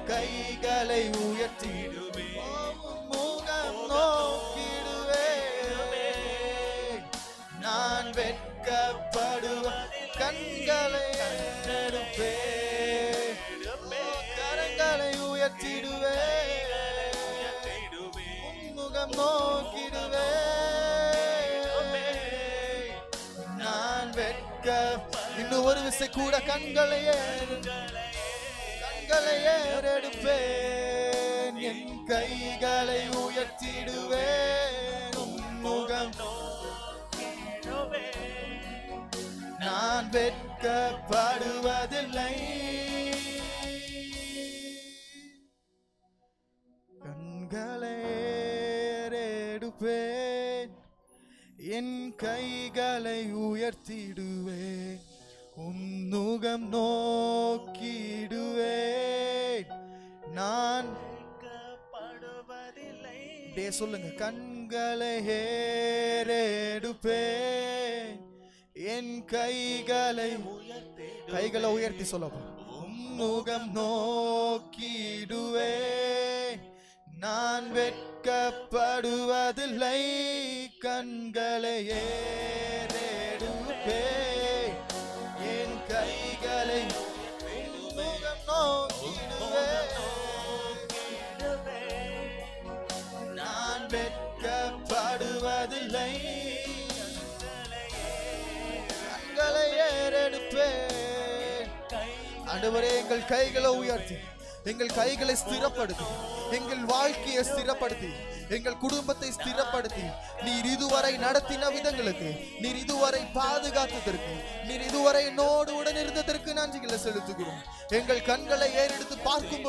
கைகளை உயர்த்திடுவே, முகம் நோக்கிடுவே. நான் வெட்கப்படுவ கண்களை எடுப்பே, கரங்களை உயர்த்திடுவே, முகம் நோக்கிடுவே. நான் வெட்க இன்னும் ஒரு விசை கூட கண்களை ஏறெடுப்பேன், என் கைகளை உயர்த்திடுவேன், முகம் நான் வெட்கப்படுவதில்லை. கண்களை ஏறெடுப்பேன், என் கைகளை உயர்த்திடுவேன், முகம் நோக்கிடுவேன். நான் சொல்லுங்க, கண்களை ஏறெடுப்பேன், என் கைகளை உயர்த்தி சொல்லப்பா, முகம் நோக்கிடுவேன். நான் வெட்கப்படுவதில்லை, கண்களை ஏறெடுப்பேன், என் கைகளை முகம் நோக்கிடுவேன். நான் வெட்கப்படுவதில்லை, கண்களை ஏறெடுப்பேன். ஆண்டவரே, எங்கள் கைகளை உயர்த்தி, எங்கள் கைகளை ஸ்திரப்படுத்தி, எங்கள் வாழ்க்கையை ஸ்திரப்படுத்தி, எங்கள் குடும்பத்தை ஸ்திரப்படுத்தி, நீர் இதுவரை நடத்தின விதங்களுக்கு, நீர் இதுவரை பாதுகாத்ததற்கு, நீர் இதுவரை என்னோடு உடன் இருந்ததற்கு நன்றிகளை செலுத்துகிறோம். எங்கள் கண்களை ஏறெடுத்து பார்க்கும்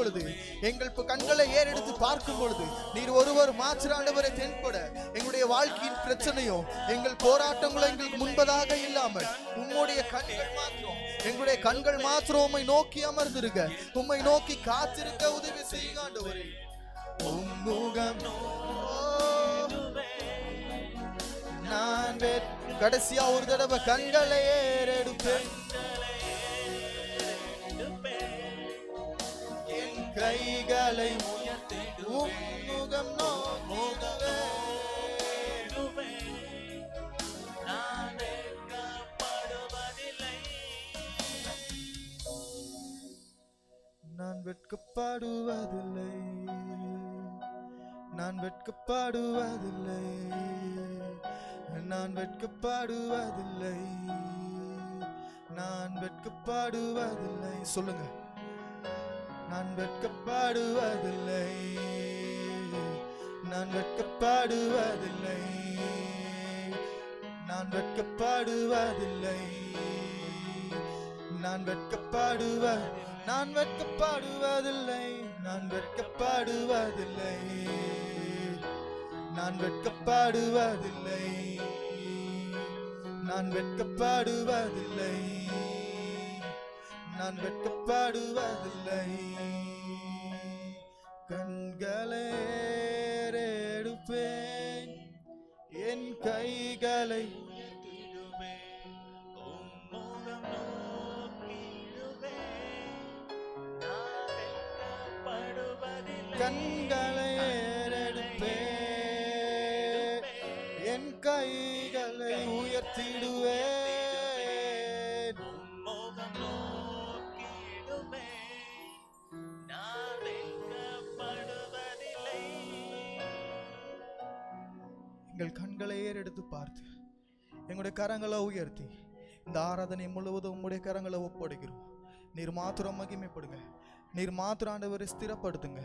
பொழுது, நீர் ஒருவர் மாற்றாண்டவரை தென்பட, எங்களுடைய வாழ்க்கையின் பிரச்சனையோ எங்கள் போராட்டங்களோ எங்களுக்கு முன்பதாக இல்லாமல் உம்முடைய கண்கள் மாத்திரம், எங்களுடைய கண்கள் மாத்திரம் உம்மை நோக்கி அமர்ந்திருக்க, உம்மை நோக்கி காத்திருக்க உதவி செய்யுங்க ஆண்டவரே. நான் கடைசியா ஒரு தடவை கண்களை ஏறெடுப்பேன், என் கைகளை முகம் நோக்கிடுவேன். நான் வெட்கப்படுவதில்லை, நான் வெட்கப்படுவதில்லை, நான் வெட்கப்படுவதில்லை, நான் வெட்கப்படுவதில்லை. சொல்லுங்க, நான் வெட்கப்படுவதில்லை, நான் வெட்கப்படுவதில்லை, நான் வெட்கப்படுவதில்லை, நான் வெட்கப்படுவதில்லை, நான் வெட்கப்படுவதில்லை, நான் வெட்கப்படுவதில்லை, நான் வெட்கப்படுவதில்லை, நான் வெட்கப்படுவதில்லை, நான் வெட்கப்படுவதில்லை. கண்களை ஏறெடுப்பேன், என் கைகளை கண்களை ஏறெடுப்பேன், என் கைகளை உயர்த்திடுவேன். எங்கள் கண்களை ஏறெடுத்து பார்த்து, எங்களுடைய கரங்களை உயர்த்தி, இந்த ஆராதனை முழுவதும் உங்களுடைய கரங்களை ஒப்படைக்கிறோம். நீர் மாத்திரம் மகிமைப்படுங்க, நீர் மாத்திரம் ஆண்டவரை ஸ்திரப்படுத்துங்க.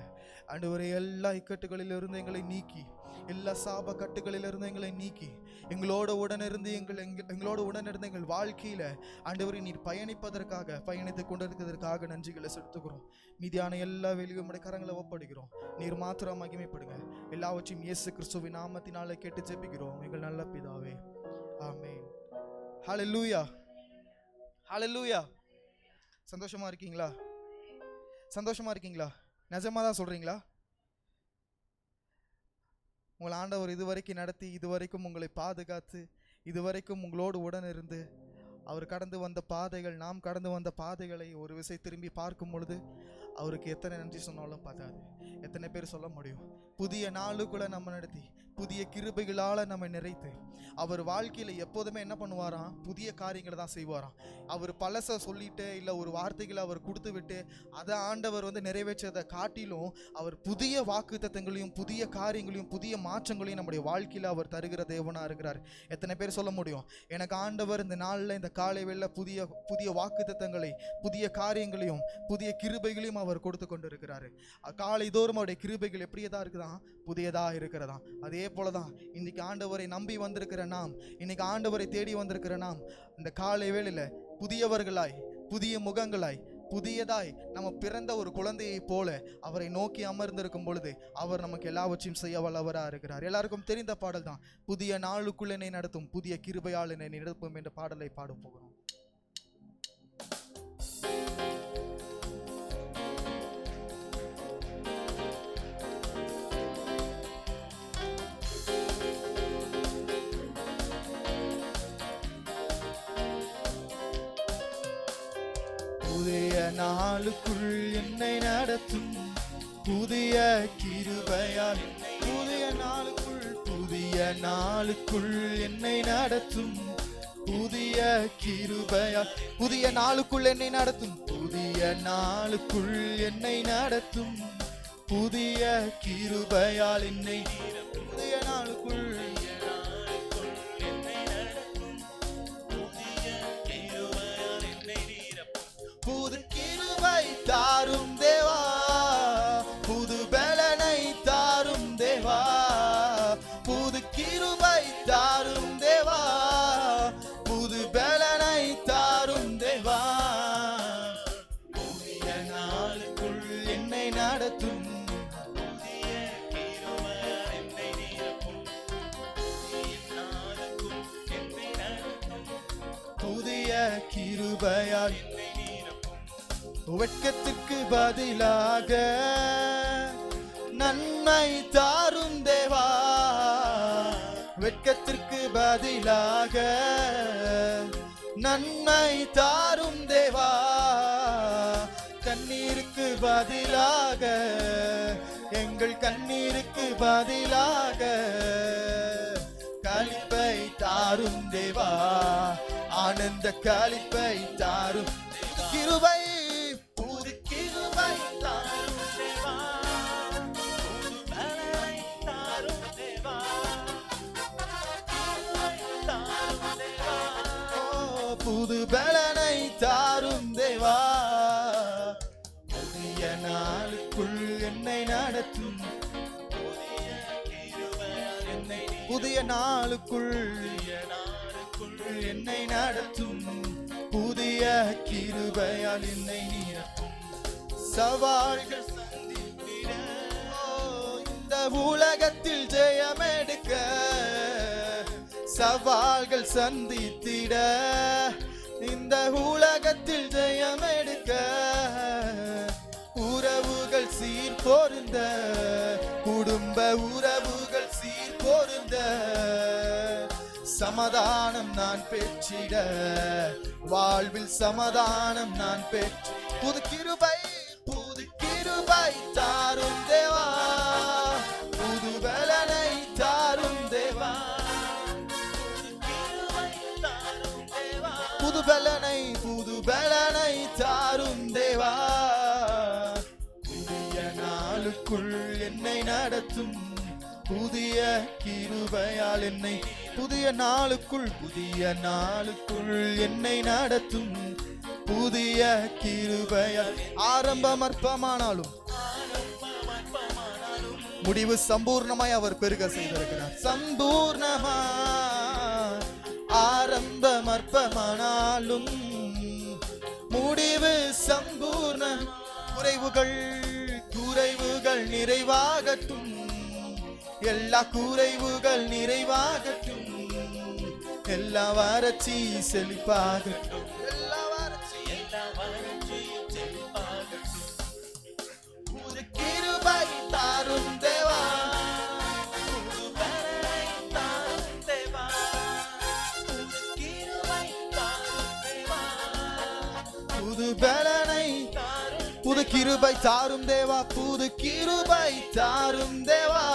ஆண்டவரை எல்லா இக்கட்டுகளிலிருந்து எங்களை நீக்கி, எல்லா சாப கட்டுகளிலிருந்து எங்களை நீக்கி, எங்களோட உடனிருந்து எங்களோட உடனிருந்து எங்கள் வாழ்க்கையில ஆண்டவரை நீர் பயணித்து கொண்டிருக்கிறதற்காக நன்றிகளை செலுத்துகிறோம். மீதியான எல்லா வேலையும் உடைய கரங்களை ஒப்படைக்கிறோம். நீர் மாத்திரம் மகிமைப்படுங்க. எல்லாவற்றையும் இயேசு கிறிஸ்துவின் நாமத்தினால கேட்டு ஜெபிக்கிறோம் எங்கள் நல்ல பிதாவே, ஆமென். ஹல்லேலூயா, ஹல்லேலூயா. சந்தோஷமா இருக்கீங்களா? சந்தோஷமா இருக்கீங்களா? நிஜமா தான் சொல்றீங்களா? உங்களை ஆண்டவர் இதுவரைக்கும் நடத்தி, இதுவரைக்கும் உங்களை பாதுகாத்து, இதுவரைக்கும் உங்களோடு உடன் இருந்து, அவர் கடந்து வந்த பாதைகள், நாம் கடந்து வந்த பாதைகளை ஒரு விசை திரும்பி பார்க்கும் பொழுது அவருக்கு எத்தனை நன்றி சொன்னாலும் பார்த்தாது. எத்தனை பேர் சொல்ல முடியும்? புதிய நாளுக்குள்ள நம்ம நடத்தி புதிய கிருபைகளால நம்ம நிறைத்து அவர் வாழ்க்கையில எப்போதுமே என்ன பண்ணுவாராம்? புதிய காரியங்களை தான் செய்வாராம். அவர் பழச சொல்லிட்டு இல்லை ஒரு வார்த்தைகளை அவர் கொடுத்து விட்டு அதை ஆண்டவர் நிறைவேற்றதை காட்டிலும் அவர் புதிய வாக்குத்தத்தங்களையும் புதிய காரியங்களையும் புதிய மாற்றங்களையும் நம்முடைய வாழ்க்கையில அவர் தருகிற தேவனா இருக்கிறார். எத்தனை பேர் சொல்ல முடியும்? எனக்கு ஆண்டவர் இந்த நாளில் இந்த காலை வேளையில புதிய புதிய வாக்குத்தத்தங்களை புதிய காரியங்களையும் புதிய கிருபைகளையும் அவர் கொடுத்து கொண்டு இருக்கிறாரு. காலை தோறும் அவருடைய கிருபைகள் எப்படியதான் இருக்குதான்? புதியதா இருக்கிறதா. அதே போலதான் இன்னைக்கு ஆண்டவரை நம்பி வந்திருக்கிற நாம், இன்னைக்கு ஆண்டவரை தேடி வந்திருக்கிற நாம் இந்த காலை வேளையில புதியவர்களாய் புதிய முகங்களாய் புதியதாய் நம்ம பிறந்த ஒரு குழந்தையை போல அவரை நோக்கி அமர்ந்திருக்கும் பொழுது அவர் நமக்கு எல்லாவற்றையும் செய்ய வல்லவரா இருக்கிறார். எல்லாருக்கும் தெரிந்த பாடல் தான், புதிய நாளுக்குள் என்னை நடத்தும் புதிய கிருபையால் என்னை நிரப்பும் என்ற பாடலை பாட போகிறோம். புதிய நாளுக்குள் என்னை நடத்தும் புதிய கிருபையால், புதிய நாளுக்குள் என்னை நடத்தும் புதிய கிருபையால், புதிய நாளுக்குள் என்னை நடத்தும் புதிய நாளுக்குள் என்னை நடத்தும் புதிய கிருபையால் என்னை புதிய நாளுக்குள் புது கிருபை தாரும் தேவா, புது பலனை தாரும் தேவா, புது கிருபை தாரும் தேவா, புது பலனை தாரும் தேவா, புதிய நாளுக்குள் என்னை நடத்தும் புதிய கிருபையால் என்னை நிரப்பும், புதிய நாளுக்குள் என்னை நடத்தும் புதிய கிருபையால் வெட்கத்துக்கு பதிலாக நன்மை தாரும் தேவா, வெட்கத்திற்கு பதிலாக நன்மை தாரும் தேவா, கண்ணீருக்கு பதிலாக எங்கள் கண்ணீருக்கு பதிலாக களிப்பை தாரும் தேவா, ஆனந்த களிப்பை தாரும் கிருபை புது பலனை தாரும் தேவா, புதிய நாளுக்குள் என்னை நடத்தும் புதிய நாளுக்குள் என்னை நடத்தும் புதிய கிருபையால் என்னை நிரப்பும், சவால்கள் சந்தித்திட இந்த உலகத்தில் ஜெயமெடுக்க, சவால்கள் சந்தித்திட இந்த உலகத்தில் ஜெயமெடுக்க, உறவுகள் சீர் பொருந்த குடும்ப உறவுகள் சீர் பொருந்த, சமாதானம் நான் பெற்றிட வாழ்வில் சமாதானம் நான் பெற்று புது கிருபை தாரும் தேவா, புது பலனை தாரும் தேவா, புது பலனை தாரும் தேவா, புதிய நாளுக்குள் என்னை நடத்தும் புதிய கிருபையால் என்னை புதிய நாளுக்குள் என்னை நடத்தும் புதிய கிருபையால், ஆரம்பம் அற்பமானாலும் முடிவு சம்பூர்ணமாய் அவர் பெருக செய்திருக்கிறார். சம்பூர்ணமாய் ஆரம்பம் அற்பமானாலும் முடிவு சம்பூர்ண, குறைவுகள் நிறைவாகட்டும், எல்லா குறைவுகள் நிறைவாகட்டும், எல்லா வறட்சி செழிப்பாகட்டும், எல்லா வறட்சி செழிப்பாகட்டும், புது கிருபை தாரும் தேவா, புது பலனை தாரும் தேவா, புது கிருபை தாரும் தேவா, புது பலனை புது கிருபை தாரும் தேவா, புது கிருபை தாரும் தேவா,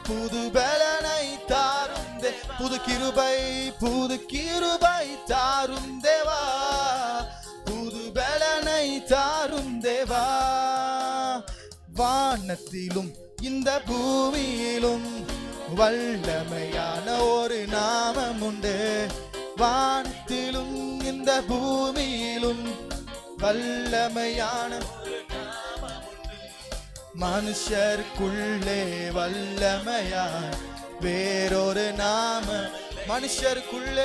புது பலனை தாரும் புது கிருபை, புது கிருபை தாரும் தேவா, புது பலனை தாரும் தேவா. வானத்திலும் இந்த பூமியிலும் வல்லமையான ஒரு நாமம் உண்டு. வானத்திலும் இந்த பூமியிலும் வல்லமையான மனுஷருக்குள்ளே வல்லமையான் வேறொரு நாம. மனுஷருக்குள்ளே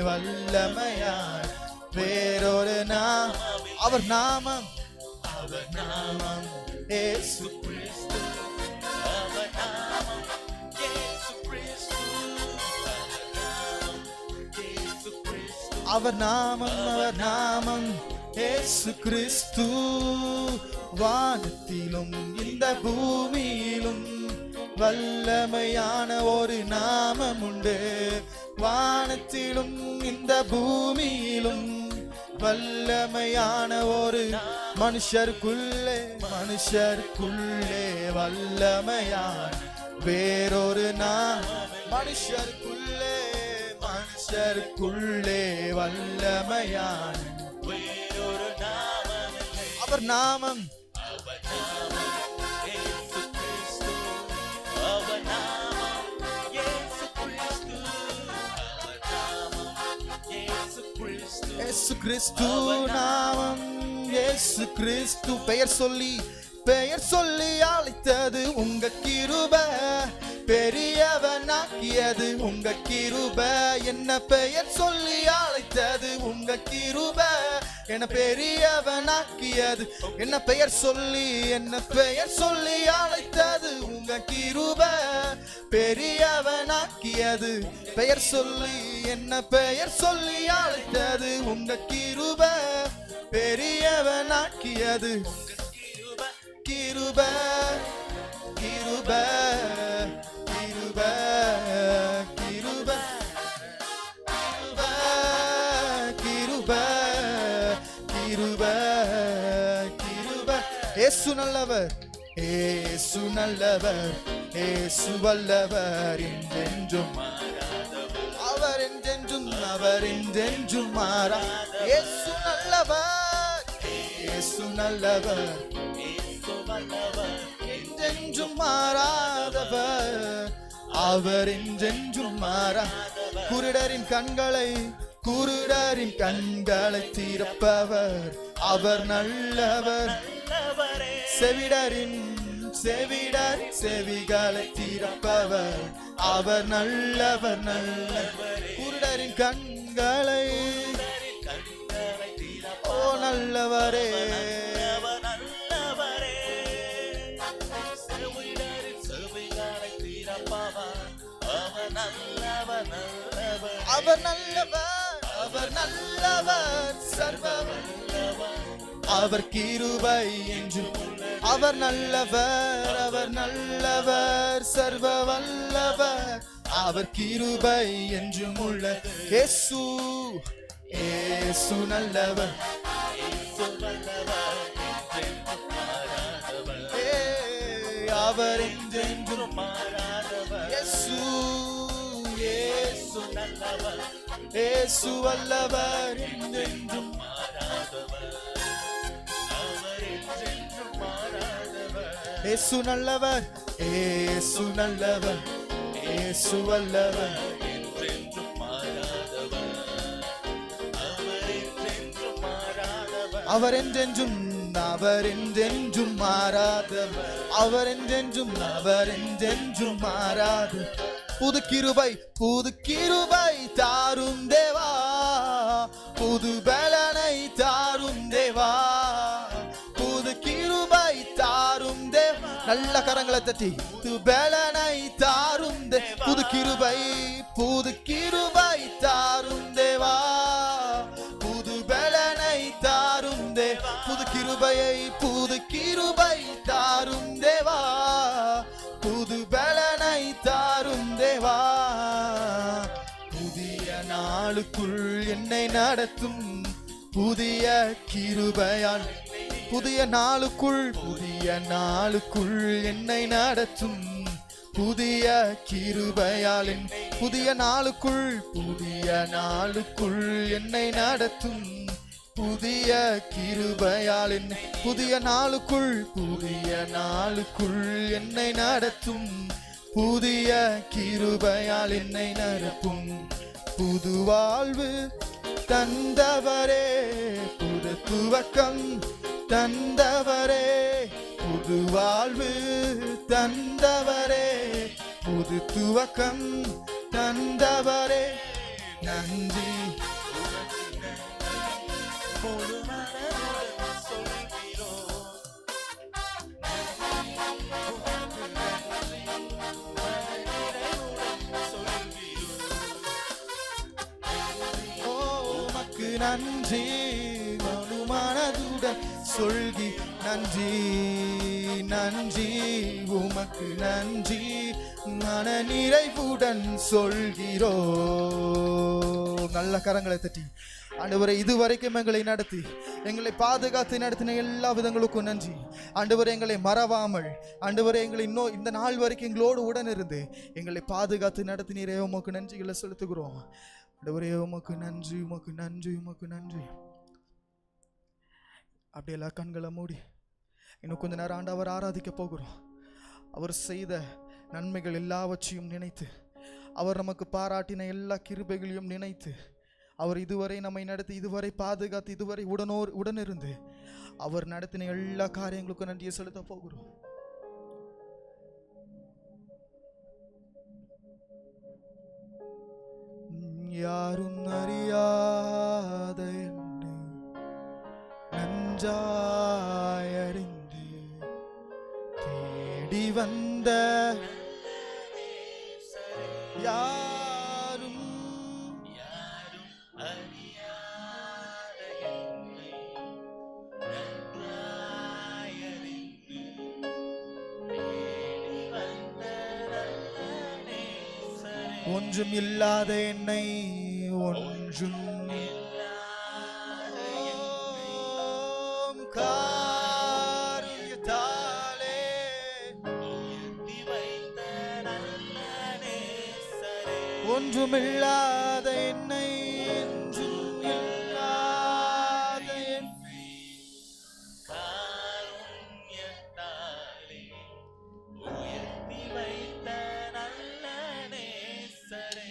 வல்லமையான் வேறொரு நாமம். அவர் நாமம் இயேசு கிறிஸ்து. அவர் நாமம் இயேசு கிறிஸ்து. வானத்திலும் இந்த பூமியிலும் வல்லமையான ஒரு நாமம் உண்டு. வானத்திலும் இந்த பூமியிலும் வல்லமையான ஒரு மனுஷருக்குள்ளே வல்லமையான வேறொரு நாமம். மனுஷருக்குள்ளே வல்லமையான வேறொரு நாமம். அவர் நாமம் இயேசு கிறிஸ்து. நாமம் இயேசு கிறிஸ்து. பெயர் சொல்லி அழைத்தது உங்க கிருபை, பெரியவனாக்கியது உங்க கிருபை. என்ன பெயர் சொல்லி அழைத்தது உங்க கிருபை, என்ன பெரியவனாக்கியது. என்ன பெயர் சொல்லி அழைத்தது உங்க கிருபை, பெரியவனாக்கியது. பெயர் சொல்லி அழைத்தது உங்க கிருபை, பெரியவனாக்கியது. கிருபை கிருபை கிருபை கிருபை கிருபை கிருபை கிருபை. இயேசு நல்லவர், இயேசு நல்லவர், இயேசு வல்லவர், என்றென்றும் அவர் என்றென்றும் மாறா. இயேசு நல்லவர், என்றென்றும் மாறாதவர், அவர் என்றென்றும் மாறா. குருடரின் கண்களை திறப்பவர், அவர் நல்லவர். செவிகளை திறப்பவர், அவர் நல்லவர். குருடரின் கண்களை ஓ நல்லவரே. அவர் நல்லவர் சர்வ அவர் கிருபை என்றும். அவர் நல்லவர் சர்வ வல்லவர், அவர் கிருபை என்றும் உள்ள. இயேசு நல்லவர், அவர் என்றென்றும் மாறாதவர். இயேசு நல்லவர், இயேசு வல்லவர், என்றென்றும் மாறாதவர். அவர் என்றென்றும் மாறாதவர். இயேசு நல்லவர், இயேசு நல்லவர், இயேசு வல்லவர், என்றென்றும் மாறாதவர். அவர் என்றென்றும் மாறாதவர். அவர் என்றென்றும் மாறாதவர். அவர் என்றென்றும் மாறாதவர். புது கிருபை தாரும் தேவா, புது பலனை தாரும் தேவா, புது கிருபை தாரும் தேவா. நல்ல கரங்களை தட்டி புது பலனை தாரும் புது கிருபை தாரும் தேவா, புது பலனை தாரும் தேவா. புது கிருபை தாரும் தேவா, புது பலனை தாரும் தேவா. புதிய நாளுக்குள் என்னை நடத்தும், புதிய கிருபையால் புதிய நாளுக்குள் என்னை நடத்தும். புதிய கிருபையால் புதிய நாளுக்குள் என்னை நடத்தும். புதிய கிருபையால் புதிய நாளுக்குள் என்னை நடத்தும். புதிய கிருபையால் என்னை நிரப்பும். புது வாழ்வு தந்தவரே, புது துவக்கம் தந்தவரே, புது வாழ்வு தந்தவரே, புது துவக்கம் தந்தவரே, நன்றி. நன்றி முழு மனதுடன் சொல்கி நன்றி நன்றி உமக்கு நன்றி மன நிறைவுடன் சொல்கிறோ. நல்ல கரங்களை தட்டி ஆண்டவரை இதுவரைக்கும் எங்களை நடத்தி எங்களை பாதுகாத்து நடத்தின எல்லா விதங்களுக்கும் நன்றி. ஆண்டவரை எங்களை மறவாமல் ஆண்டவரை எங்களை இன்னும் இந்த நாள் வரைக்கும் எங்களோடு உடன் இருந்து எங்களை பாதுகாத்து நடத்தினீரே உமக்கு நன்றிகளை செலுத்துகிறோம். ஆண்டவரே உமக்கு நன்றி, உமக்கு நன்றி, உமக்கு நன்றி. அப்படியெல்லாம் கண்களை மூடி இன்னும் கொஞ்ச நேரம் ஆண்டவர் ஆராதிக்க போகிறோம். அவர் செய்த நன்மைகள் எல்லாவற்றையும் நினைத்து, அவர் நமக்கு பாராட்டின எல்லா கிருபைகளையும் நினைத்து, அவர் இதுவரை நம்மை நடத்தி, இதுவரை பாதுகாத்து, இதுவரை உடனிருந்து அவர் நடத்தின எல்லா காரியங்களுக்கும் நன்றியை செலுத்த போகிறோம். யாரும் அறியாத என்னை நன்றாயறிந்து தேடி வந்த யாரும் அறியாத என்னை நன்றாயறிந்து தேடி வந்த ஒன்றும் இல்லாத என்னை ஒன்றும் காரியத்தாலே ஒன்றுமில்லாத என்னை என்றும் இல்லாத என்னை காரியத்தாலே உயர்த்தி வைத்த நல்ல நேசரே.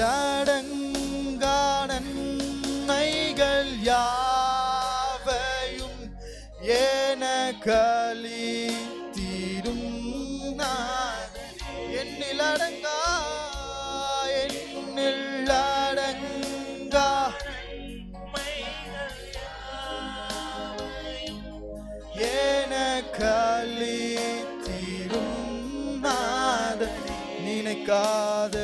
அடங்கா நன்மைகள் யாவையும் எனக்களித்தீரும். என்னில் அடங்கா எனக்களித்தீரும். நினைக்காத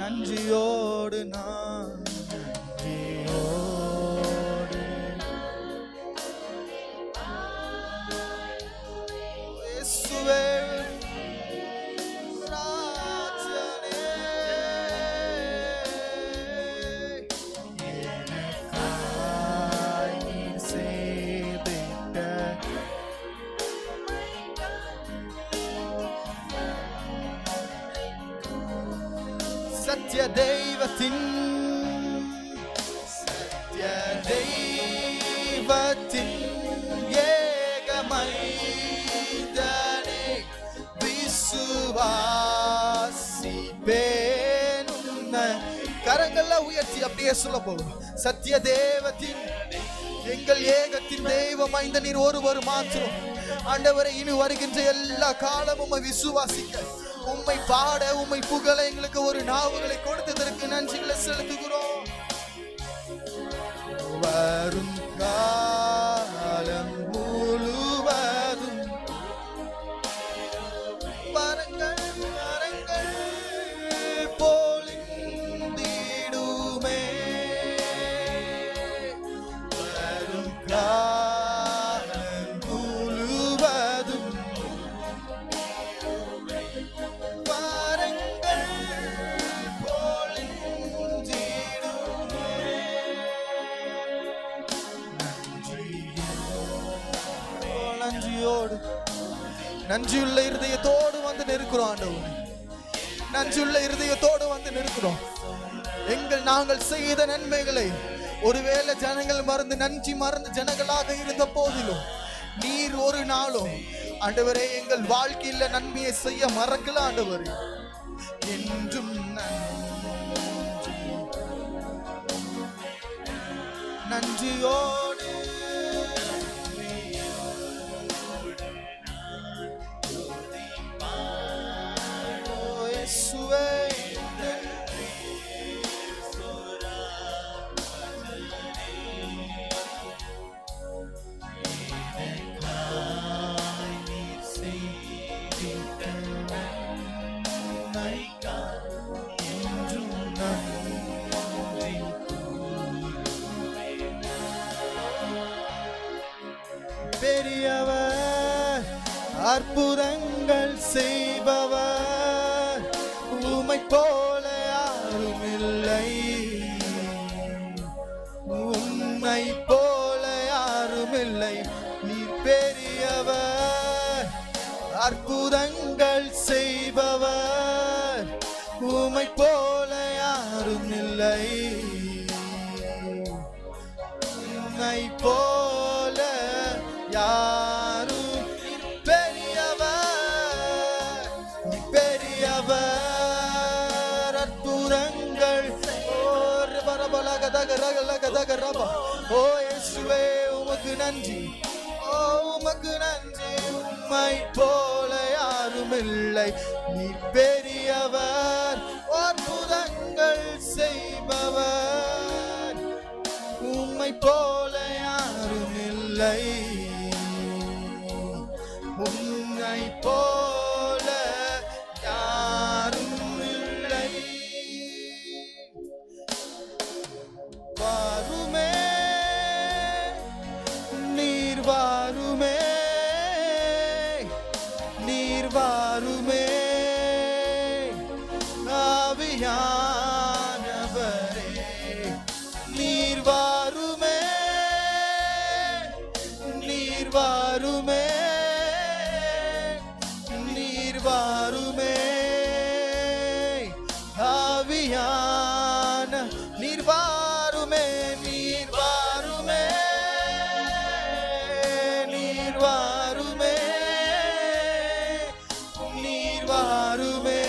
நன்றியோ சத்திய தெய்வத்தின் ஏகமைந்தனே விசுவாசிப்பேன் உன்னை. கரங்களை உயர்த்தி அப்படியே சொல்ல போகும். சத்திய தேவத்தின் எங்கள் ஏகத்தின் தெய்வம் ஐந்த நீர் ஒருவர் மாத்திரம். ஆண்டவரை இனி வருகின்ற எல்லா காலமும் விசுவாசிக்க, உம்மை பாட, உம்மை புகழ எங்களுக்கு ஒரு நாவுகளை கொடுத்ததற்கு நன்றிகளை செலுத்துகிறோம். வரும் காலம் முழுவதும் மரங்கள் மரங்கள் போலிந்திடுமே. வரும் காலம் முழுவதும் மரங்கள் போலிந்திடுமே. நன்றியோடு நன்றியுள்ள இருதயத்தோடு வந்து நிற்கிறோம் ஆண்டவரே. நன்றியுள்ள இருதயத்தோடு வந்து நிற்கிறோம். நாங்கள் செய்த நன்மைகளை ஒருவேளை ஜனங்கள் நன்றி மறந்து ஜனங்களாக இருந்த போதிலும் நீர் ஒரு நாளும் ஆண்டவரே எங்கள் வாழ்க்கையில் நன்மையை செய்ய மறக்கல ஆண்டவரே. என்றும் நன்றியோடு பெரியவர் அற்புதங்கள் செய்பவர், உம்மை போல யாரும் இல்லை. உம்மை போல யாரும் இல்லை. நீர் பெரியவர் அற்புதங்கள் செய்பவர், உம்மை போல யாரும் இல்லை. உம்மை போல யாரும் பெரியவர், பெரியவர் அற்புதங்கள். ஓ இயேசுவே உமக்கு நன்றி, ஓ உமக்கு நன்றி. உம்மை போல யாரும் இல்லை. நீ பெரியவர் அற்புதங்கள் செய்பவர், உம்மை போல யாரும் இல்லை. உன்னை போல யாரும் இல்லை. வாருமே நீர் வாருமே, நீர் வாருமே ஆவியானவரே. நீர் வாருமே, நீர் வாருமே, நீர் வாருமே ஆவியான. நீர் வாருமே, நீர் வாருமே, நீர் வாருமே, நீர் வாருமே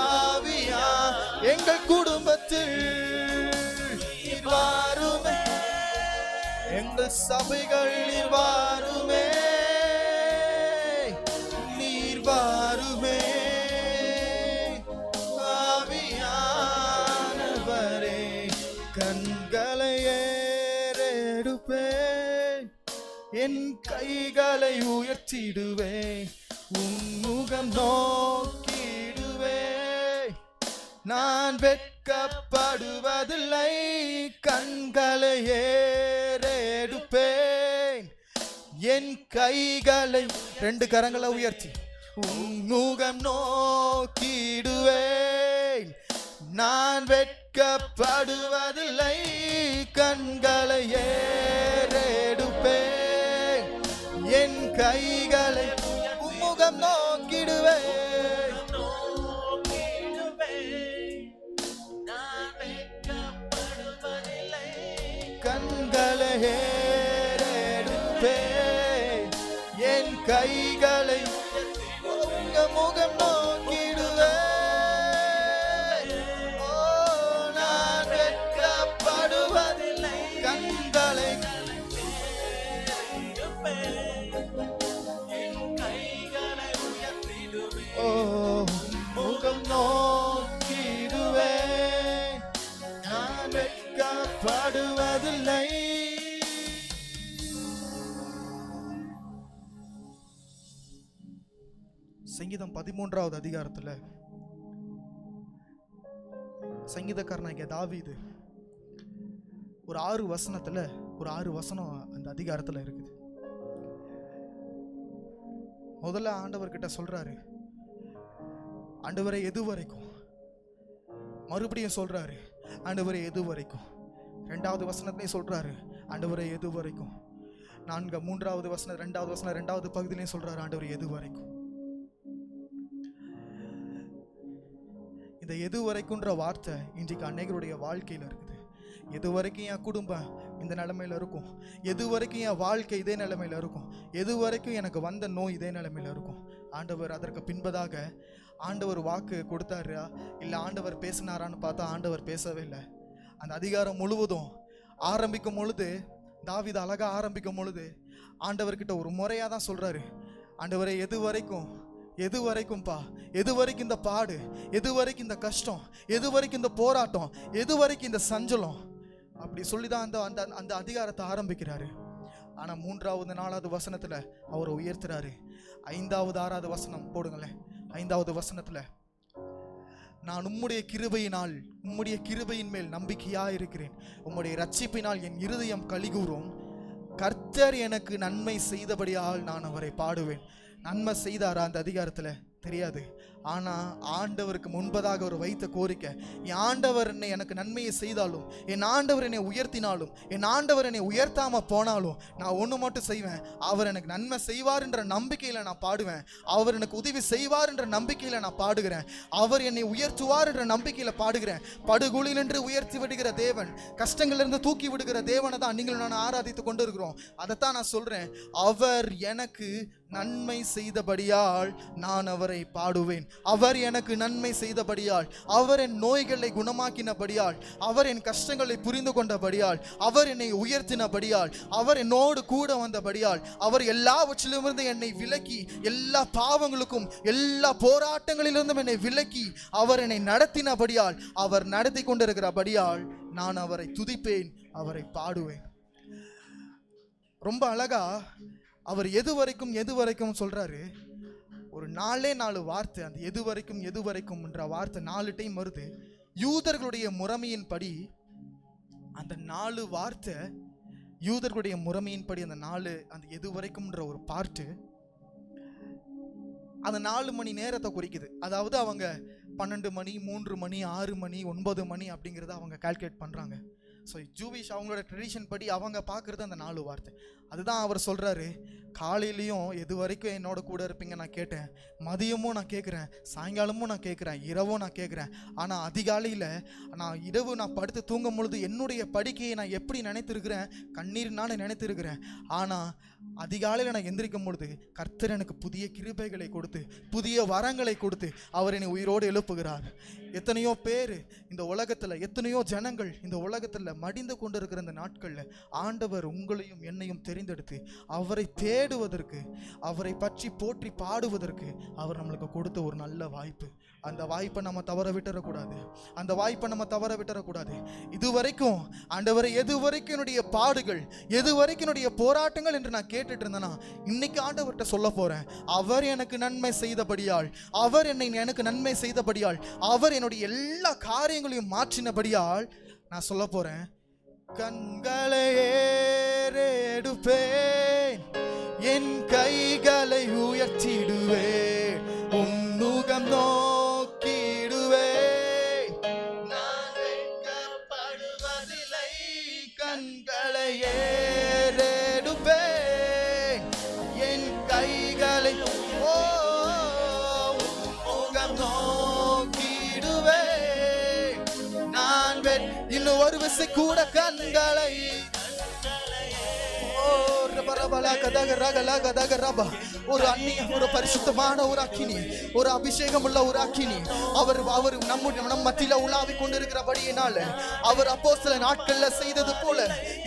ஆவியா. எங்கள் குடும்பத்தில் நீர் வாருமே, எங்கள் சபைகளில் வாருமே, நீர் வாருமே ஆவியானவரே. கண்களை ஏறெடுப்பேன், என் கைகளை உயர்த்திடுவேன், உன்முகம் நோக்கிடுவேன். நான் வெட்கப்படுவதில்லை, கண்களை ஏறெடுப்பேன், என் கைகளை. ரெண்டு கரங்களை உயர்த்தி உன்முகம் நோக்கிடுவேன். நான் வெட்கப்படுவதில்லை, கண்களை ஏறெடுப்பேன், என் கைகளை உன்முகம் நோக்கிடுவேன். ஏறெடுப்பேன், என் கைகளை உங்க முகம் நோக்கிடுவேன். ஓ, நான் வெட்கப்படுவதில்லை, கண்களை ஓ, முகம் நோக்கிடுவேன், நான் வெட்கப்படுவதில்லை. சங்கீதம் 13வது அதிகாரத்துல சங்கீதக்காரனாகிய தாவீது ஒரு 6 வசனத்துல ஒரு 6 வசனம் அந்த அதிகாரத்துல இருக்குது. முதல்ல ஆண்டவர்கிட்ட சொல்றாரு, ஆண்டவரே எது வரைக்கும்? மறுபடியும் சொல்றாரு, ஆண்டவரே எது வரைக்கும்? 2வது வசனத்திலையும் சொல்றாரு, ஆண்டவரே எது வரைக்கும்? 3வது வசனம் 2வது வசனம் 2வது பகுதியிலையும் சொல்றாரு, ஆண்டவரே எது வரைக்கும்? இந்த எது வரைக்கும்ன்ற வார்த்தை இன்றைக்கு அநேகருடைய வாழ்க்கையில் இருக்குது. எது வரைக்கும் என் குடும்பம் இந்த நிலைமையில இருக்கும், எது வரைக்கும் என் வாழ்க்கை இதே நிலைமையில இருக்கும், எது வரைக்கும் எனக்கு வந்த நோய் இதே நிலைமையில இருக்கும். ஆண்டவர் அதற்கு பின்பதாக ஆண்டவர் வாக்கு கொடுத்தாரா இல்லை ஆண்டவர் பேசினாரான்னு பார்த்தா ஆண்டவர் பேசவே இல்லை. அந்த அதிகாரம் முழுவதும் ஆரம்பிக்கும் பொழுது தாவீது அழகா ஆரம்பிக்கும் பொழுது ஆண்டவர்கிட்ட ஒரு முறையாக தான் சொல்றாரு, ஆண்டவரே எது வரைக்கும்? எது வரைக்கும்பா? எது வரைக்கும் இந்த பாடு? எது வரைக்கும் இந்த கஷ்டம்? எது வரைக்கும் இந்த போராட்டம்? எது வரைக்கும் இந்த சஞ்சலம்? அப்படி சொல்லிதான் அந்த அந்த அந்த அதிகாரத்தை ஆரம்பிக்கிறாரு. ஆனா 3வது 4வது வசனத்துல அவரை உயர்த்துறாரு. 5வது 6வது வசனம் போடுங்களேன். 5வது வசனத்துல, நான் உம்முடைய கிருபையினால் உம்முடைய கிருபையின் மேல் நம்பிக்கையா இருக்கிறேன், உம்முடைய இரட்சிப்பினால் என் இருதயம் கலிகூரும், கர்த்தர் எனக்கு நன்மை செய்தபடியால் நான் அவரை பாடுவேன். நன்மை செய்தாரா அந்த அதிகாரத்துல தெரியாது. ஆனா ஆண்டவருக்கு முன்பதாக அவர் வைத்த கோரிக்கை, என் ஆண்டவர் எனக்கு நன்மையை செய்தாலும், என் ஆண்டவர் என்னை உயர்த்தினாலும், என் ஆண்டவர் என்னை உயர்த்தாம போனாலும் நான் ஒண்ணு மட்டும் செய்வேன், அவர் எனக்கு நன்மை செய்வார் என்ற நம்பிக்கையில நான் பாடுவேன், அவர் எனக்கு உதவி செய்வார் என்ற நம்பிக்கையில நான் பாடுகிறேன், அவர் என்னை உயர்த்துவார் என்ற நம்பிக்கையில பாடுகிறேன். படுகொலில் நின்று உயர்த்தி விடுகிற தேவன், கஷ்டங்களிலிருந்து தூக்கி விடுகிற தேவனை தான் நீங்களும் நான் ஆராதித்து கொண்டு இருக்கிறோம். அதைத்தான் நான் சொல்றேன், அவர் எனக்கு நன்மை செய்தபடியால் நான் அவரை பாடுவேன். அவர் எனக்கு நன்மை செய்தபடியால், அவர் என் நோய்களை குணமாக்கினபடியால், அவர் என் கஷ்டங்களை புரிந்து கொண்டபடியால், அவர் என்னை உயர்த்தினபடியால், அவர் என்னோடு கூட வந்தபடியால், அவர் எல்லாவற்றிலிருந்து என்னை விலக்கி, எல்லா பாவங்களுக்கும் எல்லா போராட்டங்களிலிருந்தும் என்னை விலக்கி அவர் என்னை நடத்தினபடியால், அவர் நடத்தி கொண்டிருக்கிறபடியால் நான் அவரை துதிப்பேன், அவரை பாடுவேன். ரொம்ப அழகா அவர் எது வரைக்கும் சொல்றாரு. ஒரு 4 வார்த்தை, அந்த எது வரைக்கும் என்ற வார்த்தை 4 டைம் வருது. யூதர்களுடைய முறைமையின்படி அந்த 4 வார்த்தை, யூதர்களுடைய முறைமையின்படி அந்த எது வரைக்கும்ன்ற ஒரு பார்ட்டு அந்த 4 மணி நேரத்தை குறிக்குது. அதாவது அவங்க 12 மணி, 3 மணி, 6 மணி, 9 மணி அப்படிங்கிறத அவங்க கால்குலேட் பண்றாங்க. ஸோ ஜூவிஷ் அவங்களோட ட்ரெடிஷன் படி அவங்க பார்க்குறது அந்த 4 வார்த்தை. அதுதான் அவர் சொல்கிறாரு, காலையிலையும் எது வரைக்கும் என்னோட கூட இருப்பீங்க நான் கேட்டேன், மதியமும் நான் கேட்குறேன், சாயங்காலமும் நான் கேட்குறேன், இரவும் நான் கேட்குறேன். ஆனால் அதிகாலையில் நான் படுத்து தூங்கும் பொழுது என்னுடைய படுக்கையை நான் எப்படி நினைத்திருக்கிறேன், கண்ணீர்னால நினைத்திருக்கிறேன். ஆனால் அதிகாலையில் நான் எந்திரிக்கும் பொழுது கர்த்தர் எனக்கு புதிய கிருபைகளை கொடுத்து, புதிய வரங்களை கொடுத்து அவர் என்னை உயிரோடு எழுப்புகிறார். எத்தனையோ பேர் இந்த உலகத்தில், எத்தனையோ ஜனங்கள் இந்த உலகத்தில் மடிந்து கொண்டு இருக்கிற இந்த நாட்களில் ஆண்டவர் உங்களையும் என்னையும் தெரிந்தெடுத்து அவரை தேடுவதற்கு, அவரை பற்றி போற்றி பாடுவதற்கு அவர் நம்மளுக்கு கொடுத்த ஒரு நல்ல வாய்ப்பு. அந்த வாய்ப்பை நம்ம தவற விட்டுறக்கூடாது, அந்த வாய்ப்பை நம்ம தவற விட்டுறக்கூடாது. இதுவரைக்கும் ஆண்டவரை எது வரைக்கும் என்னுடைய பாடுகள், எது வரைக்கும் என்னுடைய போராட்டங்கள் என்று நான் கேட்டுட்டு இருந்தேன்னா, இன்னைக்கு ஆண்டவர்கிட்ட சொல்ல போறேன், அவர் எனக்கு நன்மை செய்தபடியால், அவர் எனக்கு நன்மை செய்தபடியால், அவர் என்னுடைய எல்லா காரியங்களையும் மாற்றினபடியால் நான் சொல்ல போறேன், கண்களை ஏறெடுப்பேன், என் கைகளை உயர்த்திடுவேன், உன்முகம் நோக்கிடுவேன், நான் வெட்கப்படுவதில்லை, கண்களை ஏறெடுப்பேன், என் கைகளை உன்முகம் நோக்கிடுவேன், நான் இன்னும் ஒரு விசை கூட கண்களை ஒரு அந்நிய ஒரு பரிசுத்தமான ஒரு அக்கினி, ஒரு அபிஷேகம் உள்ள ஒரு அக்கினி அவர் அவர் நம் மத்தியில உலாவிக் கொண்டிருக்கிறபடியினால அவர் அப்போஸ்தல நாட்கள்ல செய்தது போல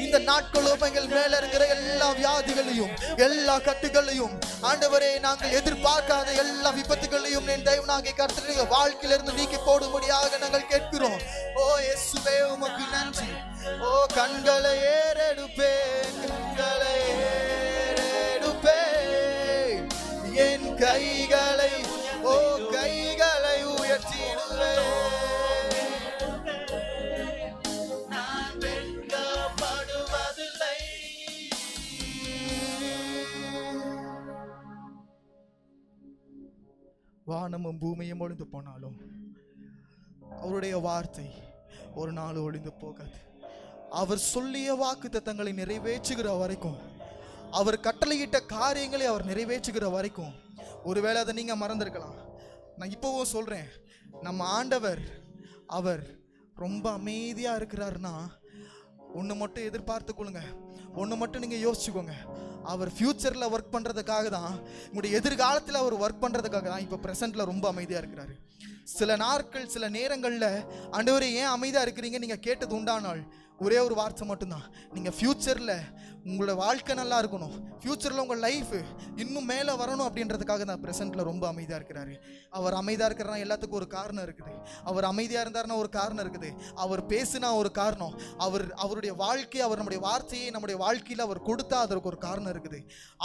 இந்த நாட்களும் எங்கள் மேல இருக்கிற எல்லா வியாதிகளையும் எல்லா கட்டுகளையும் ஆண்டவரே நாங்கள் எதிர்பார்க்காத எல்லா விபத்துகளையும் என் தேவனாகிய கர்த்தருடைய வாழ்க்கையிலிருந்து நீக்கி போடும்படியாக நாங்கள் கேட்கிறோம். ஓ இயேசுவே உமக்கு நன்றி. ஓ கண்களை ஏறெடுப்பேன், கண்களை ஏறெடுப்பேன், என் கைகளை ஓ கைகளை உயர்த்திடுவேன். நான் வெட்கப்படுவதில்லை. வானமும் பூமியும் ஒளிந்து போனாலும் அவருடைய வார்த்தை ஒரு நாள் ஒளிந்து போகாது. அவர் சொல்லிய வாக்குத்தத்தங்களை நிறைவேற்றுகிற வரைக்கும், அவர் கட்டளையிட்ட காரியங்களை அவர் நிறைவேற்றுகிற வரைக்கும், ஒருவேளை அதை நீங்க மறந்திருக்கலாம். நான் இப்பவும் சொல்றேன், நம்ம ஆண்டவர் அவர் ரொம்ப அமைதியா இருக்கிறாருன்னா ஒன்று மட்டும் எதிர்பார்த்து கொள்ளுங்க, ஒன்று மட்டும் நீங்க யோசிச்சுக்கோங்க. அவர் ஃபியூச்சரில் ஒர்க் பண்ணுறதுக்காக தான், உங்களுடைய எதிர்காலத்தில் அவர் ஒர்க் பண்ணுறதுக்காக தான் இப்போ ப்ரெசென்ட்டில் ரொம்ப அமைதியாக இருக்கிறாரு. சில நாட்கள் சில நேரங்களில் ஆண்டவரே ஏன் அமைதியாக இருக்கிறீங்க நீங்கள் கேட்டது உண்டானால் ஒரே ஒரு வார்த்தை மட்டும்தான், நீங்கள் ஃப்யூச்சரில் உங்களோட வாழ்க்கை நல்லா இருக்கணும், ஃப்யூச்சரில் உங்கள் லைஃப் இன்னும் மேலே வரணும் அப்படின்றதுக்காக தான் ப்ரெசென்ட்டில் ரொம்ப அமைதியாக இருக்கிறாரு. அவர் அமைதியாக இருக்கிறனா எல்லாத்துக்கும் ஒரு காரணம் இருக்குது. அவர் அமைதியாக இருந்தாருன்னா ஒரு காரணம் இருக்குது. அவர் பேசினா ஒரு காரணம். அவருடைய வாழ்க்கை, அவர் நம்முடைய வார்த்தையை நம்முடைய வாழ்க்கையில் அவர் கொடுத்தா அதற்கு ஒரு காரணம் இருக்குது.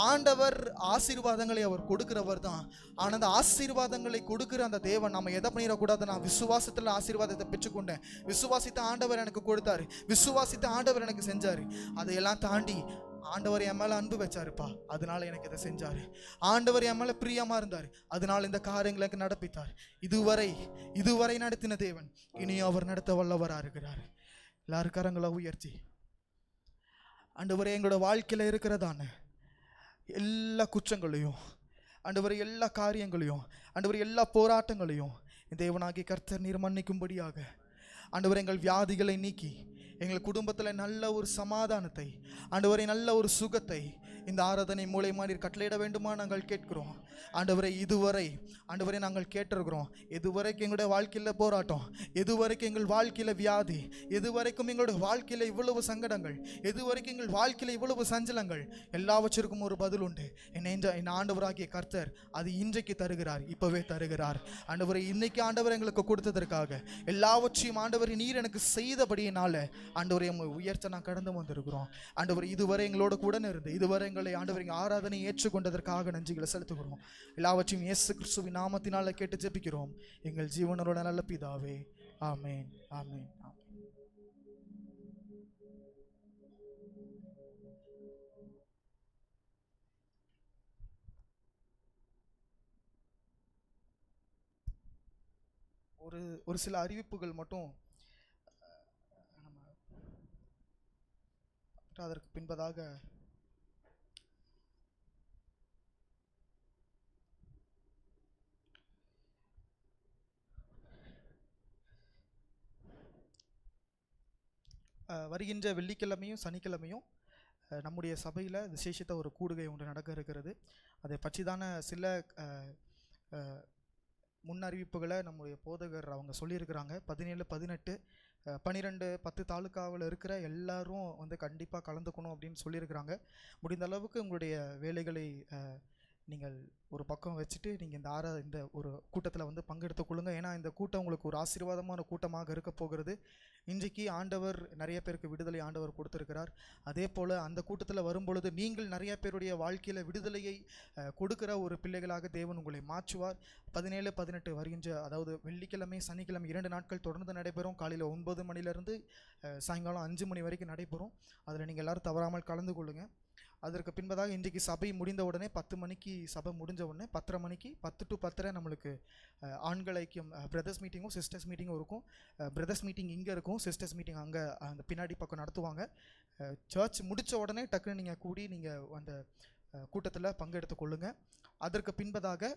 ஆண்டவர் ஆசீர்வாதங்களை அவர் கொடுக்கிறவர் தான். ஆனால் அந்த ஆசீர்வாதங்களை கொடுக்கிற அந்த தேவன் நம்ம எதை பண்ணிடக்கூடாது. நான் விசுவாசத்தில் ஆசீர்வாதத்தை பெற்றுக்கொண்டேன், விசுவாசித்த ஆண்டவர் எனக்கு கொடுத்தாரு, விசுவாசித்த ஆண்டவர் எனக்கு செஞ்சாரு. அதையெல்லாம் தாண்டி ஆண்டவர் என் மேல அன்பு வச்சாருப்பா, அதனால எனக்கு இதை செஞ்சாரு. ஆண்டவர் என் மேல பிரியமா இருந்தார், அதனால இந்த காரியங்களை எனக்கு நடப்பித்தார். இதுவரை நடத்தின தேவன் இனியும் அவர் நடத்த வல்லவரா இருக்கிறார். எல்லாரும் கரங்களை உயர்த்தி ஆண்டவரே எங்களோட வாழ்க்கையில இருக்கிறதான எல்லா குற்றங்களையும், ஆண்டவரே எல்லா காரியங்களையும், ஆண்டவரே எல்லா போராட்டங்களையும் தேவனாகிய கர்த்தர் நீர் மன்னிக்கும்படியாக ஆண்டவரே எங்கள் வியாதிகளை நீக்கி எங்கள் குடும்பத்தில் நல்ல ஒரு சமாதானத்தை, ஆண்டவரே நல்ல ஒரு சுகத்தை இந்த ஆராதனை மூலமா நீர் கட்டளையிட வேண்டுமா நாங்கள் கேட்கிறோம். ஆண்டவரே இதுவரை ஆண்டவரே நாங்கள் கேட்டிருக்கிறோம், எதுவரைக்கும் எங்களுடைய வாழ்க்கையில் போராட்டம், எதுவரைக்கும் எங்கள் வாழ்க்கையில் வியாதி, எதுவரைக்கும் எங்களுடைய வாழ்க்கையில் இவ்வளவு சங்கடங்கள், எதுவரைக்கும் எங்கள் வாழ்க்கையில் இவ்வளவு சஞ்சலங்கள், எல்லாவற்றிற்கும் ஒரு பதில் உண்டு. என் ஆண்டவராகிய கர்த்தர் அது இன்றைக்கு தருகிறார், இப்பவே தருகிறார். ஆண்டவரை இன்னைக்கு ஆண்டவர் எங்களுக்கு கொடுத்ததற்காக எல்லாவற்றையும் ஆண்டவரை நீர் எனக்கு செய்தபடியினால ஆண்டவரை உயர்த்த நான் கடந்து வந்திருக்கிறோம். ஆண்டவர் இதுவரை எங்களோட கூட இருந்து இதுவரை எங்களை ஆண்டவர் ஆராதனை ஏற்றுக்கொண்டதற்காக நன்றிகளை செலுத்துகிறோம். எல்லாவற்றையும் இயேசு கிறிஸ்துவின் நாமத்தினால கேட்டு ஜெபிக்கிறோம் எங்கள் ஜீவனோட நல்ல பிதாவே. ஆமென், ஆமென், ஆமென். ஒரு சில அறிவிப்புகள் மட்டும் அதற்கு பின்பதாக வருகின்ற வெள்ளிக்கிழமையும் சனிக்கிழமையும் நம்முடைய சபையில் விசேஷித்த ஒரு கூடுகை ஒன்று நடக்க இருக்கிறது. அதை பற்றிதான சில முன்னறிவிப்புகளை நம்முடைய போதகர் அவங்க சொல்லியிருக்கிறாங்க. 17, 18, 12, 10 தாலுக்காவில் இருக்கிற எல்லாரும் வந்து கண்டிப்பாக கலந்துக்கணும் அப்படின்னு சொல்லியிருக்கிறாங்க. முடிந்த அளவுக்கு உங்களுடைய வேலைகளை நீங்கள் ஒரு பக்கம் வச்சுட்டு நீங்கள் இந்த ஒரு கூட்டத்தில் வந்து பங்கெடுத்து கொள்ளுங்க. ஏன்னா இந்த கூட்டம் உங்களுக்கு ஒரு ஆசீர்வாதமான கூட்டமாக இருக்க போகிறது. இன்றைக்கு ஆண்டவர் நிறைய பேருக்கு விடுதலை ஆண்டவர் கொடுத்திருக்கிறார். அதே போல் அந்த கூட்டத்தில் வரும்பொழுது நீங்கள் நிறைய பேருடைய வாழ்க்கையில் விடுதலையை கொடுக்கிற ஒரு பிள்ளைகளாக தேவன் உங்களை மாற்றுவார். 17, 18 வருகின்ற, அதாவது வெள்ளிக்கிழமை சனிக்கிழமை 2 நாட்கள் தொடர்ந்து நடைபெறும். காலையில் 9 மணிலேருந்து சாயங்காலம் 5 மணி வரைக்கும் நடைபெறும். அதில் நீங்கள் எல்லோரும் தவறாமல் கலந்து கொள்ளுங்கள். அதற்கு பின்பதாக இன்றைக்கு சபை முடிந்த உடனே 10 மணிக்கு சபை முடிஞ்ச உடனே 10:30 மணிக்கு 10 to 10:30 நம்மளுக்கு ஆண்கள் ஐக்கியம் பிரதர்ஸ் மீட்டிங்கும் சிஸ்டர்ஸ் மீட்டிங்கும் இருக்கும். பிரதர்ஸ் மீட்டிங் இங்கே இருக்கும், சிஸ்டர்ஸ் மீட்டிங் அங்கே அந்த பின்னாடி பக்கம் நடத்துவாங்க. சர்ச் முடித்த உடனே டக்குன்னு நீங்கள் கூடி நீங்கள் அந்த கூட்டத்தில் பங்கெடுத்து கொள்ளுங்கள். அதற்கு பின்பதாக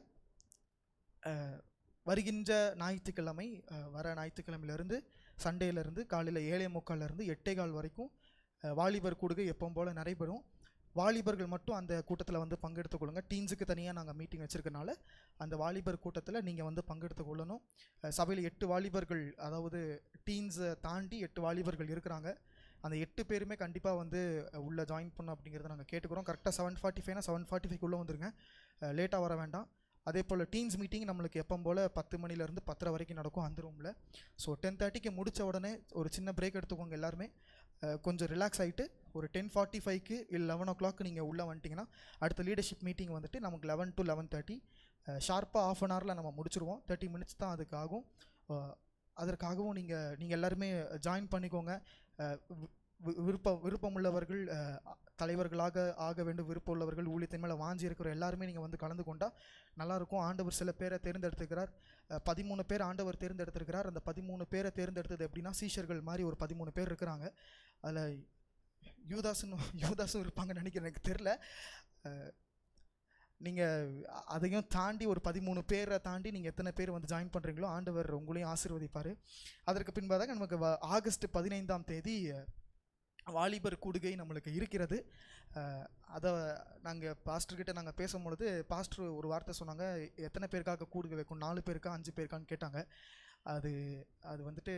வருகின்ற ஞாயிற்றுக்கிழமை, வர ஞாயிற்றுக்கிழமையிலேருந்து சண்டேலேருந்து காலையில் 7:45 8:15 வரைக்கும் வாலிபர் கூடுகை எப்பவும் போல் நடைபெறும். வாலிபர்கள் மட்டும் அந்த கூட்டத்தில் வந்து பங்கெடுத்துக்கொள்ளுங்க. டீன்ஸுக்கு தனியாக நாங்கள் மீட்டிங் வச்சுருக்கனால அந்த வாலிபர் கூட்டத்தில் நீங்கள் வந்து பங்கெடுத்துக்கொள்ளணும். சபையில் 8 வாலிபர்கள், அதாவது டீன்ஸை தாண்டி 8 வாலிபர்கள் இருக்கிறாங்க. அந்த 8 பேருமே கண்டிப்பாக வந்து உள்ளே ஜாயின் பண்ணணும் அப்படிங்கிறத நாங்கள் கேட்டுக்கிறோம். கரெக்டாக 7:45னா 7:45க்குள்ளே வந்துருங்க, லேட்டாக வர வேண்டாம். அதே போல் டீன்ஸ் மீட்டிங் நம்மளுக்கு எப்போ போல் 10 மணிலேருந்து 10:30 வரைக்கும் நடக்கும் அந்த ரூமில். ஸோ 10:30க்கு முடித்த உடனே ஒரு சின்ன பிரேக் எடுத்துக்கோங்க எல்லாருமே. கொஞ்சம் ரிலாக்ஸ் ஆகிட்டு ஒரு 10:45க்கு இல்லை 11 o'clock நீங்கள் உள்ளே வந்துட்டிங்கன்னா அடுத்த லீடர்ஷிப் மீட்டிங் வந்துட்டு நமக்கு 11 to 11:30 ஷார்ப்பாக ½ an hourல நம்ம முடிச்சிருவோம். 30 minutes தான் அதுக்கு ஆகும். அதற்காகவும் நீங்கள் எல்லாருமே ஜாயின் பண்ணிக்கோங்க. விருப்பமுள்ளவர்கள், தலைவர்களாக ஆக வேண்டும் விருப்பம் உள்ளவர்கள், ஊழியத்தின் மேலே வாஞ்சி இருக்கிற எல்லாருமே நீங்கள் வந்து கலந்து கொண்டால் நல்லாயிருக்கும். ஆண்டவர் சில பேரை தேர்ந்தெடுத்துக்கிறார். 13 பேர் ஆண்டவர் தேர்ந்தெடுத்திருக்கிறார். அந்த 13 பேரை தேர்ந்தெடுத்தது எப்படின்னா, சீஷர்கள் மாதிரி ஒரு 13 பேர் இருக்கிறாங்க. அதில் யூதாஸும் இருப்பாங்கன்னு நினைக்கிறேன், எனக்கு தெரில. நீங்கள் அதையும் தாண்டி ஒரு 13 பேரை தாண்டி நீங்கள் எத்தனை பேர் வந்து ஜாயின் பண்ணுறீங்களோ ஆண்டவர் உங்களையும் ஆசீர்வதிப்பார். அதற்கு பின்பாக நமக்கு ஆகஸ்ட் 15ஆம் தேதி வாலிபர் கூடுகை நம்மளுக்கு இருக்கிறது. அதை நாங்கள் பாஸ்டர்கிட்ட நாங்கள் பேசும்பொழுது பாஸ்டர் ஒரு வார்த்தை சொன்னாங்க, எத்தனை பேருக்காக கூடுகை வைக்கும், 4 பேருக்கா 5 பேருக்கான்னு கேட்டாங்க. அது வந்துட்டு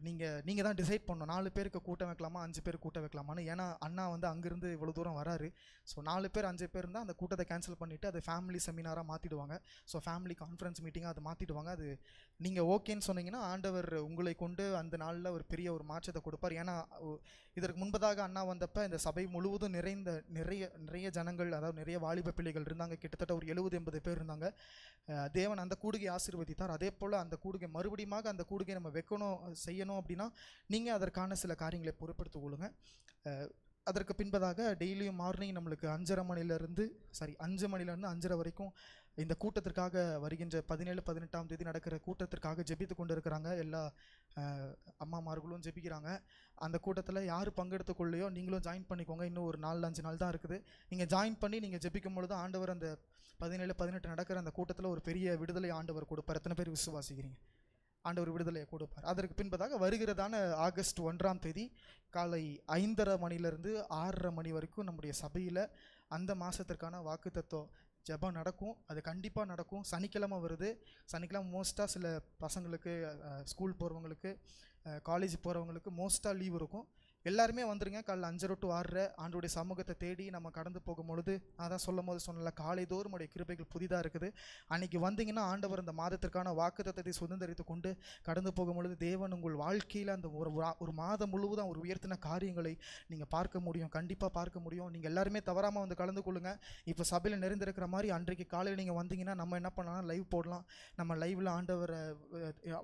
நீங்கள் தான் டிசைட் பண்ணணும், 4 பேருக்கு கூட்டம் வைக்கலாமா 5 பேருக்கு கூட்டம் வைக்கலாமான்னு. ஏன்னா அண்ணா வந்து அங்கேருந்து இவ்வளோ தூரம் வராரு. ஸோ 4 பேர் 5 பேர் இருந்தால் அந்த கூட்டத்தை கேன்சல் பண்ணிவிட்டு அது ஃபேமிலி செமினாராக மாற்றிடுவாங்க. ஸோ ஃபேமிலி கான்ஃபரன்ஸ் மீட்டிங்காக அதை மாற்றிடுவாங்க. அது நீங்கள் ஓகேன்னு சொன்னீங்கன்னா ஆண்டவர் உங்களை கொண்டு அந்த நாளில் ஒரு பெரிய ஒரு மாற்றத்தை கொடுப்பார். ஏன்னா இதற்கு முன்பதாக அண்ணா வந்தப்போ இந்த சபை முழுவதும் நிறைய ஜனங்கள், அதாவது நிறைய வாலிப பிள்ளைகள் இருந்தாங்க. கிட்டத்தட்ட ஒரு 70-80 பேர் இருந்தாங்க. தேவன் அந்த கூடுகை ஆசீர்வதித்தார். அதே போல் அந்த கூடுகை மறுபடியும் அந்த கூடுகை நம்ம செய்யணும் அப்படின்னா நீங்கள் அதற்கான சில காரியங்களை பொறுப்படுத்திக் கொள்ளுங்க. அதற்கு பின்பதாக டெய்லியும் மார்னிங் நம்மளுக்கு 5:30 மணிலேருந்து 5:30 வரைக்கும் இந்த கூட்டத்திற்காக வருகின்ற 17-18ஆம் தேதி நடக்கிற கூட்டத்திற்காக ஜெபித்து கொண்டு இருக்கிறாங்க. எல்லா அம்மாமார்களும் ஜெபிக்கிறாங்க. அந்த கூட்டத்தில் யார் பங்கெடுத்து கொள்ளையோ நீங்களும் ஜாயின் பண்ணிக்கோங்க. இன்னும் ஒரு 4-5 நாள் தான் இருக்குது. நீங்கள் ஜாயின் பண்ணி நீங்கள் ஜெபிக்கும் பொழுது ஆண்டவர் அந்த 17-18 நடக்கிற அந்த கூட்டத்தில் ஒரு பெரிய விடுதலை ஆண்டவர் கொடுப்பார். எத்தனை பேர் விசுவாசிக்கிறீங்க? ஆண்டவர் விடுதலையை கொடுப்பார். அதற்கு பின்பதாக வருகிறதான ஆகஸ்ட் 1ஆம் தேதி காலை 5:30 மணிலேருந்து 6:30 மணி வரைக்கும் நம்முடைய சபையில் அந்த மாதத்திற்கான வாக்குத்தத்தம் ஜெபம் நடக்கும். அது கண்டிப்பாக நடக்கும். சனிக்கிழமை வருது. சனிக்கிழமை மோஸ்ட்டாக சில பசங்களுக்கு, ஸ்கூல் போகிறவங்களுக்கு, காலேஜ் போகிறவங்களுக்கு மோஸ்ட்டாக லீவ் இருக்கும். எல்லாருமே வந்துருங்க. காலைல 5:30 to 6:30 ஆண்டவருடைய சமூகத்தை தேடி நம்ம கடந்து போகும்பொழுது அதான் சொன்னல, காலைதோறும் உடைய கிருபைகள் புதிதாக இருக்குது. அன்றைக்கி வந்தீங்கன்னா ஆண்டவர் அந்த மாதத்திற்கான வாக்குத்தத்தத்தை சுதந்திரித்து கொண்டு கடந்து போகும்பொழுது தேவன் உங்கள் வாழ்க்கையில் அந்த ஒரு மாதம் முழுவதும் ஒரு உயர்த்தின காரியங்களை நீங்கள் பார்க்க முடியும், கண்டிப்பாக பார்க்க முடியும். நீங்கள் எல்லாருமே தவறாமல் வந்து கலந்து கொள்ளுங்கள். இப்போ சபையில் நிறைந்திருக்கிற மாதிரி அன்றைக்கு காலையில் நீங்கள் வந்தீங்கன்னா நம்ம என்ன பண்ணலாம், லைவ் போடலாம். நம்ம லைவில் ஆண்டவரை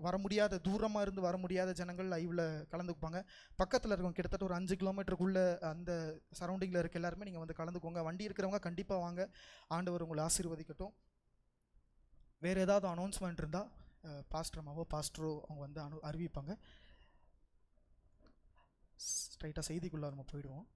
வர முடியாத, தூரமாக இருந்து வர முடியாத ஜனங்கள் லைவில் கலந்துக்குப்பாங்க. பக்கத்தில் இருக்கவங்க கிட்டத்தட்ட ஒரு 5 கிலோமீட்டருக்குள்ளே அந்த சரௌண்டிங்கில் இருக்க எல்லாருமே நீங்கள் வந்து கலந்துக்கோங்க. வண்டி இருக்கிறவங்க கண்டிப்பாக வாங்க. ஆண்டவர் உங்களை ஆசீர்வதிக்கட்டும். வேறு ஏதாவது அனௌன்ஸ்மெண்ட் இருந்தால் பாஸ்டர் அம்மாவோ பாஸ்டரோ அவங்க வந்து அறிவிப்பாங்க. ஸ்ட்ரைட்டாக செய்திக்குள்ளே நம்ம போயிடுவோம்.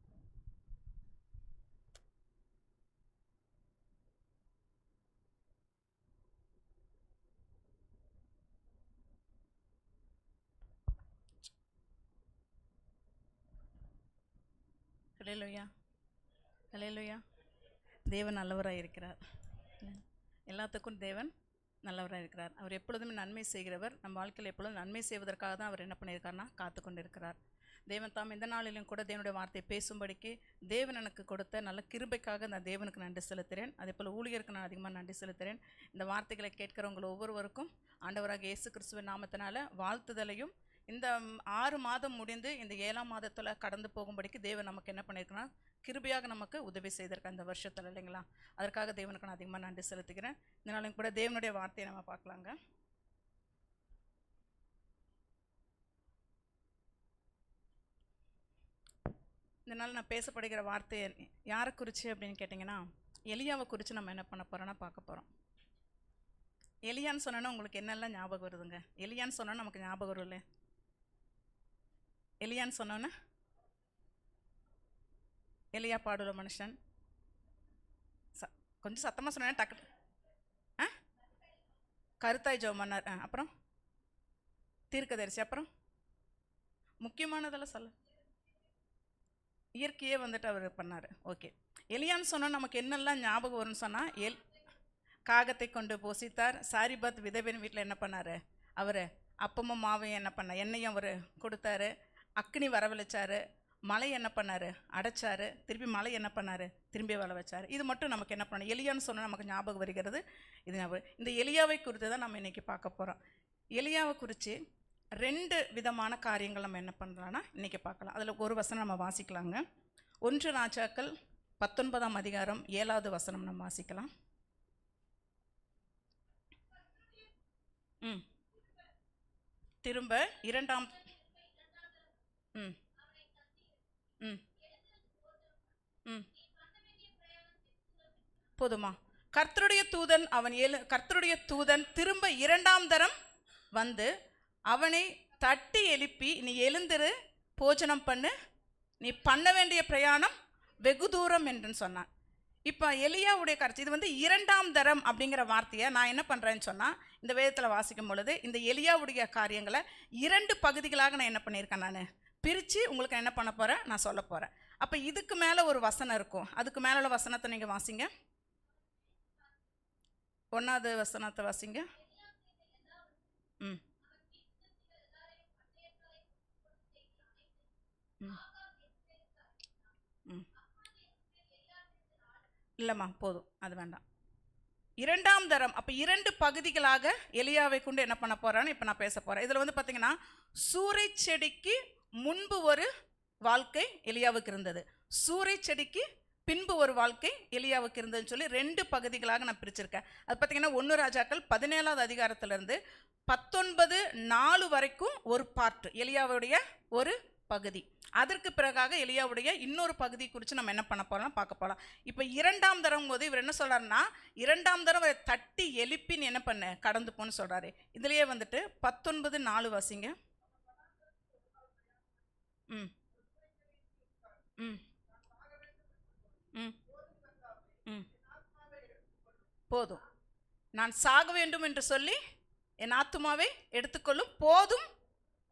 ஹல்லேலூயா, ஹல்லேலூயா. தேவன் நல்லவராக இருக்கிறார். எல்லாத்துக்கும் தேவன் நல்லவராக இருக்கிறார். அவர் எப்பொழுதுமே நன்மை செய்கிறவர். நம்ம வாழ்க்கையில் எப்பொழுதும் நன்மை செய்வதற்காக தான் அவர் என்ன பண்ணியிருக்காருன்னா காத்து கொண்டு இருக்கிறார். தேவன் தாம் இந்த நாளிலும் கூட தேவனுடைய வார்த்தையை பேசும்படிக்கு தேவன் எனக்கு கொடுத்த நல்ல கிருபைக்காக நான் தேவனுக்கு நன்றி செலுத்துகிறேன். அதே போல் ஊழியருக்கு நான் அதிகமாக நன்றி செலுத்துகிறேன். இந்த வார்த்தைகளை கேட்குறவங்க ஒவ்வொருவருக்கும் ஆண்டவராக இயேசு கிறிஸ்துவின் நாமத்தினால வாழ்த்துதலையும், இந்த 6 மாதம் முடிந்து இந்த 7ஆம் மாதத்தில் கடந்து போகும்படிக்கு தேவன் நமக்கு என்ன பண்ணியிருக்குன்னா கிருபையாக நமக்கு உதவி செய்திருக்க அந்த வருஷத்தில், இல்லைங்களா? அதற்காக தேவனுக்கு நான் அதிகமாக நன்றி செலுத்துகிறேன். இதனாலும் கூட தேவனுடைய வார்த்தையை நம்ம பார்க்கலாங்க. இதனால் நான் பேசப்படுகிற வார்த்தை யாரை குறித்து அப்படின்னு கேட்டிங்கன்னா, எலியாவை குறித்து நம்ம என்ன பண்ண போகிறோன்னா பார்க்க போகிறோம். எலியான்னு சொன்னோன்னா உங்களுக்கு என்னெல்லாம் ஞாபகம் வருதுங்க? எலியான்னு சொன்னோன்னா நமக்கு ஞாபகம் வரும் இல்லை? எலியான்னு சொன்னோன்னே எலியா பாடுற மனுஷன். கொஞ்சம் சத்தமாக சொன்னேன் டக்கு. கருத்தாய் ஜெபம் பண்ணார். அப்புறம் தீர்க்கதரிசி. அப்புறம் முக்கியமானதெல்லாம் சொல்ல. இயற்கையே வந்துட்டு அவர் பண்ணார். ஓகே, எலியான்னு சொன்னால் நமக்கு என்னெல்லாம் ஞாபகம் வரும்னு சொன்னால், காகத்தை கொண்டு போசித்தார். சாரிபாத் விதவையின் வீட்டில் என்ன பண்ணார் அவர்? அப்பமும் மாவையும் என்ன பண்ணார், எண்ணெயும் அவர் கொடுத்தாரு. அக்னி வரவழைச்சார். மலை என்ன பண்ணார், அடைச்சார். திருப்பி மலை என்ன பண்ணார், திரும்பி வர வச்சார். இது மட்டும் நமக்கு என்ன பண்ண, எலியான்னு சொன்னால் நமக்கு ஞாபகம் வருகிறது. இது ஞாபகம். இந்த எலியாவை குறித்து தான் நம்ம இன்றைக்கி பார்க்க போகிறோம். எலியாவை குறித்து 2 விதமான காரியங்கள் நம்ம என்ன பண்ணுறோன்னா இன்றைக்கி பார்க்கலாம். அதில் ஒரு வசனம் நம்ம வாசிக்கலாங்க. 1 ராஜாக்கள் 19ஆம் அதிகாரம் 7வது வசனம் நம்ம வாசிக்கலாம். திரும்ப 2ஆம் போதுமா? கர்த்தருடைய தூதன் திரும்ப 2ஆம் தரம் வந்து அவனை தட்டி எழுப்பி, நீ எழுந்திரு, போஜனம் பண்ணு, நீ பண்ண வேண்டிய பிரயாணம் வெகு தூரம் என்று சொன்னான். இப்போ எலியாவுடைய கருத்து இது வந்து 2ஆம் தரம் அப்படிங்கிற வார்த்தையை நான் என்ன பண்ணுறேன்னு சொன்னால், இந்த வேதத்தில் வாசிக்கும் பொழுது இந்த எலியாவுடைய காரியங்களை 2 பகுதிகளாக நான் என்ன பண்ணியிருக்கேன், நான் பிரித்து உங்களுக்கு என்ன பண்ண போகிறேன், நான் சொல்ல போகிறேன். அப்போ இதுக்கு மேலே ஒரு வசனம் இருக்கும். அதுக்கு மேலே உள்ள வசனத்தை நீங்கள் வாசிங்க. 1வது வசனத்தை வாசிங்க. இல்லைம்மா, போதும், அது வேண்டாம். 2ஆம் தரம். அப்போ 2 பகுதிகளாக எலியாவை கொண்டு என்ன பண்ண போகிறான்னு இப்போ நான் பேச போகிறேன். இதில் வந்து பார்த்திங்கன்னா, சூறை செடிக்கு முன்பு ஒரு வாழ்க்கை எலியாவுக்கு இருந்தது, சூறை செடிக்கு பின்பு ஒரு வாழ்க்கை எலியாவுக்கு இருந்ததுன்னு சொல்லி 2 பகுதிகளாக நான் பிரிச்சிருக்கேன். அது பார்த்திங்கன்னா 1 ராஜாக்கள் 17வது அதிகாரத்திலிருந்து 19:4 வரைக்கும் ஒரு பார்ட் எலியாவுடைய ஒரு பகுதி. அதற்கு பிறகாக எலியாவுடைய இன்னொரு பகுதி குறித்து நம்ம என்ன பண்ண போகிறோம், பார்க்க போகலாம். இப்போ 2ஆம் தரம் போது இவர் என்ன சொல்கிறாருன்னா, 2ஆம் தரம் தட்டி எழுப்பின்னு என்ன பண்ண கடந்து போன்னு சொல்கிறாரு. இதுலேயே வந்துட்டு 19:4 வாசிங்க. போதும், நான் சாக வேண்டும் என்று சொல்லி என் ஆத்துமாவை எடுத்துக்கொள்ளும், போதும்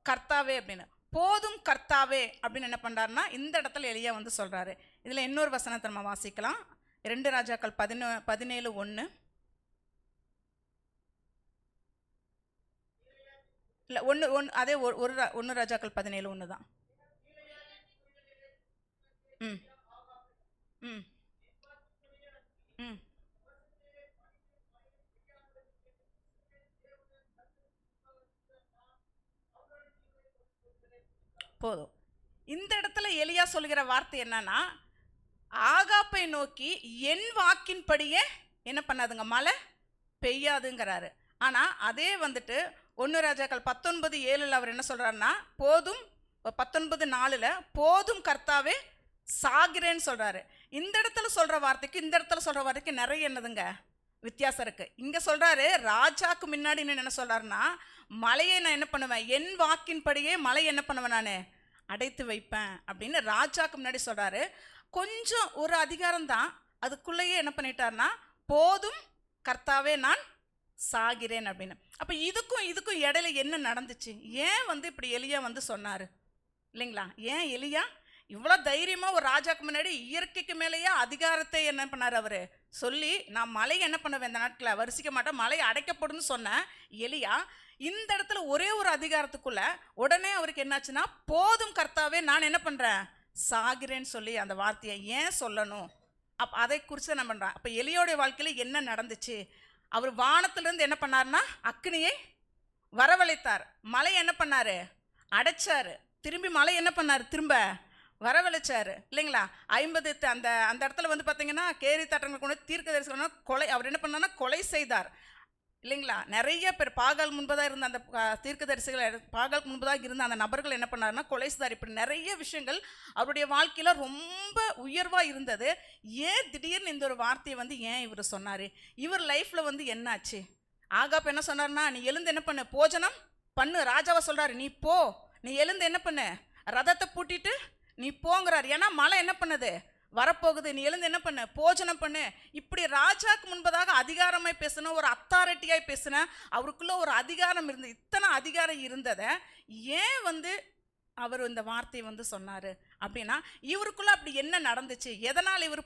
கர்த்தாவே அப்படின்னு. போதும் கர்த்தாவே அப்படின்னு என்ன பண்ணுறாருன்னா இந்த இடத்துல எலியா வந்து சொல்கிறாரு. இதில் இன்னொரு வசனத்தை நம்ம வாசிக்கலாம். 2 ராஜாக்கள் 17:1. இல்லை, 1 அதே 1 ராஜாக்கள் 17:1 தான். போதும். இந்த இடத்துல எலியா சொல்கிற வார்த்தை என்னன்னா, ஆகாப்பை நோக்கி என் வாக்கின்படியே என்ன பண்ணாதுங்க, மழை பெய்யாதுங்கிறாரு. ஆனால் அதே வந்துட்டு 1 ராஜாக்கள் 19:7 அவர் என்ன சொல்கிறாருன்னா, போதும் 19:4 போதும் கர்த்தாவே சாகிறேன்னு சொல்கிறாரு. இந்த இடத்துல சொல்கிற வார்த்தைக்கு இந்த இடத்துல சொல்கிற வார்த்தைக்கு நிறைய என்னதுங்க வித்தியாசம் இருக்குது. இங்கே சொல்கிறாரு, ராஜாக்கு முன்னாடி என்ன சொல்கிறாருன்னா, மலையை நான் என்ன பண்ணுவேன், என் வாக்கின்படியே மலை என்ன பண்ணுவேன், நான் அடைத்து வைப்பேன் அப்படின்னு ராஜாக்கு முன்னாடி சொல்கிறாரு. கொஞ்சம் ஒரு அதிகாரம் தான், அதுக்குள்ளேயே என்ன பண்ணிட்டாருன்னா, போதும் கர்த்தாவே நான் சாகிறேன் அப்படின்னு. அப்போ இதுக்கும் இடையில என்ன நடந்துச்சு, ஏன் வந்து இப்படி எலியா வந்து சொன்னார் இல்லைங்களா? ஏன் எலியா இவ்வளோ தைரியமாக ஒரு ராஜாக்கு முன்னாடி இயற்கைக்கு மேலேயே அதிகாரத்தை என்ன பண்ணார் அவர் சொல்லி, நான் மலை என்ன பண்ணுவேன் இந்த நாட்டில் வரிசிக்க மாட்டேன், மலை அடைக்கப்படும்னு சொன்ன எலியா இந்த இடத்துல ஒரே ஒரு அதிகாரத்துக்குள்ள உடனே அவருக்கு என்னாச்சுன்னா, போதும் கர்த்தாவே நான் என்ன பண்ணுறேன், சாகிறேன்னு சொல்லி அந்த வார்த்தையை ஏன் சொல்லணும், அதை குறித்து நம்ம பண்ணுறோம். அப்போ எலியோடைய வாழ்க்கையில் என்ன நடந்துச்சு, அவர் வானத்திலிருந்து என்ன பண்ணார்னா அக்னியை வரவழைத்தார், மலை என்ன பண்ணார் அடைச்சார், திரும்பி மலை என்ன பண்ணார் திரும்ப வரவழைச்சாரு இல்லைங்களா? 50 அந்த இடத்துல வந்து பார்த்தீங்கன்னா கேரி தட்டங்கள் கொண்டு தீர்க்கதரிசனம் கொலை, அவர் என்ன பண்ணார்னா கொலை செய்தார் இல்லைங்களா? நிறைய பேர் பாகால் முன்பதாக இருந்த அந்த தீர்க்கதரிசிகள், பாகாலுக்கு முன்பதாக இருந்த அந்த நபர்கள் என்ன பண்ணாருன்னா கொலை செய்தார். இப்படி நிறைய விஷயங்கள் அவருடைய வாழ்க்கையில் ரொம்ப உயர்வாக இருந்தது. ஏன் திடீர்னு இந்த ஒரு வார்த்தையை வந்து ஏன் இவர் சொன்னார், இவர் லைஃப்பில் வந்து என்னாச்சு? ஆகாப் என்ன சொன்னார்னா, நீ எழுந்து என்ன பண்ணு, போஜனம் பண்ணு. ராஜாவை சொல்கிறாரு, நீ போ, நீ எழுந்து என்ன பண்ணு, ரதத்தை பூட்டிட்டு நீ போங்கிறார். ஏன்னா மழை என்ன பண்ணுது வரப்போகுது, நீ எழுந்து என்ன பண்ணு, போஜனம் பண்ணு. இப்படி ராஜாக்கு முன்பதாக அதிகாரமாய் பேசின, ஒரு அத்தாரிட்டியாய் பேசின, அவருக்குள்ள ஒரு அதிகாரம் இருந்தது. இத்தனை அதிகாரம் இருந்ததை ஏன் வந்து அவர் இந்த வார்த்தையை வந்து சொன்னார் அப்படின்னா இவருக்குள்ளே அப்படி என்ன நடந்துச்சு, எதனால் இவர்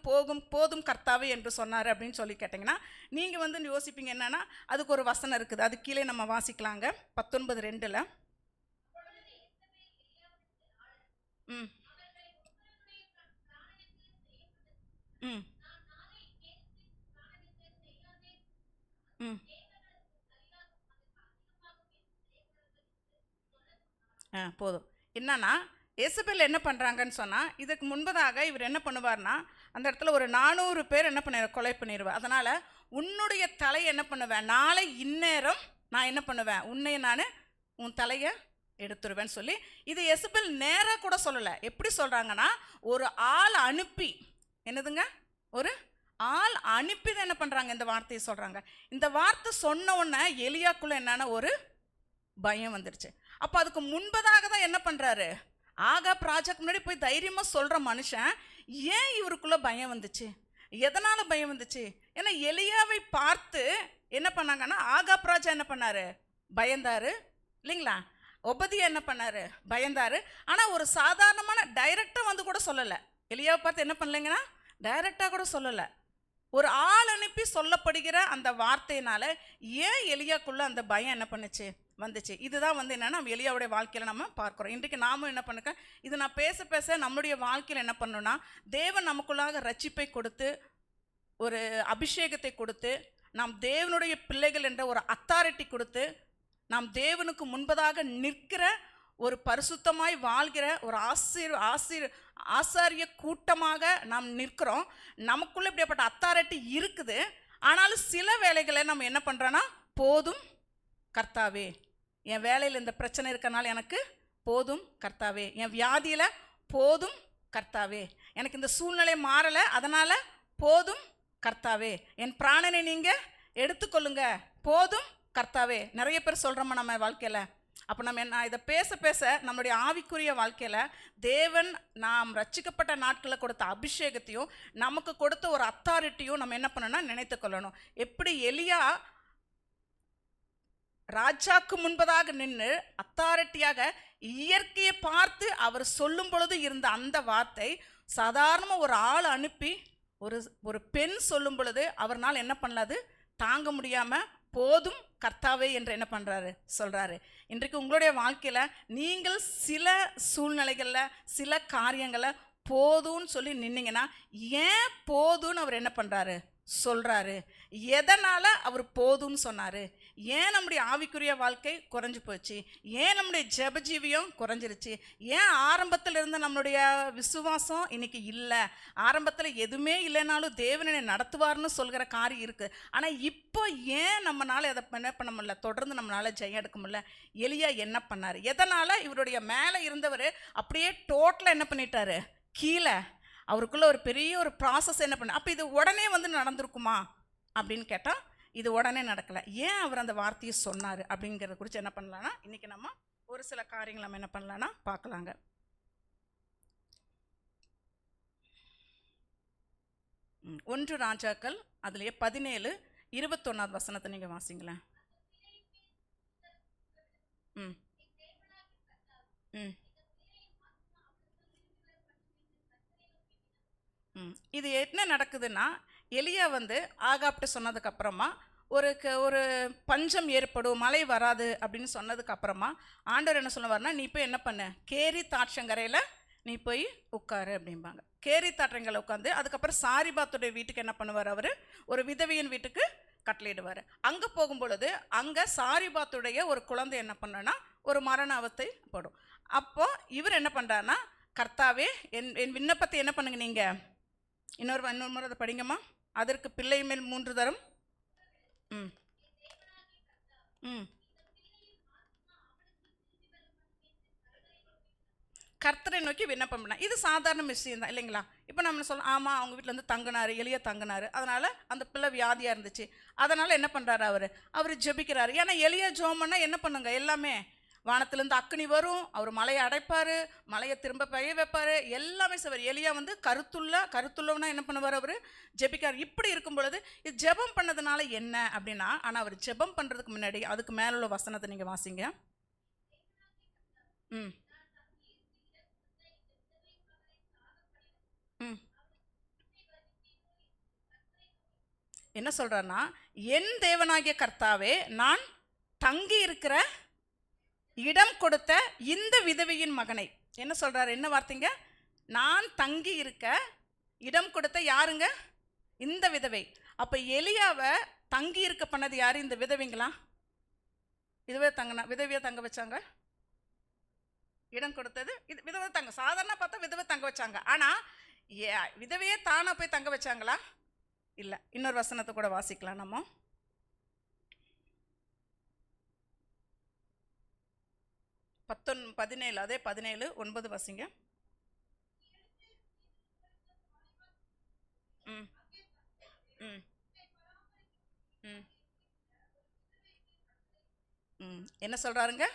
போதும் கர்த்தாவே என்று சொன்னார் அப்படின்னு சொல்லி கேட்டிங்கன்னா நீங்கள் வந்து யோசிப்பீங்க என்னன்னா அதுக்கு ஒரு வசனம் இருக்குது, அது கீழே நம்ம வாசிக்கலாங்க. 19:2. ம் ம் ம் போதும். என்னன்னா எசபெல் என்ன பண்ணுறாங்கன்னு சொன்னால், இதுக்கு முன்பதாக இவர் என்ன பண்ணுவார்னா அந்த இடத்துல ஒரு 400 பேர் என்ன பண்ண கொலை பண்ணிடுவார். அதனால் உன்னுடைய தலையை என்ன பண்ணுவேன், நாளை இந்நேரம் நான் என்ன பண்ணுவேன், உன்னை நான் உன் தலையை எடுத்துருவேன்னு சொல்லி இது எசபெல் நேராக கூட சொல்லலை. எப்படி சொல்கிறாங்கன்னா ஒரு ஆள் அனுப்பி, என்னதுங்க, ஒரு ஆள் அனுப்பி தான் என்ன பண்ணுறாங்க இந்த வார்த்தையை சொல்கிறாங்க. இந்த வார்த்தை சொன்ன உடனே எலியாக்குள்ள என்னன்னா ஒரு பயம் வந்துடுச்சு. அப்போ அதுக்கு முன்பதாக தான் என்ன பண்ணுறாரு, ஆகாப் ராஜாக்கு முன்னாடி போய் தைரியமாக சொல்கிற மனுஷன் ஏன் இவருக்குள்ளே பயம் வந்துச்சு, எதனால் பயம் வந்துச்சு? ஏன்னா எலியாவை பார்த்து என்ன பண்ணாங்கன்னா ஆகாப் ராஜா என்ன பண்ணார், பயந்தார் இல்லைங்களா. ஒபதியா என்ன பண்ணார், பயந்தார். ஆனால் ஒரு சாதாரணமான டைரெக்டாக வந்து கூட சொல்லலை. எலியாவை பார்த்து என்ன பண்ணலைங்கன்னா டைரெக்டாக கூட சொல்லலை. ஒரு ஆள் அனுப்பி சொல்லப்படுகிற அந்த வார்த்தையினால ஏன் எலியாக்குள்ள அந்த பயம் என்ன பண்ணுச்சு, வந்துச்சு. இதுதான் வந்து என்னன்னா நம்ம எலியாவுடைய வாழ்க்கையில் நம்ம பார்க்குறோம். இன்றைக்கு நாமும் என்ன பண்ணுங்க, இது நான் பேச பேச நம்மளுடைய வாழ்க்கையில் என்ன பண்ணணும்னா தேவன் நமக்குள்ளாக ரட்சிப்பை கொடுத்து ஒரு அபிஷேகத்தை கொடுத்து நாம் தேவனுடைய பிள்ளைகள் என்ற ஒரு அத்தாரிட்டி கொடுத்து நாம் தேவனுக்கு முன்பதாக நிற்கிற ஒரு பரிசுத்தமாய் வாழ்கிற ஒரு ஆசாரிய கூட்டமாக நாம் நிற்கிறோம். நமக்குள்ளே இப்படிப்பட்ட அத்தாரிட்டி இருக்குது. ஆனாலும் சில வேலைகளை நம்ம என்ன பண்ணுறோன்னா போதும் கர்த்தாவே, என் வேலையில் இந்த பிரச்சனை இருக்கனால எனக்கு போதும் கர்த்தாவே, என் வியாதியில் போதும் கர்த்தாவே, எனக்கு இந்த சூழ்நிலை மாறலை அதனால் போதும் கர்த்தாவே, என் பிராணனை நீங்கள் எடுத்துக்கொள்ளுங்க போதும் கர்த்தாவே. நிறைய பேர் சொல்கிறோமா நம்ம வாழ்க்கையில். அப்போ நம்ம என்ன இதை பேச பேச நம்மளுடைய ஆவிக்குரிய வாழ்க்கையில் தேவன் நாம் ரட்சிக்கப்பட்ட நாட்களில் கொடுத்த அபிஷேகத்தையும் நமக்கு கொடுத்த ஒரு அத்தாரிட்டியும் நம்ம என்ன பண்ணணும்னா நினைத்து கொள்ளணும். எப்படி எலியா ராஜாக்கு முன்பதாக நின்று அத்தாரிட்டியாக இயற்கையை பார்த்து அவர் சொல்லும் பொழுது இருந்த அந்த வார்த்தை சாதாரணமாக ஒரு ஆள் அனுப்பி ஒரு பெண் சொல்லும் பொழுது அவர்னால் என்ன பண்ணலாது தாங்க முடியாமல் போதும் கர்த்தாவே என்று என்ன பண்ணுறாரு சொல்கிறாரு. இன்றைக்கு உங்களுடைய வாழ்க்கையில் நீங்கள் சில சூழ்நிலைகளில் சில காரியங்களை போதும்னு சொல்லி நின்னீங்கன்னா ஏன் போதும்னு அவர் என்ன பண்ணுறாரு சொல்கிறாரு, எதனால் அவர் போதும்னு சொன்னார், ஏன் நம்முடைய ஆவிக்குரிய வாழ்க்கை குறைஞ்சி போச்சு, ஏன் நம்முடைய ஜெபஜீவியம் குறைஞ்சிருச்சு, ஏன் ஆரம்பத்தில் இருந்த நம்மளுடைய விசுவாசம் இன்னைக்கு இல்லை, ஆரம்பத்தில் எதுவுமே இல்லைனாலும் தேவனை நடத்துவார்னு சொல்கிற காரியம் இருக்குது. ஆனால் இப்போ ஏன் நம்மளால் அதை என்ன பண்ண முடியல, தொடர்ந்து நம்மளால் ஜெயம் எடுக்க முடியல. எலியா என்ன பண்ணார், எதனால் இவருடைய மேலே இருந்தவர் அப்படியே டோட்டலாக என்ன பண்ணிட்டாரு கீழே, அவருக்குள்ள ஒரு பெரிய ஒரு ப்ராசஸ் என்ன பண்ண. அப்போ இது உடனே வந்து நடந்திருக்குமா அப்படின்னு கேட்டால் இது உடனே நடக்கலை. ஏன் அவர் அந்த வார்த்தையை சொன்னார் அப்படிங்கிறத குறித்து என்ன பண்ணலான்னா இன்றைக்கி நம்ம ஒரு சில காரியங்கள் நம்ம என்ன பண்ணலான்னா பார்க்கலாங்க. 1 ராஜாக்கள் அதுலேயே 17:21 வசனத்தை நீங்கள் வாசிங்களேன். ம் ம் இது என்ன நடக்குதுன்னா எலியா வந்து ஆகாப்ட்ட சொன்னதுக்கப்புறமா ஒரு பஞ்சம் ஏற்படும், மழை வராது அப்படின்னு சொன்னதுக்கப்புறமா ஆண்டவர் என்ன சொல்லுவார்னா நீ போய் என்ன பண்ண, கேரி தாட்சங்கரையில் நீ போய் உட்காரு அப்படிம்பாங்க. கேரி தாற்றங்களை உட்காந்து அதுக்கப்புறம் சாரிபாத்துடைய வீட்டுக்கு என்ன பண்ணுவார், அவர் ஒரு விதவையின் வீட்டுக்கு கட்டளையிடுவார். அங்கே போகும்பொழுது அங்கே சாரிபாத்துடைய ஒரு குழந்தை என்ன பண்ணனா ஒரு மரண அவத்தை படும். அப்போது இவர் என்ன பண்ணுறாருன்னா கர்த்தாவே என் விண்ணப்பத்தை என்ன பண்ணுங்க நீங்கள் இன்னொரு முறை அதை படிங்கம்மா. அதற்கு பிள்ளை மேல் 3 தரம் ம் ம் கர்த்தரை நோக்கி விண்ணப்பம் பண்ண. இது சாதாரண விஷயம் தான் இல்லைங்களா. இப்போ நம்ம சொல்ல ஆமாம் அவங்க வீட்டில் வந்து தங்கினார், எலியா தங்கினார், அதனால் அந்த பிள்ளை வியாதியாக இருந்துச்சு, அதனால் என்ன பண்ணுறாரு அவர் ஜெபிக்கிறாரு. ஏன்னா எலியா ஜெபம் பண்ணால் என்ன பண்ணுங்க, எல்லாமே வானத்திலேருந்து அக்னி வரும், அவர் மலையை அடைப்பார், மலையை திரும்ப பெய்ய வைப்பார், எல்லாமே செய்வார். எலியா வந்து கருத்துள்ளவனா என்ன பண்ணுவார், அவர் ஜெபிக்கார். இப்படி இருக்கும் பொழுது இது ஜெபம் பண்ணதுனால என்ன அப்படின்னா, ஆனால் அவர் ஜெபம் பண்ணுறதுக்கு முன்னாடி அதுக்கு மேலே உள்ள வசனத்தை நீங்கள் வாசிங்க. ம் என்ன சொல்கிறாருன்னா, என் தேவனாகிய கர்த்தாவே, நான் தங்கி இருக்கிற இடம் கொடுத்த இந்த விதவையின் மகனை. என்ன சொல்கிறாரு? என்ன வார்த்தைங்க? நான் தங்கி இருக்க இடம் கொடுத்த யாருங்க? இந்த விதவை. அப்போ எலியாவை தங்கி இருக்க பண்ணது யாரு? இந்த விதவைங்களா? விதவையை தங்க வச்சாங்க. இடம் கொடுத்தது இது விதவை தங்க. சாதாரண பார்த்தா விதவை தங்க வச்சாங்க. ஆனால் விதவையே தானா போய் தங்க வச்சாங்களா? இல்லை. இன்னொரு வசனத்தை கூட வாசிக்கலாம் நம்ம. 17, அதே 17:9 வாசிங்க. ம் ம் ம் ம் என்ன சொல்கிறாருங்க?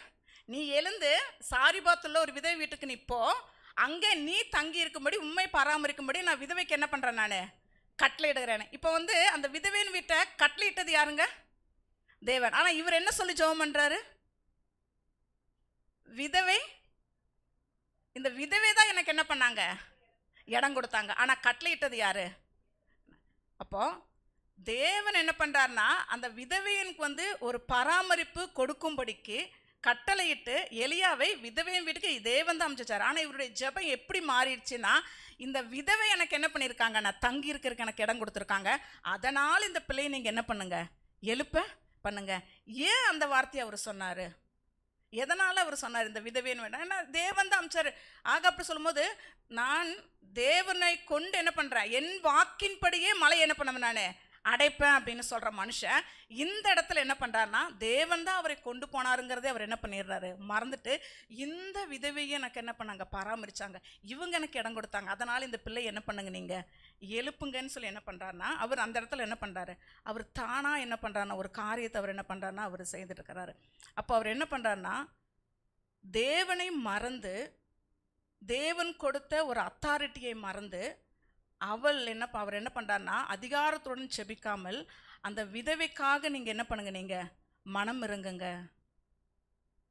நீ எழுந்து சாரிபாத்துள்ள ஒரு விதவை வீட்டுக்கு நீ போ, அங்கே நீ தங்கி இருக்கும்படி உண்மை பராமரிக்கும்படி நான் விதவைக்கு என்ன பண்ணுறேன்? நான் கட்டளையிடுகிறேன். இப்போ அந்த விதவையின் வீட்டை கட்டளையிட்டது யாருங்க? தேவன். ஆனால் இவர் என்ன சொல்லி ஜெபம் பண்ணுறாரு? விதவை, இந்த விதவை தான் எனக்கு என்ன பண்ணாங்க? இடம் கொடுத்தாங்க. ஆனால் கட்டளையிட்டது யாரு? அப்போ தேவன் என்ன பண்ணுறாருன்னா, அந்த விதவையனுக்கு ஒரு பராமரிப்பு கொடுக்கும்படிக்கு கட்டளையிட்டு எலியாவை விதவையின் வீட்டுக்கு தேவன் தான் அமைச்சார். ஆனால் இவருடைய ஜெபம் எப்படி மாறிடுச்சுன்னா, இந்த விதவை எனக்கு என்ன பண்ணியிருக்காங்க? நான் தங்கி இருக்கிறதுக்கு எனக்கு இடம் கொடுத்துருக்காங்க. அதனால் இந்த பிள்ளையை நீங்கள் என்ன பண்ணுங்க? எழுப்ப பண்ணுங்க. ஏன் அந்த வார்த்தையை அவர் சொன்னார்? எதனால் அவர் சொன்னார் இந்த விதவைன்னு வேண்டாம்? ஏன்னா தேவன் தான் அமைச்சார். ஆக அப்படி சொல்லும்போது, நான் தேவனை கொண்டு என்ன பண்ணுறேன்? என் வாக்கின்படியே மலை என்ன பண்ணுவேன்? நான் அடைப்பேன் அப்படின்னு சொல்கிற மனுஷன் இந்த இடத்துல என்ன பண்ணுறாருன்னா, தேவன் தான் அவரை கொண்டு போனாருங்கிறதே அவர் என்ன பண்ணிடுறாரு? மறந்துட்டு இந்த விதவையை எனக்கு என்ன பண்ணாங்க? பராமரித்தாங்க. இவங்க எனக்கு இடம் கொடுத்தாங்க. அதனால் இந்த பிள்ளை என்ன பண்ணுங்க? நீங்கள் எழுப்புங்கன்னு சொல்லி என்ன பண்ணுறாருன்னா, அவர் அந்த இடத்துல என்ன பண்ணுறாரு? அவர் தானாக என்ன பண்ணுறாருன்னா, ஒரு காரியத்தை அவர் என்ன பண்ணுறாருன்னா, அவர் செய்துட்டு இருக்கிறாரு. அப்போ அவர் என்ன பண்ணுறாருன்னா, தேவனை மறந்து, தேவன் கொடுத்த ஒரு அத்தாரிட்டியை மறந்து, அவர் என்ன பண்ணுறாருன்னா, அதிகாரத்துடன் செபிக்காமல் அந்த விதவைக்காக நீங்கள் என்ன பண்ணுங்க? நீங்கள் மனம் இறங்குங்க.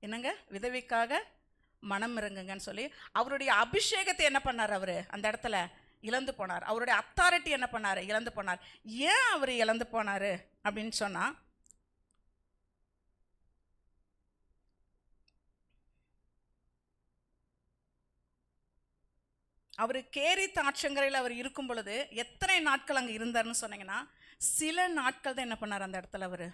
என்னங்க? விதவைக்காக மனம் இறங்குங்கன்னு சொல்லி அவருடைய அபிஷேகத்தை என்ன பண்ணார்? அவர் அந்த இடத்துல இழந்து போனார். அவருடைய அத்தாரிட்டி என்ன பண்ணார்? இழந்து போனார். ஏன் அவர் இழந்து போனார் அப்படின்னு சொன்னால், அவர் கேரி தாட்சங்கரையில் அவர் இருக்கும் பொழுது எத்தனை நாட்கள் அங்கே இருந்தார்னு சொன்னீங்கன்னா, சில நாட்கள் தான் என்ன பண்ணார்? அந்த இடத்துல அவர்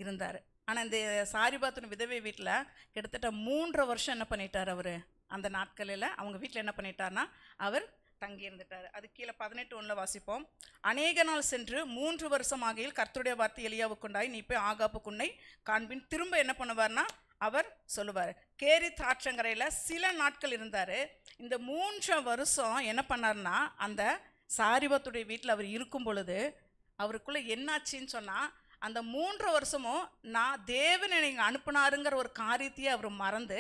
இருந்தார். ஆனால் இந்த சாரிபாத்தின் விதவை வீட்டில் கிட்டத்தட்ட 3 வருஷம் என்ன பண்ணிட்டார்? அவர் அந்த நாட்களில் அவங்க வீட்டில் என்ன பண்ணிட்டார்னா, அவர் தங்கி இருந்துட்டார். அது கீழே 18:1 வாசிப்போம். அநேக நாள் சென்று 3 வருஷம் ஆகையில் கர்த்தருடைய வார்த்தை எலியாவுக்குண்டாய், நீ போய் ஆகாப்புக்குன்னை காண்பின். திரும்ப என்ன பண்ணுவார்னா, அவர் சொல்லுவார். கேரி தாற்றங்கரையில் சில நாட்கள் இருந்தார். இந்த 3 வருஷம் என்ன பண்ணார்னா, அந்த சாரிபாத்துடைய வீட்டில் அவர் இருக்கும் பொழுது அவருக்குள்ளே என்னாச்சின்னு சொன்னால், அந்த 3 வருஷமும் நான் தேவனை நீங்கள் அனுப்புனாருங்கிற ஒரு காரியத்தையே அவர் மறந்து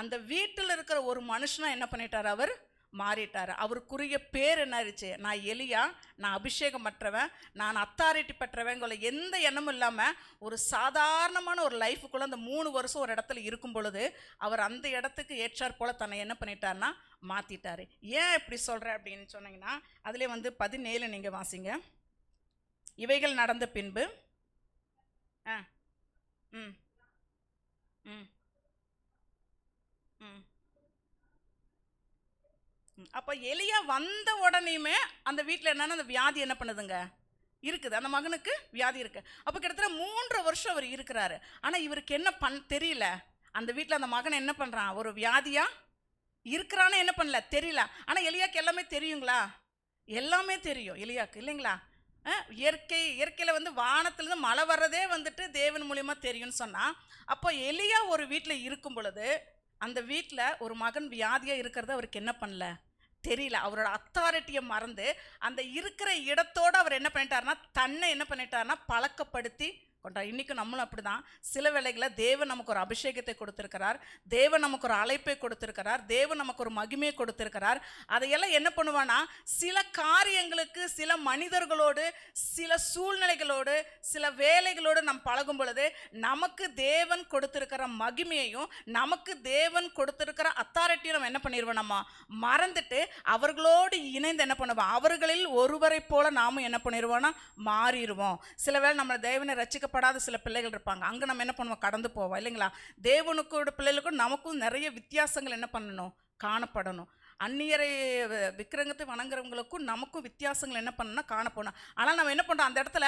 அந்த வீட்டில் இருக்கிற ஒரு மனுஷனாக என்ன பண்ணிட்டார்? அவர் மாறிட்டார். அவருக்குரிய பேர் என்ன ஆயிடுச்சு? நான் எலியா, நான் அபிஷேகம் பெற்றவன், நான் அத்தாரிட்டி பெற்றவங்கிற எந்த எண்ணமும் இல்லாமல் ஒரு சாதாரணமான ஒரு லைஃபுக்குள்ளே அந்த 3 வருஷம் ஒரு இடத்துல இருக்கும் பொழுது அவர் அந்த இடத்துக்கு ஏற்றார் போல் தன்னை என்ன பண்ணிட்டார்னா மாற்றிட்டார். ஏன் இப்படி சொல்கிறேன் அப்படின்னு சொன்னீங்கன்னா, அதிலே 17 நீங்கள் வாசிங்க. இவைகள் நடந்த பின்பு ம் ம் ம் அப்போ எலியா வந்த உடனேயுமே அந்த வீட்டில் என்னன்னா அந்த வியாதி என்ன பண்ணுதுங்க? இருக்குது. அந்த மகனுக்கு வியாதி இருக்குது. அப்போ கிட்டத்தட்ட 3 வருஷம் அவர் இருக்கிறாரு. ஆனால் இவருக்கு என்ன தெரியல. அந்த வீட்டில் அந்த மகன் என்ன பண்ணுறான்? ஒரு வியாதியாக இருக்கிறான்னு என்ன பண்ணல, தெரியல. ஆனால் எலியாக்கு எல்லாமே தெரியுங்களா? எல்லாமே தெரியும் எலியாக்கு, இல்லைங்களா? இயற்கையில் வானத்துலேருந்து மழை வர்றதே தேவன் மூலியமாக தெரியும்னு சொன்னால், அப்போ எலியா ஒரு வீட்டில் இருக்கும் பொழுது அந்த வீட்டில் ஒரு மகன் வியாதியாக இருக்கிறது அவருக்கு என்ன பண்ணல, தெரியல. அவரோட அத்தாரிட்டியை மறந்து அந்த இருக்கிற இடத்தோடு அவர் என்ன பண்ணிட்டாருன்னா, தன்னை என்ன பண்ணிட்டாருன்னா பழக்கப்படுத்தி கொண்டார். இன்றைக்கும் நம்மளும் அப்படி தான். சில வேளைகளில் தேவன் நமக்கு ஒரு அபிஷேகத்தை கொடுத்துருக்கிறார், தேவன் நமக்கு ஒரு அழைப்பை கொடுத்துருக்கிறார், தேவன் நமக்கு ஒரு மகிமையை கொடுத்துருக்கிறார். அதையெல்லாம் என்ன பண்ணுவான்னா, சில காரியங்களுக்கு சில மனிதர்களோடு சில சூழ்நிலைகளோடு சில வேலைகளோடு நாம் பழகும் பொழுது நமக்கு தேவன் கொடுத்துருக்கிற மகிமையையும் நமக்கு தேவன் கொடுத்துருக்கிற அத்தாரிட்டியும் நம்ம என்ன பண்ணிடுவோம், நம்ம மறந்துட்டு அவர்களோடு இணைந்து என்ன பண்ணுவோம், அவர்களில் ஒருவரை போல நாமும் என்ன பண்ணிடுவோம்னா மாறிடுவோம். சில வேளை நம்ம தேவனை ரட்சிக்கப்படாத சில பிள்ளைகள் இருப்பாங்க, அங்கே நம்ம என்ன பண்ணுவோம், கடந்து போவோம் இல்லைங்களா. தேவனுக்கோட பிள்ளைகளுக்கும் நமக்கும் நிறைய வித்தியாசங்கள் என்ன பண்ணணும், காணப்படணும். அந்நியரை விக்கிரகத்தை வணங்குறவங்களுக்கும் நமக்கும் வித்தியாசங்கள் என்ன பண்ணணும்னா காணப்படணும். ஆனால் நம்ம என்ன பண்ணுறோம், அந்த இடத்துல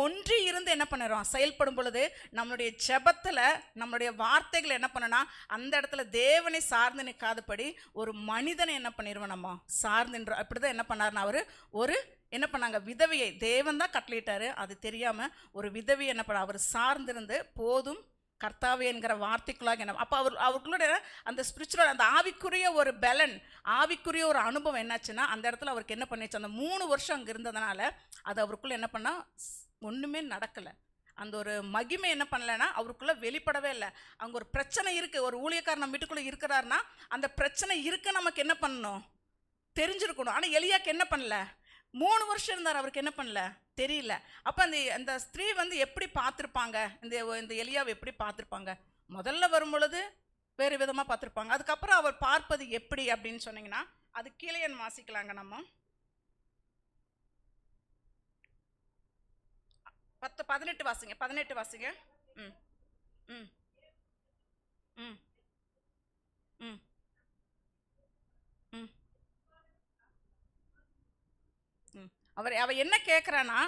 ஒன்றி இருந்து என்ன பண்ணுறோம், செயல்படும் பொழுது நம்மளுடைய ஜெபத்தில் நம்மளுடைய வார்த்தைகள் என்ன பண்ணனா அந்த இடத்துல தேவனை சார்ந்து நிற்காதபடி ஒரு மனிதனை என்ன பண்ணிடுவோம், நம்ம சார்ந்துன்றோம். அப்படி தான் என்ன பண்ணார்னா அவர் ஒரு என்ன பண்ணாங்க, விதவையை தேவன் தான் கட்டளையிட்டாரு, அது தெரியாமல் ஒரு விதவையை என்ன பண்ண அவர் சார்ந்திருந்து போதும் கர்த்தாவே என்கிற வார்த்தைக்குள்ளாக என்ன அப்போ அவர்களுடைய அந்த ஸ்பிரிச்சுவல் அந்த ஆவிக்குரிய ஒரு பலன், ஆவிக்குரிய ஒரு அனுபவம் என்னாச்சுன்னா அந்த இடத்துல அவருக்கு என்ன பண்ணிச்சு, அந்த 3 வருஷம் அங்கே இருந்ததுனால அது அவருக்குள்ளே என்ன பண்ணால் ஒன்றுமே நடக்கலை. அந்த ஒரு மகிமை என்ன பண்ணலைன்னா அவருக்குள்ளே வெளிப்படவே இல்லை. அங்கே ஒரு பிரச்சனை இருக்குது, ஒரு ஊழியக்காரர் நம்ம வீட்டுக்குள்ளே இருக்கிறாருன்னா அந்த பிரச்சனை இருக்கு நமக்கு என்ன பண்ணணும், தெரிஞ்சிருக்கணும். ஆனால் எலியாக்கு என்ன பண்ணல, 3 வருஷம் இருந்தார், அவருக்கு என்ன பண்ணல தெரியல. அப்போ அந்த ஸ்திரீ வந்து எப்படி பார்த்துருப்பாங்க, இந்த எலியாவை எப்படி பார்த்துருப்பாங்க, முதல்ல வரும் பொழுது வேறு விதமாக பார்த்துருப்பாங்க. அதுக்கப்புறம் அவர் பார்ப்பது எப்படி அப்படின்னு சொன்னீங்கன்னா அது கீழே வாசிக்கலாங்க. நம்ம 18 வாசிங்க, 18 வாசிங்க. ம் ம் ம் ம் ம் அவ என்ன கேட்குறான்னா,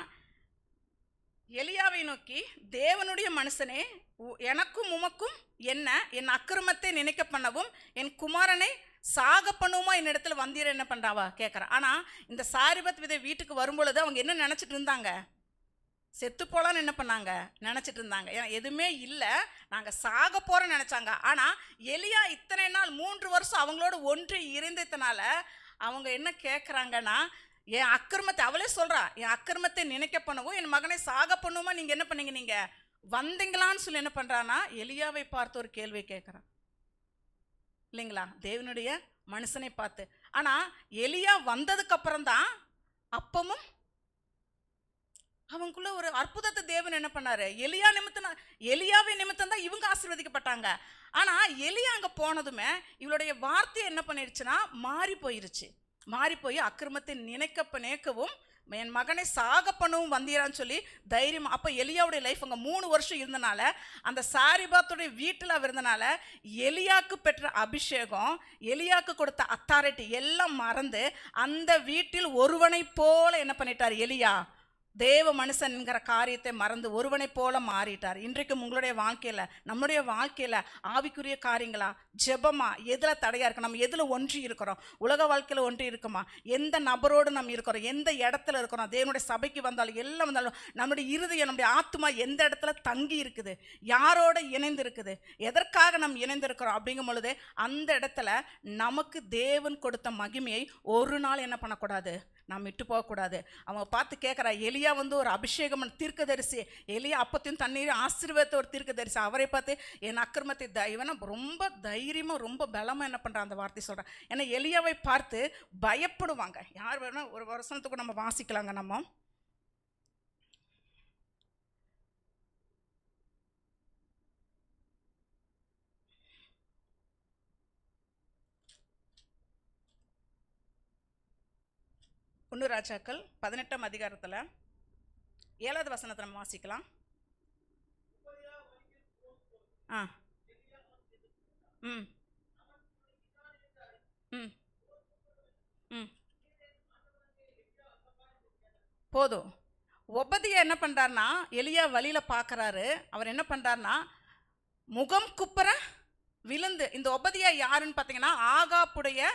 எலியாவை நோக்கி, தேவனுடைய மனுஷனே, எனக்கும் உமக்கும் என்ன, என் அக்கிரமத்தை நினைக்க பண்ணவும் என் குமாரனை சாக பண்ணுவோமா என்னிடத்துல வந்தீர் என்ன பண்ணுறாவா கேட்குறா. ஆனால் இந்த சாரிபத் விதை வீட்டுக்கு வரும்பொழுது அவங்க என்ன நினச்சிட்டு இருந்தாங்க, செத்து போலான்னு என்ன பண்ணாங்க நினச்சிட்டு இருந்தாங்க. ஏன்னா எதுவுமே இல்லை, நாங்கள் சாக போகிறோன்னு நினச்சாங்க. ஆனால் எலியா இத்தனை நாள் 3 வருஷம் அவங்களோட ஒன்று இருந்ததுனால அவங்க என்ன கேட்குறாங்கன்னா, என் அக்கிரமத்தை அவளே சொல்கிறா, என் அக்கிரமத்தை நினைக்க பண்ணவும் என் மகனை சாக பண்ணுவோமா நீங்கள் என்ன பண்ணீங்க, நீங்கள் வந்தீங்களான்னு சொல்லி என்ன பண்ணுறான்னா எலியாவை பார்த்து ஒரு கேள்வி கேட்குறான் இல்லைங்களா, தேவனுடைய மனுஷனை பார்த்து. ஆனால் எலியா வந்ததுக்கு அப்புறம் தான் அப்பமும் அவங்களுக்குள்ள ஒரு அற்புதத்தை தேவன் என்ன பண்ணாரு, எலியாவை நிமித்தம் தான் இவங்க ஆசீர்வதிக்கப்பட்டாங்க. ஆனால் எலியா அங்கே போனதுமே இவளுடைய வார்த்தை என்ன பண்ணிடுச்சுன்னா மாறி போயிருச்சு. மாறி போய் அக்கிரமத்தை நினைக்கவும் என் மகனை சாக பண்ணவும் வந்தீரான்னு சொல்லி தைரியம். அப்போ எலியாவுடைய லைஃப் அங்கே 3 வருஷம் இருந்தனால, அந்த சாரிபாத்துடைய வீட்டில் அவர் இருந்தனால எலியாவுக்கு பெற்ற அபிஷேகம், எலியாவுக்கு கொடுத்த அத்தாரிட்டி எல்லாம் மறந்து அந்த வீட்டில் ஒருவனை போல என்ன பண்ணிட்டார் எலியா, தேவ மனுஷன் என்கிற காரியத்தை மறந்து ஒருவனை போல மாறிட்டார். இன்றைக்கும் உங்களுடைய வாழ்க்கையில், நம்முடைய வாழ்க்கையில் ஆவிக்குரிய காரியங்களா, ஜெபமா, எதில் தடையாக இருக்கு, நம்ம எதில் ஒன்றி இருக்கிறோம், உலக வாழ்க்கையில் ஒன்றி இருக்குமா, எந்த நபரோடு நம்ம இருக்கிறோம், எந்த இடத்துல இருக்கிறோம், தேவனுடைய சபைக்கு வந்தாலும் எல்லாம் வந்தாலும் நம்முடைய இருதயம், நம்முடைய ஆத்மா எந்த இடத்துல தங்கி இருக்குது, யாரோட இணைந்து இருக்குது, எதற்காக நம்ம இணைந்திருக்கிறோம் அப்படிங்கும் பொழுது அந்த இடத்துல நமக்கு தேவன் கொடுத்த மகிமையை ஒரு நாள் என்ன பண்ணக்கூடாது, நாம் விட்டு போகக்கூடாது. அவங்க பார்த்து கேட்குறா, எலியா வந்து ஒரு அபிஷேகம் தீர்க்கதரிசி, எலியா அப்பத்தையும் தண்ணீர் ஆசீர்வாதத்தை ஒரு தீர்க்கதரிசி, அவரை பார்த்து என் அக்கிரமத்தை இவனை ரொம்ப தைரியமாக ரொம்ப பலமாக என்ன பண்ணுறான் அந்த வார்த்தை சொல்கிறேன். ஏன்னா எலியாவை பார்த்து பயப்படுவாங்க. யார் வேணும் ஒரு வருஷத்துக்கு நம்ம வாசிக்கலாங்க. நம்ம ஒன்று ராஜாக்கள் 18ஆம் அதிகாரத்தில் 7வது வசனத்தை நம்ம வாசிக்கலாம். ம் ம் ம் போதும். ஒபதியா என்ன பண்ணுறாருனா, எலியா வழியில் பார்க்குறாரு, அவர் என்ன பண்ணுறாருனா முகம் குப்புற விழுந்து, இந்த ஒபதியா யாருன்னு பார்த்தீங்கன்னா ஆகாப்புடைய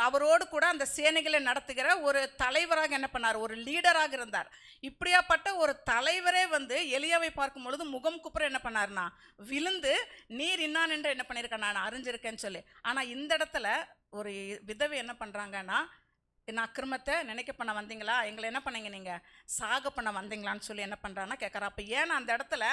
அவரோடு கூட அந்த சேனைகளை நடத்துகிற ஒரு தலைவராக என்ன பண்ணார், ஒரு லீடராக இருந்தார். இப்படியாப்பட்ட ஒரு தலைவரே வந்து எலியாவை பார்க்கும் பொழுது முகம் குப்புற என்ன பண்ணார்னா விழுந்து, நீர் இன்னான் என்று என்ன பண்ணியிருக்கேன் நான் அறிஞ்சிருக்கேன்னு சொல்லி. ஆனால் இந்த இடத்துல ஒரு விதவை என்ன பண்ணுறாங்கன்னா, என்ன அக்கிரமத்தை நினைக்க பண்ண வந்தீங்களா, எங்களை என்ன பண்ணீங்க, நீங்கள் சாக பண்ண வந்தீங்களான்னு சொல்லி என்ன பண்ணுறான்னா கேட்குறா. அப்போ ஏன்னா அந்த இடத்துல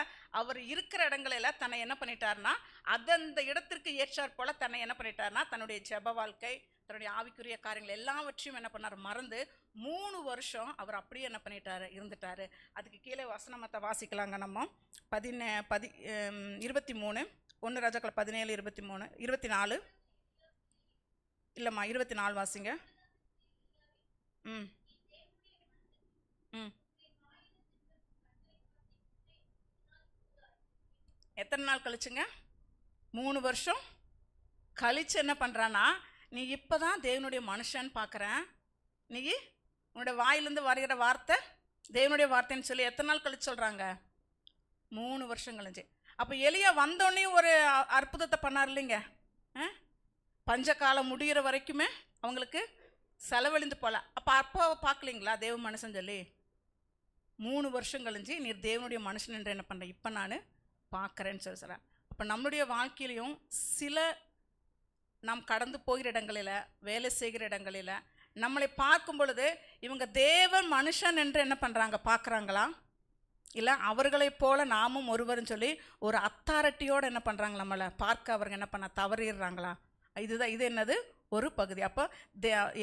அவர் இருக்கிற இடங்களில் தன்னை என்ன பண்ணிட்டாருன்னா, அந்த இடத்திற்கு ஏற்றாற் போல் தன்னை என்ன பண்ணிட்டாருன்னா, தன்னுடைய ஜெப வாழ்க்கை, தன்னுடைய ஆவிக்குரிய காரியங்கள் எல்லாவற்றையும் என்ன பண்ணார், மறந்து 3 வருஷம் அவர் அப்படியே என்ன பண்ணிட்டாரு, இருந்துட்டாரு. அதுக்கு கீழே வசனமத்தை வாசிக்கலாங்க. நம்ம 23 1 ராஜாக்கள் 17 23 24 இல்லைம்மா 24 வாசிங்க. ம் ம் எத்தனை நாள் கழிச்சுங்க? 3 வருஷம் கழிச்சு என்ன பண்ணுறான்னா, நீ இப்போ தான் தேவனுடைய மனுஷன் பார்க்குறேன், நீ உன்னுடைய வாயிலேருந்து வருகிற வார்த்தை தேவனுடைய வார்த்தைன்னு சொல்லி எத்தனை நாள் கழிச்சு சொல்கிறாங்க? 3 வருஷம் கழிச்சு. அப்போ எலியா வந்தோடனே ஒரு அற்புதத்தை பண்ணார் இல்லைங்க. பஞ்சகாலம் முடிகிற வரைக்குமே அவங்களுக்கு செலவழிந்து போல. அப்போ பார்க்கலிங்களா தேவ மனுஷன் சொல்லி? 3 வருஷம் கழிஞ்சு நீர் தேவனுடைய மனுஷன் என்று என்ன பண்ணுறேன், இப்போ நான் பார்க்குறேன்னு சொல்லி சொல்கிறேன். அப்போ நம்மளுடைய வாழ்க்கையிலையும் சில நாம் கடந்து போகிற இடங்களில், வேலை செய்கிற இடங்களில் நம்மளை பார்க்கும் பொழுது இவங்க தேவன் மனுஷன் என்று என்ன பண்ணுறாங்க, பார்க்குறாங்களா, இல்லை அவர்களைப் போல நாமும் ஒருவர்னு சொல்லி ஒரு அத்தாரிட்டியோடு என்ன பண்ணுறாங்க, நம்மளை பார்க்க அவர்கள் என்ன பண்ண தவறிடுறாங்களா? இது என்னது ஒரு பகுதி. அப்போ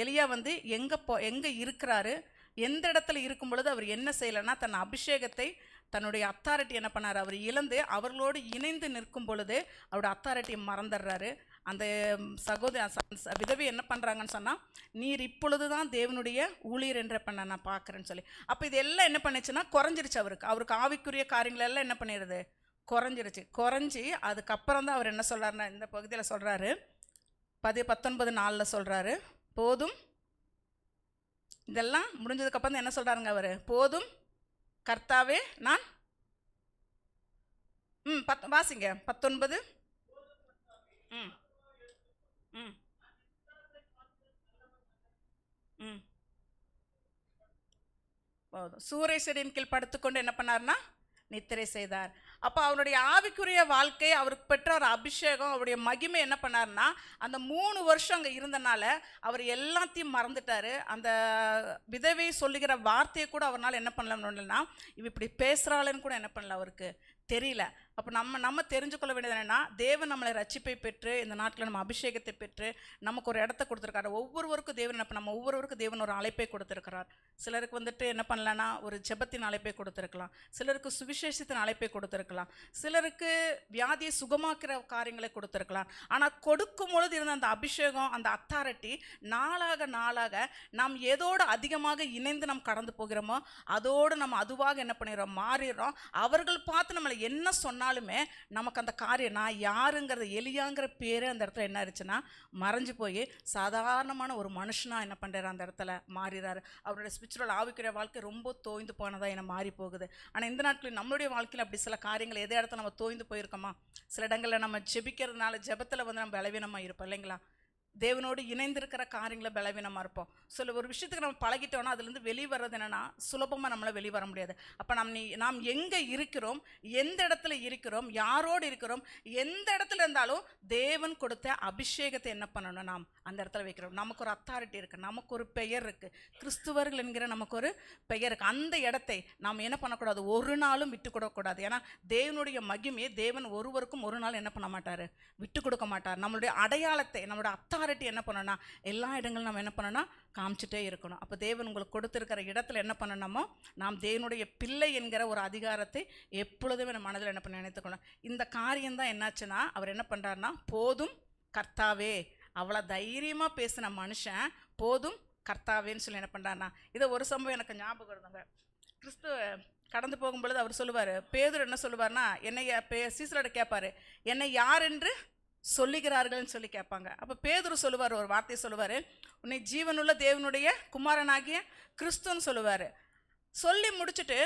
எலியா வந்து எங்கே இருக்கிறாரு, எந்த இடத்துல இருக்கும் பொழுது அவர் என்ன செய்யலைன்னா, தன் அபிஷேகத்தை, தன்னுடைய அத்தாரிட்டி என்ன பண்ணார், அவர் இழந்து அவர்களோடு இணைந்து நிற்கும் பொழுது அவருடைய அத்தாரிட்டியை மறந்துடுறாரு. அந்த விதவை என்ன பண்ணுறாங்கன்னு சொன்னால், நீர் இப்பொழுது தான் தேவனுடைய ஊழியர் என்ற பண்ண நான் பார்க்குறேன்னு சொல்லி. அப்போ இது எல்லாம் என்ன பண்ணிச்சுன்னா குறைஞ்சிருச்சு. அவருக்கு ஆவிக்குரிய காரியங்கள் எல்லாம் என்ன பண்ணிடுது, குறைஞ்சி அதுக்கப்புறம் தான் அவர் என்ன சொல்கிறாருன்னா, இந்த பகுதியில் சொல்கிறாரு 19:4 சொல்கிறாரு, போதும், இதெல்லாம் முடிஞ்சதுக்கப்புறம் தான் என்ன சொல்கிறாருங்க அவர், போதும் கர்த்தாவே நான் வாசிங்க 19. ம் ம் ம் போதும். சூறை செடியின் கீழ் படுத்துக்கொண்டு என்ன பண்ணார்னா நித்திரை செய்தார். அப்போ அவருடைய ஆவிக்குரிய வாழ்க்கை, அவருக்கு பெற்ற ஒரு அபிஷேகம், அவருடைய மகிமை என்ன பண்ணார்னா, அந்த 3 வருஷம் அங்கே இருந்தனால அவர் எல்லாத்தையும் மறந்துட்டார். அந்த விதவை சொல்லுகிற வார்த்தையை கூட அவரால் என்ன பண்ணலன்னா, இவ இப்படி பேசுகிறாள்னு கூட என்ன பண்ணல, அவருக்கு தெரியல. அப்போ நம்ம தெரிஞ்சுக்கொள்ள வேண்டியது என்னென்னா, தேவன் நம்மளை ரட்சிப்பை பெற்று இந்த நாட்டில் நம்ம அபிஷேகத்தை பெற்று நமக்கு ஒரு இடத்த கொடுத்துருக்காரு. ஒவ்வொருவருக்கும் தேவன் என்ன நம்ம ஒவ்வொருவருக்கும் தேவன் ஒரு அழைப்பை கொடுத்துருக்கிறார். சிலருக்கு வந்துட்டு என்ன பண்ணலன்னா ஒரு ஜெபத்தின் அழைப்பை கொடுத்துருக்கலாம், சிலருக்கு சுவிசேஷத்தின் அழைப்பை கொடுத்துருக்கலாம், சிலருக்கு வியாதியை சுகமாக்குற காரியங்களை கொடுத்துருக்கலாம். ஆனால் கொடுக்கும் பொழுது இருந்த அந்த அபிஷேகம், அந்த அத்தாரிட்டி நாளாக நாம் ஏதோடு அதிகமாக இணைந்து நாம் கடந்து போகிறோமோ அதோடு நம்ம அதுவாக என்ன பண்ணிடுறோம், மாறிடுறோம். அவர்கள் பார்த்து நம்மளை என்ன சொன்னாலுமே நமக்கு அந்த காரியம், நான் யாருங்கிறது, எலியாங்கிற பேர் அந்த இடத்துல என்ன ஆயிடுச்சுன்னா மறைஞ்சு போய் சாதாரணமான ஒரு மனுஷனாக என்ன பண்ணுறாரு, அந்த இடத்துல மாறிறாரு. அவருடைய ஸ்பிரிச்சுவல் ஆவிக்குரிய வாழ்க்கை ரொம்ப தோய்ந்து போனதாக என்ன மாறி போகுது. ஆனால் இந்த நாட்களில் நம்மளுடைய வாழ்க்கையில் அப்படி சில காரியங்கள் எதே இடத்துல நம்ம தோய்ந்து போயிருக்கோமா? சில இடங்களில் நம்ம ஜெபிக்கிறதுனால ஜெபத்தில் வந்து நம்ம பலவீனமாக இருப்போம் இல்லைங்களா? தேவனோடு இணைந்திருக்கிற காரியங்களை பலவீனமாக இருப்போம். சில ஒரு விஷயத்துக்கு நம்ம பழகிட்டோன்னா அதுலேருந்து வெளியே வர்றது என்னென்னா சுலபமாக நம்மளை வெளியே வர முடியாது. அப்போ நாம் எங்கே இருக்கிறோம், எந்த இடத்துல இருக்கிறோம், யாரோடு இருக்கிறோம், எந்த இடத்துல இருந்தாலும் தேவன் கொடுத்த அபிஷேகத்தை என்ன பண்ணணும், நாம் அந்த இடத்துல வைக்கிறோம். நமக்கு ஒரு அத்தாரிட்டி இருக்குது, நமக்கு ஒரு பெயர் இருக்குது, கிறிஸ்துவர்கள் என்கிற நமக்கு ஒரு பெயர் இருக்குது. அந்த இடத்தை நாம் என்ன பண்ணக்கூடாது, ஒரு நாளும் விட்டு கொடுக்கக்கூடாது. ஏன்னா தேவனுடைய மகிமையை தேவன் ஒருவருக்கும் ஒரு நாள் என்ன பண்ண மாட்டார், விட்டு கொடுக்க மாட்டார். நம்மளுடைய அடையாளத்தை, நம்மளுடைய அத்தாரிட்டி என்ன பண்ணணும்னா எல்லா இடங்களும் நம்ம என்ன பண்ணணும்னா காமிச்சிட்டே இருக்கணும். அப்போ தேவன் உங்களுக்கு கொடுத்துருக்கிற இடத்துல என்ன பண்ணணுமோ, நாம் தேவனுடைய பிள்ளை என்கிற ஒரு அதிகாரத்தை எப்பொழுதுமே நம்ம மனதில் என்ன பண்ண நினைத்துக்கணும். இந்த காரியம்தான் என்னாச்சுன்னா, அவர் என்ன பண்ணுறாருனா, போதும் கர்த்தாவே, அவ்வளோ தைரியமாக பேசின மனுஷன் போதும் கர்த்தாவேன்னு சொல்லி என்ன பண்ணுறாருனா, இதை ஒரு சம்பவம் எனக்கு ஞாபகம் இருந்தாங்க. கிறிஸ்துவ கடந்து போகும்பொழுது அவர் சொல்லுவார், பேதுரு என்ன சொல்லுவார்னா, என்னை சீசரோட கேட்பார், என்னை யார் என்று சொல்லுகிறார்கள்னு சொல்லி கேட்பாங்க. அப்போ பேதுரு சொல்லுவார், ஒரு வார்த்தையை சொல்லுவார், உன்னை ஜீவனுள்ள தேவனுடைய குமாரனாகிய கிறிஸ்துன்னு சொல்லுவார். சொல்லி முடிச்சுட்டு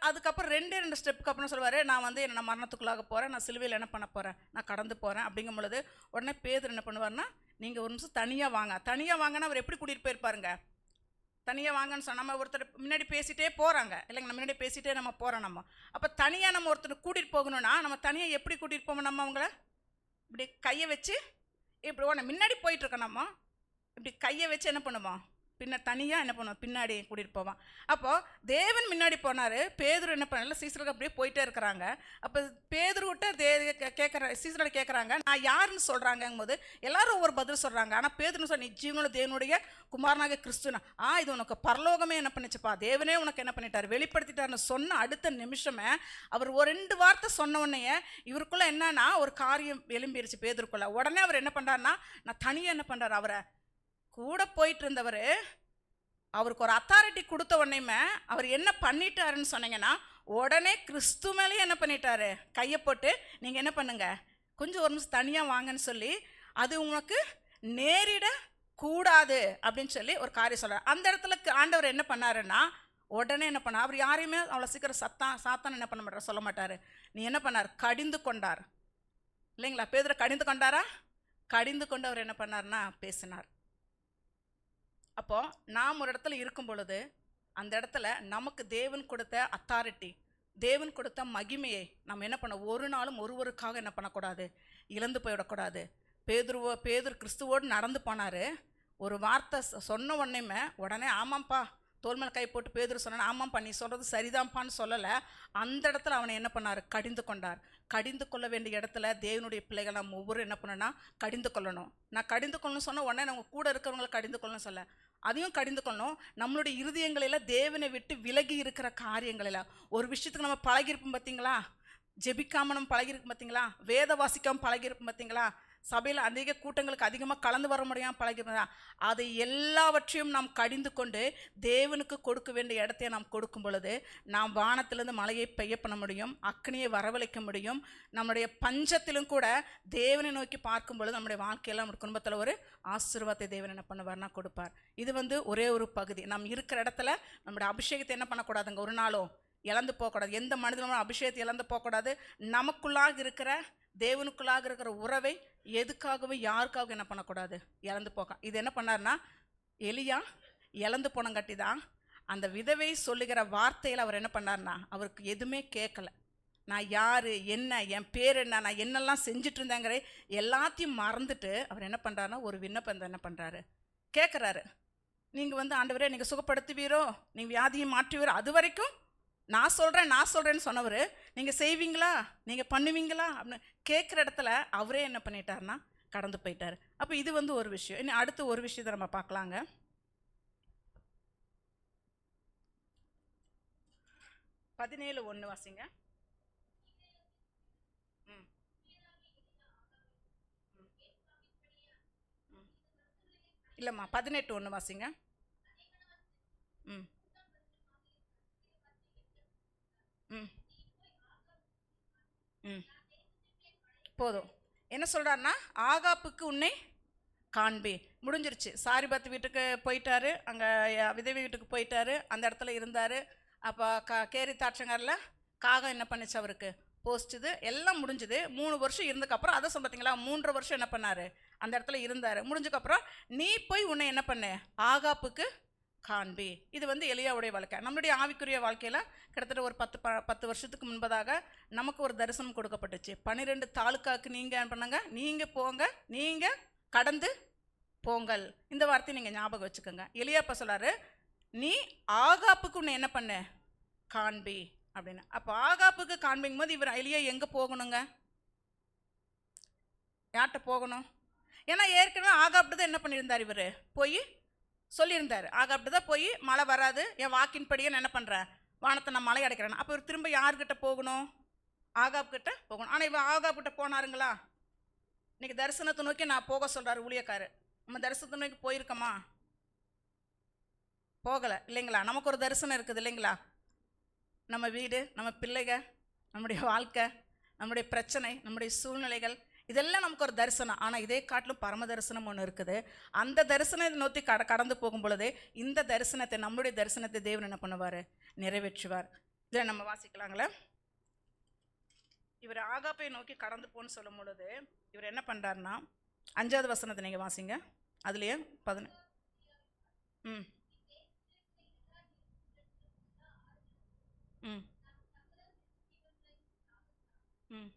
அதுக்கப்புறம் 2 ஸ்டெப்புக்கு அப்புறம் சொல்லுவார், நான் வந்து என்ன மரணத்துக்குள்ளாக போகிறேன், நான் சிலுவையில் என்ன பண்ண போகிறேன், நான் கடந்து போகிறேன். அப்படிங்கும் பொழுது உடனே பேதுரு என்ன பண்ணுவார்னா, நீங்கள் ஒரு நிமிஷம் தனியாக வாங்கன்னா அவர் எப்படி கூட்டிகிட்டு போயிருப்பாருங்க, தனியாக வாங்கன்னு சொன்னால் நம்ம ஒருத்தர் முன்னாடி பேசிகிட்டே போகிறாங்க இல்லைங்க, நம்ம முன்னாடி பேசிகிட்டே நம்ம போகிறோம். நம்ம அப்போ தனியாக நம்ம ஒருத்தர் கூட்டிகிட்டு போகணுன்னா நம்ம தனியாக எப்படி கூட்டிகிட்டு போவோம், நம்ம அவங்கள இப்படி கையை வச்சு இப்படி முன்னாடி போயிட்டுருக்கோம், நம்ம இப்படி கையை வச்சு என்ன பண்ணுவோம், தனியாக என்ன பண்ணுவான், பின்னாடி கூட்டிகிட்டு போவான். அப்போது தேவன் முன்னாடி போனார், பேதுரு என்ன பண்ணல, சீசர்கள் அப்படியே போயிட்டே இருக்கிறாங்க. அப்போ பேதுருவிட்ட சீசர்கள் கேட்குறாங்க, நான் யாருன்னு சொல்கிறாங்கும் போது எல்லாரும் ஒவ்வொரு பதில் சொல்கிறாங்க. ஆனால் பேதுருன்னு சொன்ன, நீ ஜீவனோட தேவனுடைய குமாரனாக கிறிஸ்துனா, இது உனக்கு பரலோகமே என்ன பண்ணிச்சுப்பா, தேவனே உனக்கு என்ன பண்ணிட்டார், வெளிப்படுத்திட்டார்னு சொன்ன அடுத்த நிமிஷமே அவர் ஒரு 2 வார்த்தை சொன்ன உடனே இவருக்குள்ளே என்னன்னா ஒரு காரியம் எழும்பிடுச்சு பேதுருக்குள்ள. உடனே அவர் என்ன பண்ணுறாருன்னா, நான் தனியாக என்ன பண்ணுறாரு, அவரை கூட போயிட்டு இருந்தவர் அவருக்கு ஒரு அத்தாரிட்டி கொடுத்த உடனேயுமே அவர் என்ன பண்ணிட்டாருன்னு சொன்னீங்கன்னா, உடனே கிறிஸ்து மேலேயே என்ன பண்ணிட்டாரு, கையை போட்டு நீங்கள் என்ன பண்ணுங்க, கொஞ்சம் ஒரு நிமிஷம் தனியாக வாங்கன்னு சொல்லி, அது உனக்கு நேரிட கூடாது அப்படின்னு சொல்லி ஒரு காரியம் சொல்கிறார். அந்த இடத்துல ஆண்டவர் என்ன பண்ணாருன்னா, உடனே என்ன பண்ணார், அவர் யாரையுமே அவ்வளோ சீக்கிரம் சாத்தான் என்ன பண்ண மாட்டார், சொல்ல மாட்டார். நீ என்ன பண்ணார், கடிந்து கொண்டார் இல்லைங்களா? பேதுரு கடிந்து கொண்டாரா? கடிந்து கொண்டு அவர் என்ன பண்ணார்னா பேசினார். அப்போது நாம் ஒரு இடத்துல இருக்கும் பொழுது அந்த இடத்துல நமக்கு தேவன் கொடுத்த அத்தாரிட்டி, தேவன் கொடுத்த மகிமையை நம்ம என்ன பண்ண, ஒரு நாளும் ஒருவருக்காக என்ன பண்ணக்கூடாது, இழந்து போயிடக்கூடாது. பேதுரு கிறிஸ்துவோடு நடந்து போனார். ஒரு வார்த்தை சொன்ன உடனே ஆமாம்ப்பா, தோல் மேல் கை போட்டு பேதுரு சொன்னான், ஆமாம்ப்பா நீ சொல்கிறது சரிதான்ப்பான்னு சொல்லலை. அந்த இடத்துல அவனை என்ன பண்ணார், கடிந்து கொண்டார். கடிந்து கொள்ள வேண்டிய இடத்துல தேவனுடைய பிள்ளைகள் நம்ம ஒவ்வொரு என்ன பண்ணணும்னா கடிந்து கொள்ளணும். நான் கடிந்து கொள்ளணும்னு சொன்னால் உடனே நம்ம கூட இருக்கிறவங்களை கடிந்து கொள்ளணும்னு சொல்ல, அதையும் கடிந்து கொள்ளணும். நம்மளுடைய இருதயங்களில் தேவனை விட்டு விலகி இருக்கிற காரியங்களில் ஒரு விஷயத்துக்கு நம்ம பழகிருப்போம் பார்த்தீங்களா, ஜெபிக்காமல் நம்ம பழகிருப்போம் பார்த்தீங்களா, வேத வாசிக்காமல் பழகிருப்போம் பார்த்தீங்களா, சபையில் அதிக கூட்டங்களுக்கு அதிகமாக கலந்து வர முடியாமல் பழகிறதா, அதை எல்லாவற்றையும் நாம் கடிந்து கொண்டு தேவனுக்கு கொடுக்க வேண்டிய இடத்தைய நாம் கொடுக்கும் பொழுது நாம் வானத்திலிருந்து மழையை பெய்ய பண்ண முடியும், அக்னியை வரவழைக்க முடியும். நம்முடைய பஞ்சத்திலும் கூட தேவனை நோக்கி பார்க்கும் பொழுது நம்முடைய வாழ்க்கையில் நம்ம குடும்பத்தில் ஒரு ஆசீர்வாதத்தை தேவன் என்ன பண்ணுவார்னா கொடுப்பார். இது ஒரே ஒரு பகுதி. நம்ம இருக்கிற இடத்துல நம்முடைய அபிஷேகத்தை என்ன பண்ணக்கூடாதுங்க, ஒரு நாளும் இழந்து போகக்கூடாது. எந்த மனிதனும் அபிஷேகத்தை இழந்து போகக்கூடாது. நமக்குள்ளாக இருக்கிற தேவனுக்குள்ளாக இருக்கிற உறவை எதுக்காகவும் யாருக்காகவும் என்ன பண்ணக்கூடாது, இழந்து போக. இது என்ன பண்ணார்னா, எலியா இழந்து போனங்காட்டி தான் அந்த விதவை சொல்லுகிற வார்த்தையில் அவர் என்ன பண்ணார்னா, அவருக்கு எதுவுமே கேட்கல. நான் யார், என்ன, என் பேர் என்ன, நான் என்னெல்லாம் செஞ்சுட்டு இருந்தேங்கிற எல்லாத்தையும் மறந்துட்டு அவர் என்ன பண்ணுறாருனா ஒரு விண்ணப்பம் என்ன பண்ணுறாரு, கேட்குறாரு. நீங்கள் ஆண்டவரே நீங்கள் சுகப்படுத்துவீரோ, நீங்கள் வியாதியை மாற்றுவீரோ, அது வரைக்கும் நான் சொல்கிறேன்னு சொன்னவர், நீங்கள் செய்வீங்களா, நீங்கள் பண்ணுவீங்களா அப்படின்னு கேட்குற இடத்துல அவரே என்ன பண்ணிட்டார்னா கடந்து போயிட்டார். அப்போ இது ஒரு விஷயம். இன்னும் அடுத்து ஒரு விஷயத்தை நம்ம பார்க்கலாங்க. 17:1 வாசிங்க. இல்லைம்மா, 18:1 வாசிங்க. ம் ம் ம் போதும். என்ன சொல்கிறாருன்னா, ஆகாப்புக்கு உன்னை காண்பி, முடிஞ்சிருச்சு. சாரிபாத் வீட்டுக்கு போயிட்டாரு, அங்கே விதவை வீட்டுக்கு போயிட்டாரு, அந்த இடத்துல இருந்தார். அப்போ கேரி தாட்சங்கரில் காகம் என்ன பண்ணிச்சு, அவருக்கு போஸ்ட்டுது, எல்லாம் முடிஞ்சுது. 3 வருஷம் இருந்ததுக்கப்புறம் அதை பார்த்தீங்களா, 3.5 வருஷம் என்ன பண்ணார், அந்த இடத்துல இருந்தார். முடிஞ்சதுக்கப்புறம் நீ போய் உன்னை என்ன பண்ணு, ஆகாப்புக்கு காண்பி. இது எலியாவுடைய வாழ்க்கை. நம்மளுடைய ஆவிக்குரிய வாழ்க்கையில் கிட்டத்தட்ட ஒரு 10 வருஷத்துக்கு முன்பதாக நமக்கு ஒரு தரிசனம் கொடுக்கப்பட்டுச்சு. 12 தாலுக்காவுக்கு நீங்கள் என்ன பண்ணுங்க, நீங்கள் போங்க, நீங்கள் கடந்து போங்கள். இந்த வார்த்தையை நீங்கள் ஞாபகம் வச்சுக்கோங்க. எலியாப்பா சொல்கிறாரு, நீ ஆகாப்புக்கு உன்னை என்ன பண்ணு, காண்பி அப்படின்னு. அப்போ ஆகாப்புக்கு காண்பிக்கும் போது இவர் எலியா எங்கே போகணுங்க, யார்கிட்ட போகணும்? ஏன்னா ஏற்கனவே ஆகாப்ட்டு தான் என்ன பண்ணியிருந்தார், இவர் போய் சொல்லியிருந்தார். ஆகாப்ட்டு தான் போய் மழை வராது, என் வாக்கின்படியே நான் என்ன பண்ணுறேன், வானத்தை நான் மழை அடைக்கிறேன். அப்போ இவர் திரும்ப யார்கிட்ட போகணும், ஆகாப்கிட்ட போகணும். ஆனால் இவன் ஆகாப்கிட்ட போனாருங்களா? இன்றைக்கி தரிசனத்தை நோக்கி நான் போக சொல்கிறார் ஊழியக்காரு. நம்ம தரிசனத்தை நோக்கி போயிருக்கோமா? போகலை இல்லைங்களா? நமக்கு ஒரு தரிசனம் இருக்குது இல்லைங்களா? நம்ம வீடு, நம்ம பிள்ளைங்க, நம்முடைய வாழ்க்கை, நம்முடைய பிரச்சனை, நம்முடைய சூழ்நிலைகள், இதெல்லாம் நமக்கு ஒரு தரிசனம். ஆனால் இதே காட்டிலும் பரம தரிசனம் ஒன்று இருக்குது. அந்த தரிசனத்தை நோக்கி கடந்து போகும் பொழுது இந்த தரிசனத்தை, நம்முடைய தரிசனத்தை தேவன் என்ன பண்ணுவார், நிறைவேற்றுவார். இதில் நம்ம வாசிக்கலாங்களே, இவர் ஆகாப்பை நோக்கி கடந்து போன்னு சொல்லும் பொழுது இவர் என்ன பண்ணுறாருன்னா, 5வது வசனத்தை நீங்கள் வாசிங்க. அதுலேயே 11. ம் ம் ம்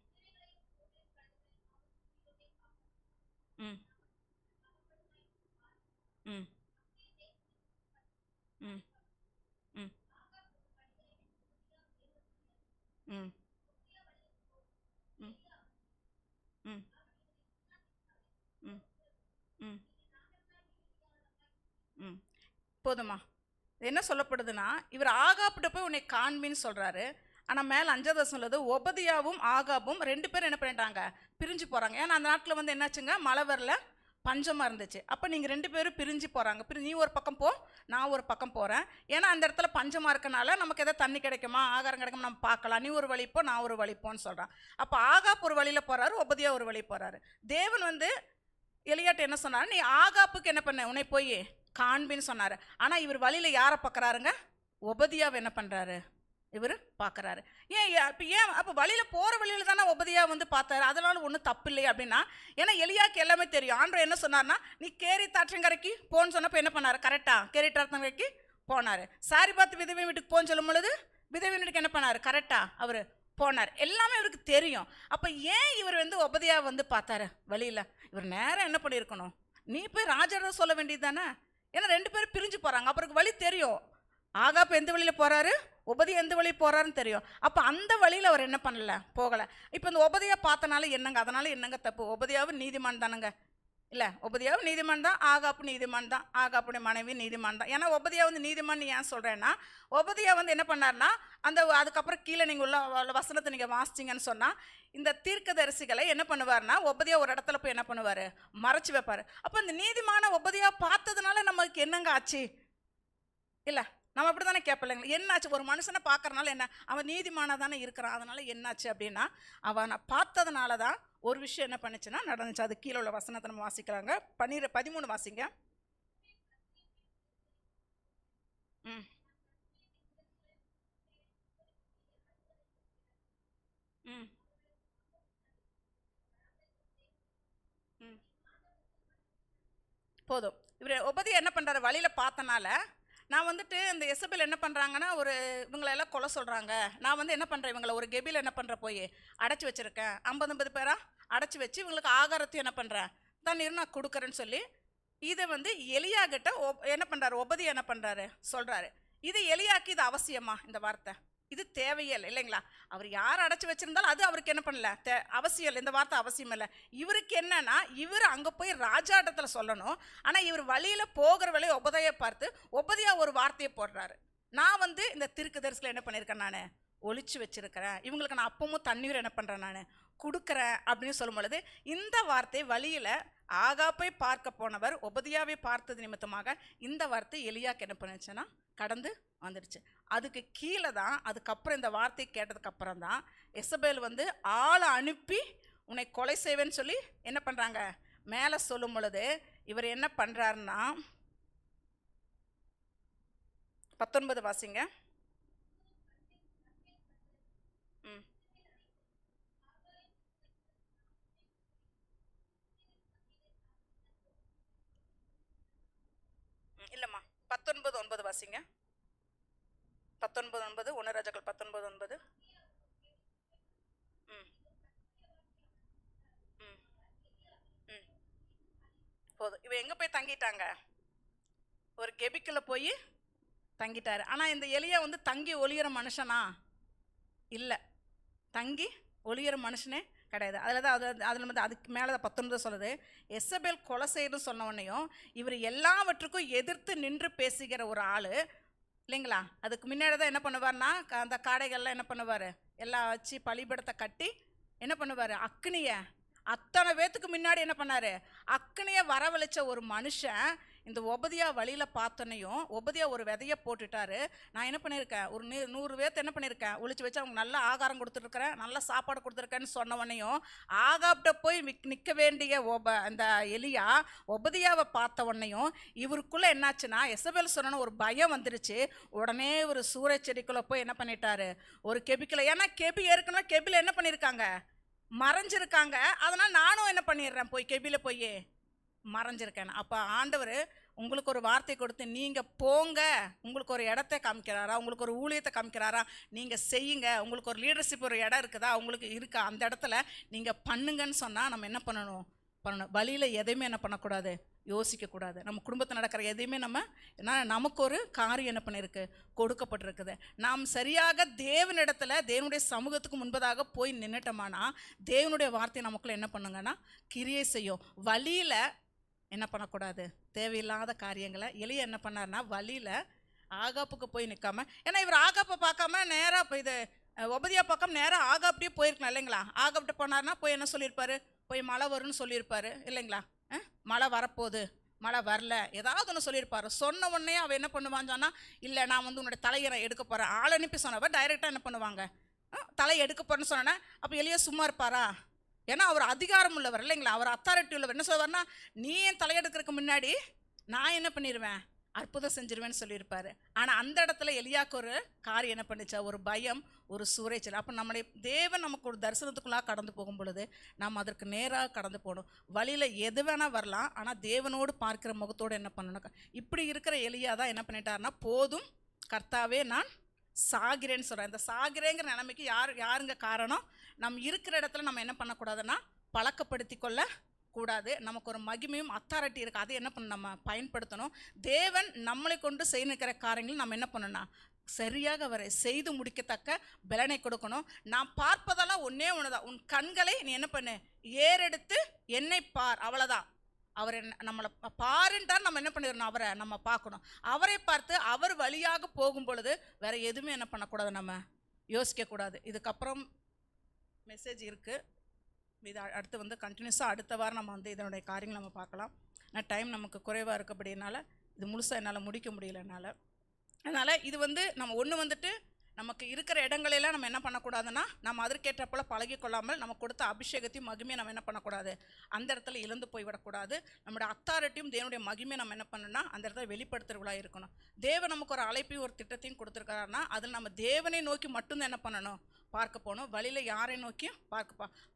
ம் ம் போதுமா? என்ன சொல்லப்படுதுன்னா, இவர் ஆகாப்கிட்ட போய் உன்னை காண்பின்னு சொல்றாரு. ஆனால் மேலே 5வது வசனம் உள்ளது, ஒபதியாவும் ஆகாபும் 2 பேரும் என்ன பண்ணிட்டாங்க, பிரிஞ்சு போகிறாங்க. ஏன்னா அந்த நாட்டில் வந்து என்னாச்சுங்க, மழை வரல, பஞ்சமாக இருந்துச்சு. அப்போ நீங்கள் 2 பேரும் பிரிஞ்சு போகிறாங்க. நீ ஒரு பக்கம் போ, நான் ஒரு பக்கம் போகிறேன். ஏன்னா அந்த இடத்துல பஞ்சமாக இருக்கனால நமக்கு எதாவது தண்ணி கிடைக்குமா, ஆகாரம் கிடைக்குமா நம்ம பார்க்கலாம். நீ ஒரு வழி போ, நான் ஒரு வழி போன்னு சொல்கிறான். அப்போ ஆகாப் ஒரு வழியில் போகிறாரு, ஒபதியா ஒரு வழி போகிறாரு. தேவன் வந்து எலியாட்ட என்ன சொன்னார், நீ ஆகாப்புக்கு என்ன பண்ண, உன்னை போய் காண்பின்னு சொன்னார். ஆனால் இவர் வழியில் யாரை பார்க்குறாருங்க, ஒபதியாவை என்ன பண்ணுறாரு, இவர் பார்க்குறாரு. அப்போ வழியில் போகிற வழியில் தானே ஒபதியா வந்து பார்த்தாரு, அதனால ஒன்றும் தப்பு இல்லை அப்படின்னா. ஏன்னா எலியாக்கு எல்லாமே தெரியும். ஆண்டவர் என்ன சொன்னார்னா, நீ கேரி தாற்றங்கரைக்கு போன்னு சொன்னப்போ என்ன பண்ணார், கரெக்டாக கேரி தாற்றங்கரைக்கு போனார். சாரி பார்த்து விதவை வீட்டுக்கு போன்னு சொல்லும் பொழுது விதவை வீட்டுக்கு என்ன பண்ணார், கரெக்டாக அவர் போனார். எல்லாமே இவருக்கு தெரியும். அப்போ ஏன் இவர் வந்து ஒபதியா வந்து பார்த்தாரு வழியில்? இவர் நேரம் என்ன பண்ணியிருக்கணும், நீ போய் ராஜாட சொல்ல வேண்டியது தானே. ஏன்னா 2 பேரும் பிரிஞ்சு போகிறாங்க. அப்புறம் வழி தெரியும், ஆகாப் எந்த வழியில் போகிறாரு, ஒபதியா எந்த வழி போகிறாருன்னு தெரியும். அப்போ அந்த வழியில் அவர் என்ன பண்ணல, போகலை. இப்போ இந்த ஒபதியா பார்த்தனால என்னங்க, அதனால என்னங்க தப்பு? ஒபதியாவும் நீதிமான் தானங்க, இல்லை ஒபதியாவும் நீதிமான் தான், ஆகாப்பு நீதிமான் தான், ஆகாப்புடைய மனைவி நீதிமான் தான். ஏன்னா ஒபதியா வந்து நீதிமான் ஏன் சொல்கிறேன்னா, ஒபதியா வந்து என்ன பண்ணார்னா, அதுக்கப்புறம் கீழே நீங்கள் உள்ள வசனத்தை நீங்கள் வாசிச்சிங்கன்னு சொன்னால், இந்த தீர்க்கதரிசிகளை என்ன பண்ணுவார்னா, ஒபதியா ஒரு இடத்துல போய் என்ன பண்ணுவார், மறைச்சி வைப்பார். அப்போ இந்த நீதிமான ஒபதியா பார்த்ததுனால நமக்கு என்னங்க ஆச்சு? இல்லை, நம்ம அப்படி தானே கேட்பலைங்க, என்னாச்சு? ஒரு மனுஷனை பார்க்கறனால என்ன, அவன் நீதிமானாக தானே இருக்கிறான், அதனால என்னாச்சு அப்படின்னா, அவனை பார்த்ததுனால தான் ஒரு விஷயம் என்ன பண்ணுச்சுன்னா நடந்துச்சு. அது கீழே உள்ள வசனத்தை நம்ம வாசிக்கிறாங்க. 13 வாசிங்க. ம் ம் ம் போதும். இவர் ஒபதியா என்ன பண்ணுறாரு, வழியில் பார்த்தனால நான் வந்துட்டு இந்த எசபேல் என்ன பண்ணுறாங்கன்னா, இவங்களெல்லாம் கொலை சொல்கிறாங்க, நான் வந்து என்ன பண்ணுறேன், இவங்களை ஒரு கெபியில் என்ன பண்ணுற போய் அடைச்சி வச்சுருக்கேன், 50 பேராக அடைச்சி வச்சு இவங்களுக்கு ஆகாரத்தையும் என்ன பண்ணுறேன், தண்ணீர் நான் கொடுக்குறேன்னு சொல்லி இதை வந்து எலியா கிட்ட என்ன பண்ணுறாரு, ஒபதியா என்ன பண்ணுறாரு சொல்கிறாரு. இது எலியாக்கு இது அவசியமா, இந்த வார்த்தை இது தேவையே இல்லை இல்லைங்களா? அவர் யார் அடைச்சி வச்சிருந்தாலும் அது அவருக்கு என்ன பண்ணல, அவசியம் இல்லை, இந்த வார்த்தை அவசியம் இல்லை. இவருக்கு என்னன்னா, இவர் அங்கே போய் ராஜாட்டத்தில் சொல்லணும். ஆனால் இவர் வழியில் போகிற வழியை ஒபதியை பார்த்து ஒபதியா ஒரு வார்த்தையை போடுறாரு, நான் வந்து இந்த தீர்க்கதரிசியில் என்ன பண்ணியிருக்கேன், நான் ஒளிச்சு வச்சிருக்கிறேன், இவங்களுக்கு நான் அப்பவும் தண்ணீர் என்ன பண்ணுறேன், நான் கொடுக்குறேன் அப்படின்னு சொல்லும் பொழுது, இந்த வார்த்தை வழியில் ஆகாப்பை பார்க்க போனவர் ஒபதியாவை பார்த்தது நிமித்தமாக இந்த வார்த்தை எலியாக்கு என்ன பண்ணுச்சுன்னா கடந்து வந்துடுச்சு. அதுக்கு கீழே தான், அதுக்கப்புறம் இந்த வார்த்தை கேட்டதுக்கு அப்புறம் தான் எசபேல் வந்து ஆளை அனுப்பி உன்னை கொலை செய்வேன்னு சொல்லி என்ன பண்ணுறாங்க, மேலே சொல்லும் பொழுது இவர் என்ன பண்ணுறாருன்னா 19 வாசிங்க. இல்லைம்மா, 19:9 வாசிங்க. 19:9 1 ராஜாக்கள் 19:9. ம் ம் ம் போதும். இவ எங்கே போய் தங்கிட்டாங்க, ஒரு கெபிக்கில் போய் தங்கிட்டாரு. ஆனால் இந்த எலியா வந்து தங்கி ஒளியிற மனுஷனா இல்லை, தங்கி ஒளியிற மனுஷனே கிடையாது. அதில் தான் அதில் வந்து அதுக்கு மேலே 19 சொல்லுது, எசபேல் கொலை செய்யணும்னு சொன்ன உடனேயும் இவர் எல்லாவற்றுக்கும் எதிர்த்து நின்று பேசுகிற ஒரு ஆள் இல்லைங்களா. அதுக்கு முன்னாடி தான் என்ன பண்ணுவார்னா, அந்த காடைகள்லாம் என்ன பண்ணுவார், எல்லாம் வச்சு பலிபடத்தை கட்டி என்ன பண்ணுவார், அக்னியை அத்தனை பேத்துக்கு முன்னாடி என்ன பண்ணார், அக்னியை வரவழைச்ச ஒரு மனுஷன் இந்த ஒபதியா வழியில் பார்த்தோன்னையும் ஒபதியா ஒரு விதையை போட்டுட்டாரு. நான் என்ன பண்ணியிருக்கேன், ஒரு 100 பேர்த்து என்ன பண்ணியிருக்கேன் ஒழிச்சு வச்சு அவங்க நல்ல ஆகாரம் கொடுத்துருக்குறேன், நல்ல சாப்பாடு கொடுத்துருக்கேன்னு சொன்னவனையும் ஆகாப்ட போய் நிற்க வேண்டிய அந்த எலியா ஒபதியாவை பார்த்த உடனேயும் இவருக்குள்ளே என்னாச்சுன்னா எசபேல் சொன்ன ஒரு பயம் வந்துருச்சு. உடனே ஒரு சூறை செடிக்குள்ளே போய் என்ன பண்ணிட்டாரு, ஒரு கெபிக்கில், ஏன்னா கெபி ஏற்கனவே கெபியில் என்ன பண்ணியிருக்காங்க, மறைஞ்சிருக்காங்க. அதனால் நானும் என்ன பண்ணிடுறேன், போய் கெபியில் போய் மறைஞ்சிருக்கேன். அப்போ ஆண்டவர் உங்களுக்கு ஒரு வார்த்தை கொடுத்து நீங்கள் போங்க, உங்களுக்கு ஒரு இடத்த காமிக்கிறாரா, உங்களுக்கு ஒரு ஊழியத்தை காமிக்கிறாரா, நீங்கள் செய்யுங்க, உங்களுக்கு ஒரு லீடர்ஷிப் ஒரு இடம் இருக்குதா, உங்களுக்கு இருக்கா, அந்த இடத்துல நீங்கள் பண்ணுங்கன்னு சொன்னால் நம்ம என்ன பண்ணணும், வழியில் எதையுமே என்ன பண்ணக்கூடாது, யோசிக்கக்கூடாது. நம்ம குடும்பத்தில் நடக்கிற எதையுமே நமக்கு ஒரு காரியம் என்ன பண்ணியிருக்கு, கொடுக்கப்பட்டிருக்குது. நாம் சரியாக தேவனிடத்தில் தேவனுடைய சமூகத்துக்கு முன்பதாக போய் நின்றுட்டோமானா தேவனுடைய வார்த்தை நமக்குள்ள என்ன பண்ணுங்கன்னா கிரியை செய்யும். வழியில் என்ன பண்ணக்கூடாது, தேவையில்லாத காரியங்களை. எலியா என்ன பண்ணார்னா வழியில் ஆகாப்புக்கு போய் நிற்காம, ஏன்னா இவர் ஆகாப்பை பார்க்காம நேராக இப்போ இது ஒபதியா பார்க்காம நேராக ஆகாப்டியே போயிருக்கலாம் இல்லைங்களா. ஆகாப்கிட்ட போனார்னா போய் என்ன சொல்லியிருப்பாரு, போய் மழை வரும்னு சொல்லியிருப்பாரு இல்லைங்களா. மழை வரப்போகுது, மழை வரல, ஏதாவது ஒன்று சொல்லியிருப்பாரு. சொன்ன உடனே அவள் என்ன பண்ணுவான்னு சொன்னால், இல்லை நான் வந்து உன்னோட தலையை நான் எடுக்க போகிறேன். ஆள் அனுப்பி சொன்னவ டைரெக்டாக என்ன பண்ணுவாங்க, தலையை எடுக்க போகிறேன்னு சொன்னேன்னா அப்போ எலியா சும்மா இருப்பாரா? ஏன்னா அவர் அதிகாரம் உள்ளவர் இல்லைங்களா, அவர் அத்தாரிட்டி உள்ளவர். என்ன சொல்வார்னா, நீ என் தலையெடுக்கிறதுக்கு முன்னாடி நான் என்ன பண்ணிடுவேன், அற்புதம் செஞ்சிருவேன்னு சொல்லியிருப்பாரு. ஆனால் அந்த இடத்துல எலியாவுக்கு ஒரு காரியம் என்ன பண்ணிச்சா, ஒரு பயம், ஒரு சூறைச்சல். அப்போ நம்முடைய தேவன் நமக்கு ஒரு தரிசனத்துக்குள்ளாக கடந்து போகும் பொழுது நாம் அதற்கு நேராக கடந்து போகணும். வழியில் எது வேணால் வரலாம், ஆனால் தேவனோடு பார்க்கிற முகத்தோடு என்ன பண்ணணும். இப்படி இருக்கிற எலியா தான் என்ன பண்ணிட்டாருன்னா, போதும் கர்த்தாவே நான் சாகிறேன்னு சொல்கிறேன். இந்த சாகிறேங்கிற நிலைமைக்கு யாருங்க காரணம்? நம்ம இருக்கிற இடத்துல நம்ம என்ன பண்ணக்கூடாதுன்னா, பழக்கப்படுத்தி கொள்ள கூடாது. நமக்கு ஒரு மகிமையும் அத்தாரிட்டி இருக்குது, அதை என்ன பண்ணணும், நம்ம பயன்படுத்தணும். தேவன் நம்மளை கொண்டு செய்ய நிற்கிற காரியங்கள் நம்ம என்ன பண்ணணும்னா சரியாக வரை செய்து முடிக்கத்தக்க பலனை கொடுக்கணும். நான் பார்ப்பதெல்லாம் ஒன்றே ஒன்று தான், உன் கண்களை நீ என்ன பண்ணு, ஏறெடுத்து என்னை பார், அவ்வளோதான். அவர் நம்மளை பாருன்றார், நம்ம என்ன பண்ணிடணும், அவரை நம்ம பார்க்கணும். அவரை பார்த்து அவர் வழியாக போகும் பொழுது வேற எதுவுமே என்ன பண்ணக்கூடாது, நம்ம யோசிக்கக்கூடாது. இதுக்கப்புறம் மெசேஜ் இருக்குது, இது அடுத்து வந்து கண்டினியூஸாக அடுத்த வாரம் நம்ம வந்து இதனுடைய காரியங்கள் நம்ம பார்க்கலாம். ஆனால் டைம் நமக்கு குறைவாக இருக்கபடினால இது முழுசாக என்னால் முடிக்க முடியல என்னால். அதனால் இது வந்து நம்ம ஒன்று வந்துட்டு நமக்கு இருக்கிற இடங்களெல்லாம் நம்ம என்ன பண்ணக்கூடாதுன்னா, நம்ம அதற்கேற்றப்போல பழகி கொள்ளாமல் நம்ம கொடுத்த அபிஷேகத்தையும் மகிமையை நம்ம என்ன பண்ணக்கூடாது, அந்த இடத்துல இழந்து போய்விடக்கூடாது. நம்மளுடைய அத்தாரிட்டியும் தேவனுடைய மகிமையை நம்ம என்ன பண்ணணும்னா அந்த இடத்துல வெளிப்படுத்துறவளாக இருக்கணும். தேவன் நமக்கு ஒரு அழைப்பையும் ஒரு திட்டத்தையும் கொடுத்துருக்காருன்னா அதில் நம்ம தேவனை நோக்கி மட்டும்தான் என்ன பண்ணணும், பார்க்க போகணும். வழியில் யாரை நோக்கி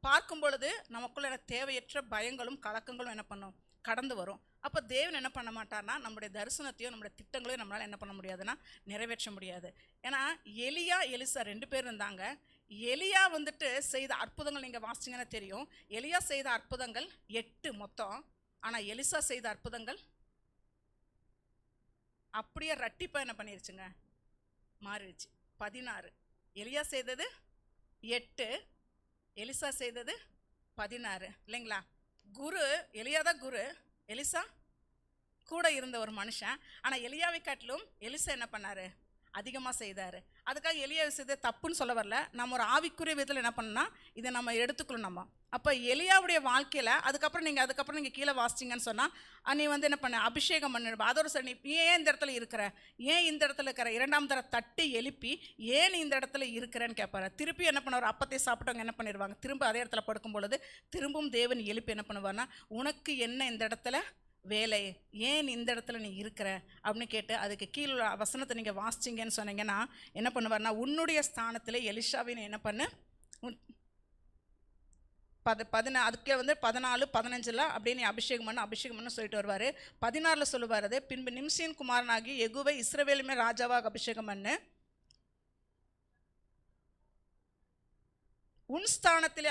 பார்க்கும் பொழுது நமக்குள்ள தேவையற்ற பயங்களும் கலக்கங்களும் என்ன பண்ணும், கடந்து வரும். அப்போ தேவன் என்ன பண்ண மாட்டார்னா நம்முடைய தரிசனத்தையும் நம்முடைய திட்டங்களையும் நம்மளால் என்ன பண்ண முடியாதுன்னா நிறைவேற்ற முடியாது. ஏன்னா எலியா எலிசா 2 பேர் இருந்தாங்க. எலியா வந்துட்டு செய்த அற்புதங்கள் நீங்கள் வாசிச்சிங்கன்னா தெரியும். எலியா செய்த அற்புதங்கள் 8 மொத்தம். ஆனால் எலிசா செய்த அற்புதங்கள் அப்படியே ரட்டிப்பா என்ன பண்ணிருச்சுங்க, மாறிடுச்சு. 16. எலியா செய்தது 8, எலிசா செய்தது 16 இல்லைங்களா. குரு எலியா தான் குரு, எலிசா கூட இருந்த ஒரு மனுஷன். ஆனால் எலியாவை காட்டிலும் எலிசா என்ன பண்ணார், அதிகமாக செய்தார். அதுக்காக எலியாவை செய்த தப்புன்னு சொல்ல வரல, நம்ம ஒரு ஆவிக்குரிய விதத்தில் என்ன பண்ணோம்னா இதை நம்ம எடுத்துக்கணும் நம்ம. அப்போ எலியாவுடைய வாழ்க்கையில் அதுக்கப்புறம் நீங்கள் கீழே வாசிச்சிங்கன்னு சொன்னால் நீ வந்து என்ன பண்ண, அபிஷேகம் பண்ணிடுவா. அதோட சரி, நீ ஏன் இந்த இடத்துல இருக்கிற, ஏன் இந்த இடத்துல இருக்கிற, 2ஆம் தடவை தட்டி எழுப்பி ஏன் நீ இந்த இடத்துல இருக்கிறேன்னு கேட்பாரு. திருப்பி என்ன பண்ணுவார், அப்பத்தை சாப்பிட்டவங்க என்ன பண்ணிடுவாங்க, திரும்ப அதே இடத்துல படுக்கும் பொழுது திரும்பவும் தேவன் எழுப்பி என்ன பண்ணுவார்னா, உனக்கு என்ன இந்த இடத்துல வேலை, ஏன் இந்த இடத்துல நீ இருக்கிற அப்படின்னு கேட்டு அதுக்கு கீழே வசனத்தை நீங்கள் வாசிச்சிங்கன்னு சொன்னீங்கன்னா என்ன பண்ணுவார்னா, உன்னுடைய ஸ்தானத்தில் எலிஷாவின் என்ன பண்ணு அதுக்கே வந்து 14, 15 அப்படியே நீ அபிஷேகம் பண்ணு சொல்லிட்டு வருவார். 16 சொல்லுவார், பின்பு நிம்சியின் குமாரனாகி எகுவை இஸ்ரவேலுமே ராஜாவாக அபிஷேகம் பண்ணு, உன் ஸ்தானத்திலே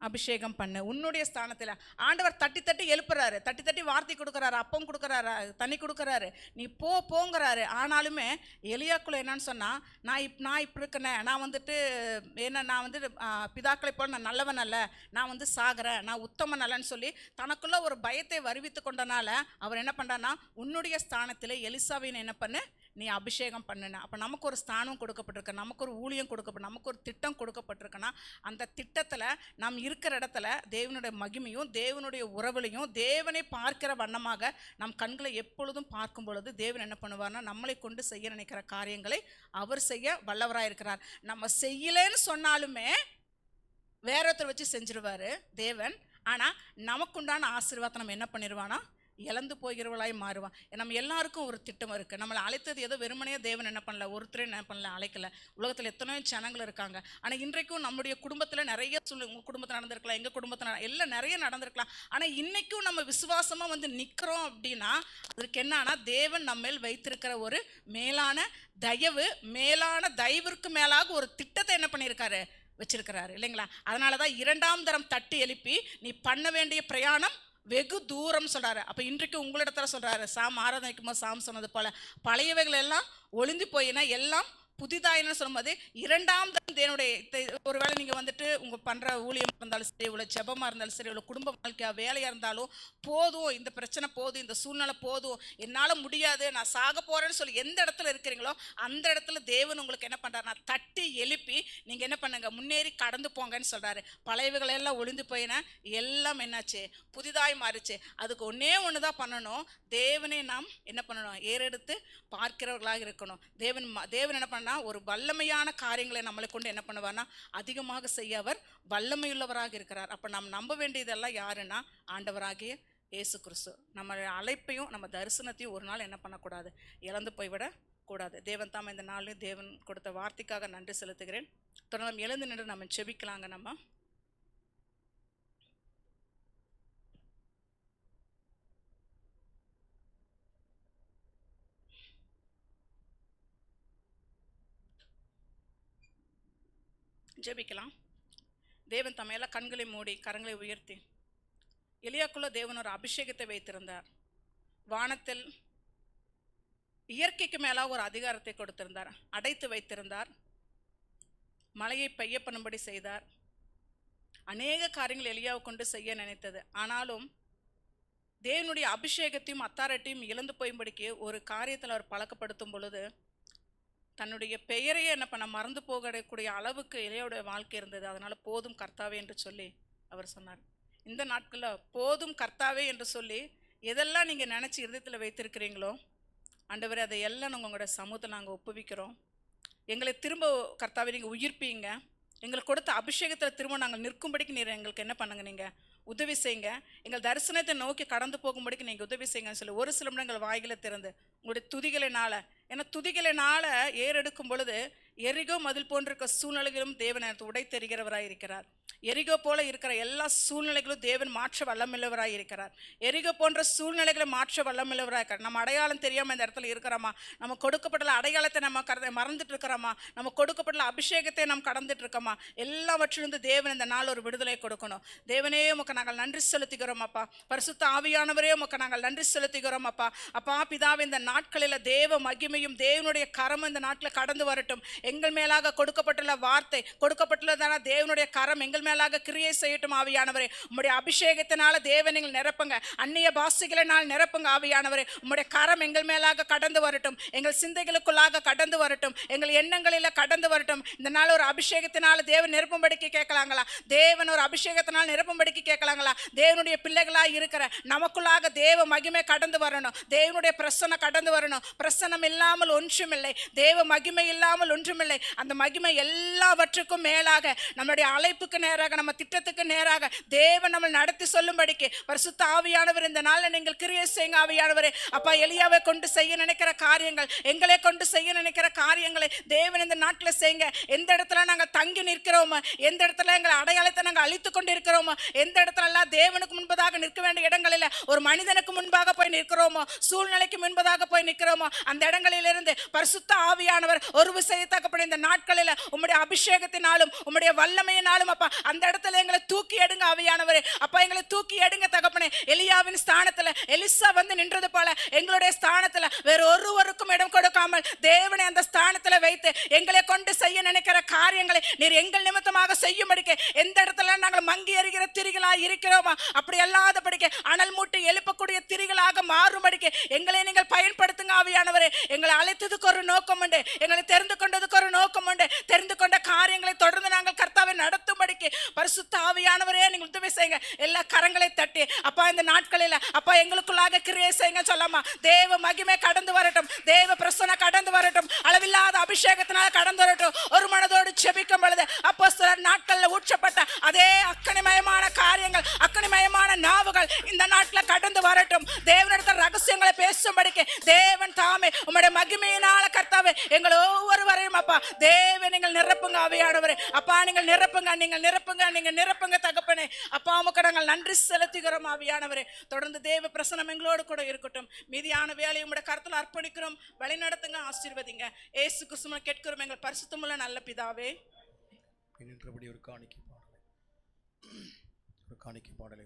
அபிஷேகம் பண்ணு. உன்னுடைய ஸ்தானத்தில் ஆண்டவர் தட்டி தட்டி எழுப்புறாரு, தட்டி தட்டி வார்த்தை கொடுக்குறாரு, அப்பம் கொடுக்குறாரு, தண்ணி கொடுக்குறாரு, நீ போங்கிறாரு. ஆனாலுமே எலியாக்குள்ள என்னன்னு சொன்னால், நான் இப்படி இருக்கேன், நான் வந்துட்டு என்ன, நான் வந்து பிதாக்களை போல் நான் நல்லவன் அல்ல, நான் வந்து சாகிறேன், நான் உத்தமன் அல்லன்னு சொல்லி தனக்குள்ள ஒரு பயத்தை வருவித்து கொண்டனால அவர் என்ன பண்ணுறான்னா, உன்னுடைய ஸ்தானத்தில் எலிசாவின் என்ன பண்ணு, நீ அபிஷேகம் பண்ணுன. அப்போ நமக்கு ஒரு ஸ்தானம் கொடுக்கப்பட்டிருக்கு, நமக்கு ஒரு ஊழியம் கொடுக்கப்பட்டு, நமக்கு ஒரு திட்டம் கொடுக்கப்பட்டிருக்குன்னா அந்த திட்டத்தில் நாம் இருக்கிற இடத்துல தேவனுடைய மகிமையும் தேவனுடைய உறவுலையும் தேவனை பார்க்கிற வண்ணமாக நம் கண்களை எப்பொழுதும் பார்க்கும் பொழுது தேவன் என்ன பண்ணுவார்னா, நம்மளை கொண்டு செய்ய நினைக்கிற காரியங்களை அவர் செய்ய வல்லவராக இருக்கிறார். நம்ம செய்யலைன்னு சொன்னாலுமே வேற ஒருத்தர் வச்சு செஞ்சிருவார் தேவன். ஆனால் நமக்குண்டான ஆசீர்வாதத்தை நம்ம என்ன பண்ணிடுவானா, இழந்து போகிறவளாய் மாறுவான். நம்ம எல்லாருக்கும் ஒரு திட்டம் இருக்குது. நம்மளை அழைத்தது ஏதோ வெறுமனையே தேவன் என்ன பண்ணல, ஒருத்தரே என்ன பண்ணல, அழைக்கல. உலகத்தில் எத்தனையோ ஜனங்கள் இருக்காங்க. ஆனால் இன்றைக்கும் நம்முடைய குடும்பத்தில் நிறைய உங்கள் குடும்பத்தில் நடந்திருக்கலாம், எங்கள் குடும்பத்தில் எல்லாம் நிறைய நடந்திருக்கலாம். ஆனால் இன்றைக்கும் நம்ம விசுவாசமாக வந்து நிற்கிறோம் அப்படின்னா அதற்கு என்னன்னா, தேவன் நம்ம மேல் வைத்திருக்கிற ஒரு மேலான தயவிற்கு மேலாக ஒரு திட்டத்தை என்ன பண்ணியிருக்காரு, வச்சிருக்கிறாரு இல்லைங்களா. அதனால தான் 2ஆம் தரம் தட்டி எழுப்பி நீ பண்ண வேண்டிய பிரயாணம் வெகு தூரம் சொல்கிறாரு. அப்போ இன்றைக்கு உங்களிடத்துல சொல்கிறாரு, சாம் ஆராதனைக்கும் போது சாம் சொன்னது போல் பழையவைகள் எல்லாம் ஒளிந்து போயினா எல்லாம் புதிதாயின்னு சொல்லும்போது இரண்டாம் தரம் தேவனுடைய ஒருவேளை நீங்கள் வந்துட்டு உங்கள் பண்ணுற ஊழியம் இருந்தாலும் சரி, இவ்வளோ ஜெபமாக இருந்தாலும் சரி, இவ்வளோ குடும்ப வாழ்க்கையாக வேலையாக இருந்தாலும் போதும், இந்த பிரச்சனை போதும், இந்த சூழ்நிலை போதும், என்னால் முடியாது, நான் சாக போகிறேன்னு சொல்லி எந்த இடத்துல இருக்கிறீங்களோ அந்த இடத்துல தேவன் உங்களுக்கு என்ன பண்ணுறாருன்னா தட்டி எழுப்பி நீங்கள் என்ன பண்ணுங்க, முன்னேறி கடந்து போங்கன்னு சொல்கிறாரு. பழையவைகளெல்லாம் ஒளிந்து போயின, எல்லாம் என்னாச்சு, புதிதாய் மாறிச்சு. அதுக்கு ஒன்றே ஒன்று தான் பண்ணணும், தேவனை நாம் என்ன பண்ணணும், ஏறெடுத்து பார்க்கிறவர்களாக இருக்கணும். தேவன் என்ன பண்ணா ஒரு வல்லமையான காரியங்களை நம்மளை கொண்டு என்ன பண்ணுவார்னா அதிகமாக செய்ய அவர் வல்லமையுள்ளவராக இருக்கிறார். அப்போ நாம் நம்ப வேண்டியதெல்லாம் யாருன்னா ஆண்டவராகிய இயேசு கிறிஸ்து. நம்ம அழைப்பையும் நம்ம தரிசனத்தையும் ஒரு நாள் என்ன பண்ணக்கூடாது, இழந்து போய்விட கூடாது. தேவன் தாம் இந்த நாளில் தேவன் கொடுத்த வார்த்தைக்காக நன்றி செலுத்துகிறேன். தொடர்ந்து எழுந்து நின்று நம்ம செபிக்கலாங்க. நம்ம ஜெபிக்கலாம். தேவன் தம்மையெல்லாம் கண்களை மூடி கரங்களை உயர்த்தி, எலியாக்குள்ள தேவன் ஒரு அபிஷேகத்தை வைத்திருந்தார். வானத்தில் இயற்கைக்கு மேல ஒரு அதிகாரத்தை கொடுத்திருந்தார், அடைத்து வைத்திருந்தார், மழையை பெய்ய பண்ணும்படி செய்தார். அநேக காரியங்கள் எலியாவை கொண்டு செய்ய நினைத்தது. ஆனாலும் தேவனுடைய அபிஷேகத்தையும் அத்தாரிட்டியும் இழந்து போயும்படிக்கு ஒரு காரியத்தில் அவர் பழக்கப்படுத்தும் பொழுது தன்னுடைய பெயரையே என்ன பண்ண மறந்து போகக்கூடிய அளவுக்கு எலியாவுடைய வாழ்க்கை இருந்தது. அதனால போதும் கர்த்தாவே என்று சொல்லி அவர் சொன்னார். இந்த நாட்களில் போதும் கர்த்தாவே என்று சொல்லி எதெல்லாம் நீங்கள் நினச்சி இருதயத்தில் வைத்திருக்கிறீங்களோ ஆண்டவரே அதை எல்லாம் நாங்கள் உங்களோட சமூகத்தை நாங்கள் ஒப்புவிக்கிறோம். எங்களை திரும்ப கர்த்தாவே நீங்கள் உயிர்ப்பீங்க, எங்களுக்கு கொடுத்த அபிஷேகத்தில் திரும்ப நாங்கள் நிற்கும்படிக்கு நீர் எங்களுக்கு என்ன பண்ணுங்க, நீங்கள் உதவி செய்யுங்க, எங்கள் தரிசனத்தை நோக்கி கடந்து போகும்படிக்கு நீங்கள் உதவி செய்யுங்கன்னு சொல்லி ஒரு சில நிமிடங்கள் வாய்களை திறந்து உங்களுடைய துதிகளினால, ஏன்னா துதிகளினால ஏறெடுக்கும் பொழுது எரிகோ மதில் போன்றிருக்க சூழ்நிலைகளும் தேவன் எனக்கு உடை தெரிகிறவராய் இருக்கிறார். எரிகோ போல இருக்கிற எல்லா சூழ்நிலைகளும் தேவன் மாற்ற வல்லமில்லவராய் இருக்கிறார். எரிகோ போன்ற சூழ்நிலைகளை மாற்ற வல்லமில்லவராய் இருக்கிறார். நம்ம அடையாளம் தெரியாமல் இந்த இடத்துல இருக்கிறோமா, நம்ம கொடுக்கப்பட்ட அடையாளத்தை நம்ம மறந்துட்டு இருக்கிறோமா, நம்ம கொடுக்கப்பட்ட அபிஷேகத்தை நம்ம கடந்துட்டு இருக்கோமா, எல்லாவற்றிலிருந்து தேவன் இந்த நாள் ஒரு விடுதலை கொடுக்கணும். தேவனே உமக்கு நாங்கள் நன்றி செலுத்துகிறோம் அப்பா. பரிசுத்த ஆவியானவரே உமக்கு நாங்கள் நன்றி செலுத்துகிறோம் அப்பா. அப்பா பிதாவே, இந்த நாட்களில் தேவ மகிமையும் தேவனுடைய கரமும் இந்த நாட்டில் கடந்து வரட்டும். எங்கள் மேலாக கொடுக்கப்பட்டுள்ள வார்த்தை, கொடுக்கப்பட்டுள்ளதான தேவனுடைய கரம் எங்கள் மேலாக கிரியை செய்யட்டும் ஆவியானவரே. உம்முடைய அபிஷேகத்தினால தேவன் எங்கள் நிரப்புங்க, அந்நிய பாஷைகளினால் நிரப்புங்க ஆவியானவரே. உம்முடைய கரம் எங்கள் மேலாக கடந்து வரட்டும், எங்கள் சிந்தைகளுக்குள்ளாக கடந்து வரட்டும், எங்கள் எண்ணங்களில் கடந்து வரட்டும். இந்த நாள் ஒரு அபிஷேகத்தினால தேவன் நிரப்பும்படிக்கு கேட்கலாங்களா, தேவன் ஒரு அபிஷேகத்தினால் நிரப்பும்படிக்கு கேட்கலாங்களா. தேவனுடைய பிள்ளைகளாக இருக்கிற நமக்குள்ளாக தேவ மகிமை கடந்து வரணும், தேவனுடைய பிரசன்னம் கடந்து வரணும். பிரசன்னம் இல்லாமல் ஒன்றுமில்லை, தேவ மகிமை இல்லாமல் ஒன்றுமில்லை. அந்த மகிமை எல்லாவற்றுக்கும் மேலாக நம்முடைய அழைப்புக்கு நேராக, நம்ம திட்டத்துக்கு நேராக தேவன் நம்ம நடத்தி சொல்லும்படிக்கு பரிசுத்த ஆவியானவர் இந்த நாளில் நீங்கள் கிரியை செய்யுங்க ஆவியானவரே. அப்பா, எலியாவை கொண்டு செய்ய நினைக்கிற காரியங்கள், எங்களை கொண்டு செய்ய நினைக்கிற காரியங்களை தேவன் இந்த நாட்டில் செய்யுங்க. எந்த இடத்துல நாங்கள் தங்கி நிற்கிறோமோ, எந்த இடத்துல எங்கள் அடையாளத்தை நாங்கள் அழித்து கொண்டு இருக்கிறோமோ, எந்த இடத்துல எல்லாம் தேவனுக்கு முன்பதாக நிற்க வேண்டிய இடங்களில் ஒரு மனிதனுக்கு முன்பாக போய் நிற்கிறோமோ, சூழ்நிலைக்கு முன்பதாக போய் நிற்கிறோமோ, அந்த இடங்களிலிருந்து பரிசுத்த ஆவியானவர் ஒரு விஷயத்தக்கப்படி இந்த நாட்களில் உம்முடைய அபிஷேகத்தினாலும் உம்முடைய வல்லமையினாலும் அப்பா அந்த இடத்துல எங்களை தூக்கி எடுங்க ஆவியானவரே. அப்பா எங்களை தூக்கி எடுங்க தகப்பனே. எலியாவின் ஸ்தானத்துல எலிசா வந்து நின்றது போல எங்களுடைய ஸ்தானத்துல வேற ஒருவருக்கும் இடம் கொடுக்காமல் தேவனை அந்த ஸ்தானத்துல வைத்து எங்களை கொண்டு செய்ய நினைக்கிற காரியங்களை நீர் எங்கள் நிமித்தமாக செய்யும்படிக்கு, எந்த இடத்துல நாங்கள் மங்கி எறிகிற திரிகளாக இருக்கிறோமா அப்படி அல்லாதபடிக்கு அனல் மூட்டி எழுப்பக்கூடிய திரிகளாக மாறும்படிக்கு எங்களை நீங்கள் பயன்படுத்துங்க ஆவியானவரே. எங்களை அழைத்ததுக்கு ஒரு நோக்கம் உண்டு, எங்களை தெரிந்து கொண்டதுக்கு ஒரு நோக்கம் உண்டு. தெரிந்து கொண்ட காரியங்களை தொடர்ந்து நாங்கள் கர்த்தாவை நடத்தும்படிக்கு பரிசுத்த ஆவியானவரே நீங்கள் உதவி செய்யுங்க. எல்லா கரங்களை தட்டி அப்பா இந்த நாட்களில் அப்பா எங்களுக்குள்ளாக கிரியை செய்யுங்க சொல்லாமா. தேவ மகிமை கடந்து வரட்டும், தேவ பிரசன்ன கடந்து வரட்டும், அளவில்லாத அபிஷேகத்தினால் கடந்து வரட்டும். ஒரு மனதோடு செபிக்கும் பொழுது அப்போஸ்தலர் நாட்களில் ஊற்றப்பட்ட அதே அக்கனிமயமான காரியங்கள், அக்கனிமயமான நாவுகள் இந்த நாட்டில் கடந்து வரட்டும். தேவனிடத்தில் ரகசியங்களை பேசும்படிக்கு தேவன் தாமே உம்முடைய மகிமையினால கர்த்தாவே எங்கள் ஒவ்வொருவரையும் அப்பா தேவன் நீங்கள் நிரப்புங்க ஆவியானவரே. அப்பா நீங்கள் நிரப்புங்க, நீங்கள் நிரப்புங்க, நீங்கள் நிரப்புங்க தகப்பனே. அப்பா உமக்கு நாங்கள் நன்றி செலுத்துகிறோம் ஆவியானவரே. தொடர்ந்து தேவ பிரசன்னம் எங்களோடு கூட இருக்கட்டும். மீதியான வேலையை உம்முடைய கருத்தில் அர்ப்பணிக்கிறோம். வழி நடத்துங்க, ஆசீர்வதிங்க. இயேசு கிறிஸ்துவின் கேட்கிறோம் எங்கள் பரிசுத்தமுள்ள நல்ல பிதாவே. ஒரு காணிக்கை பாடலை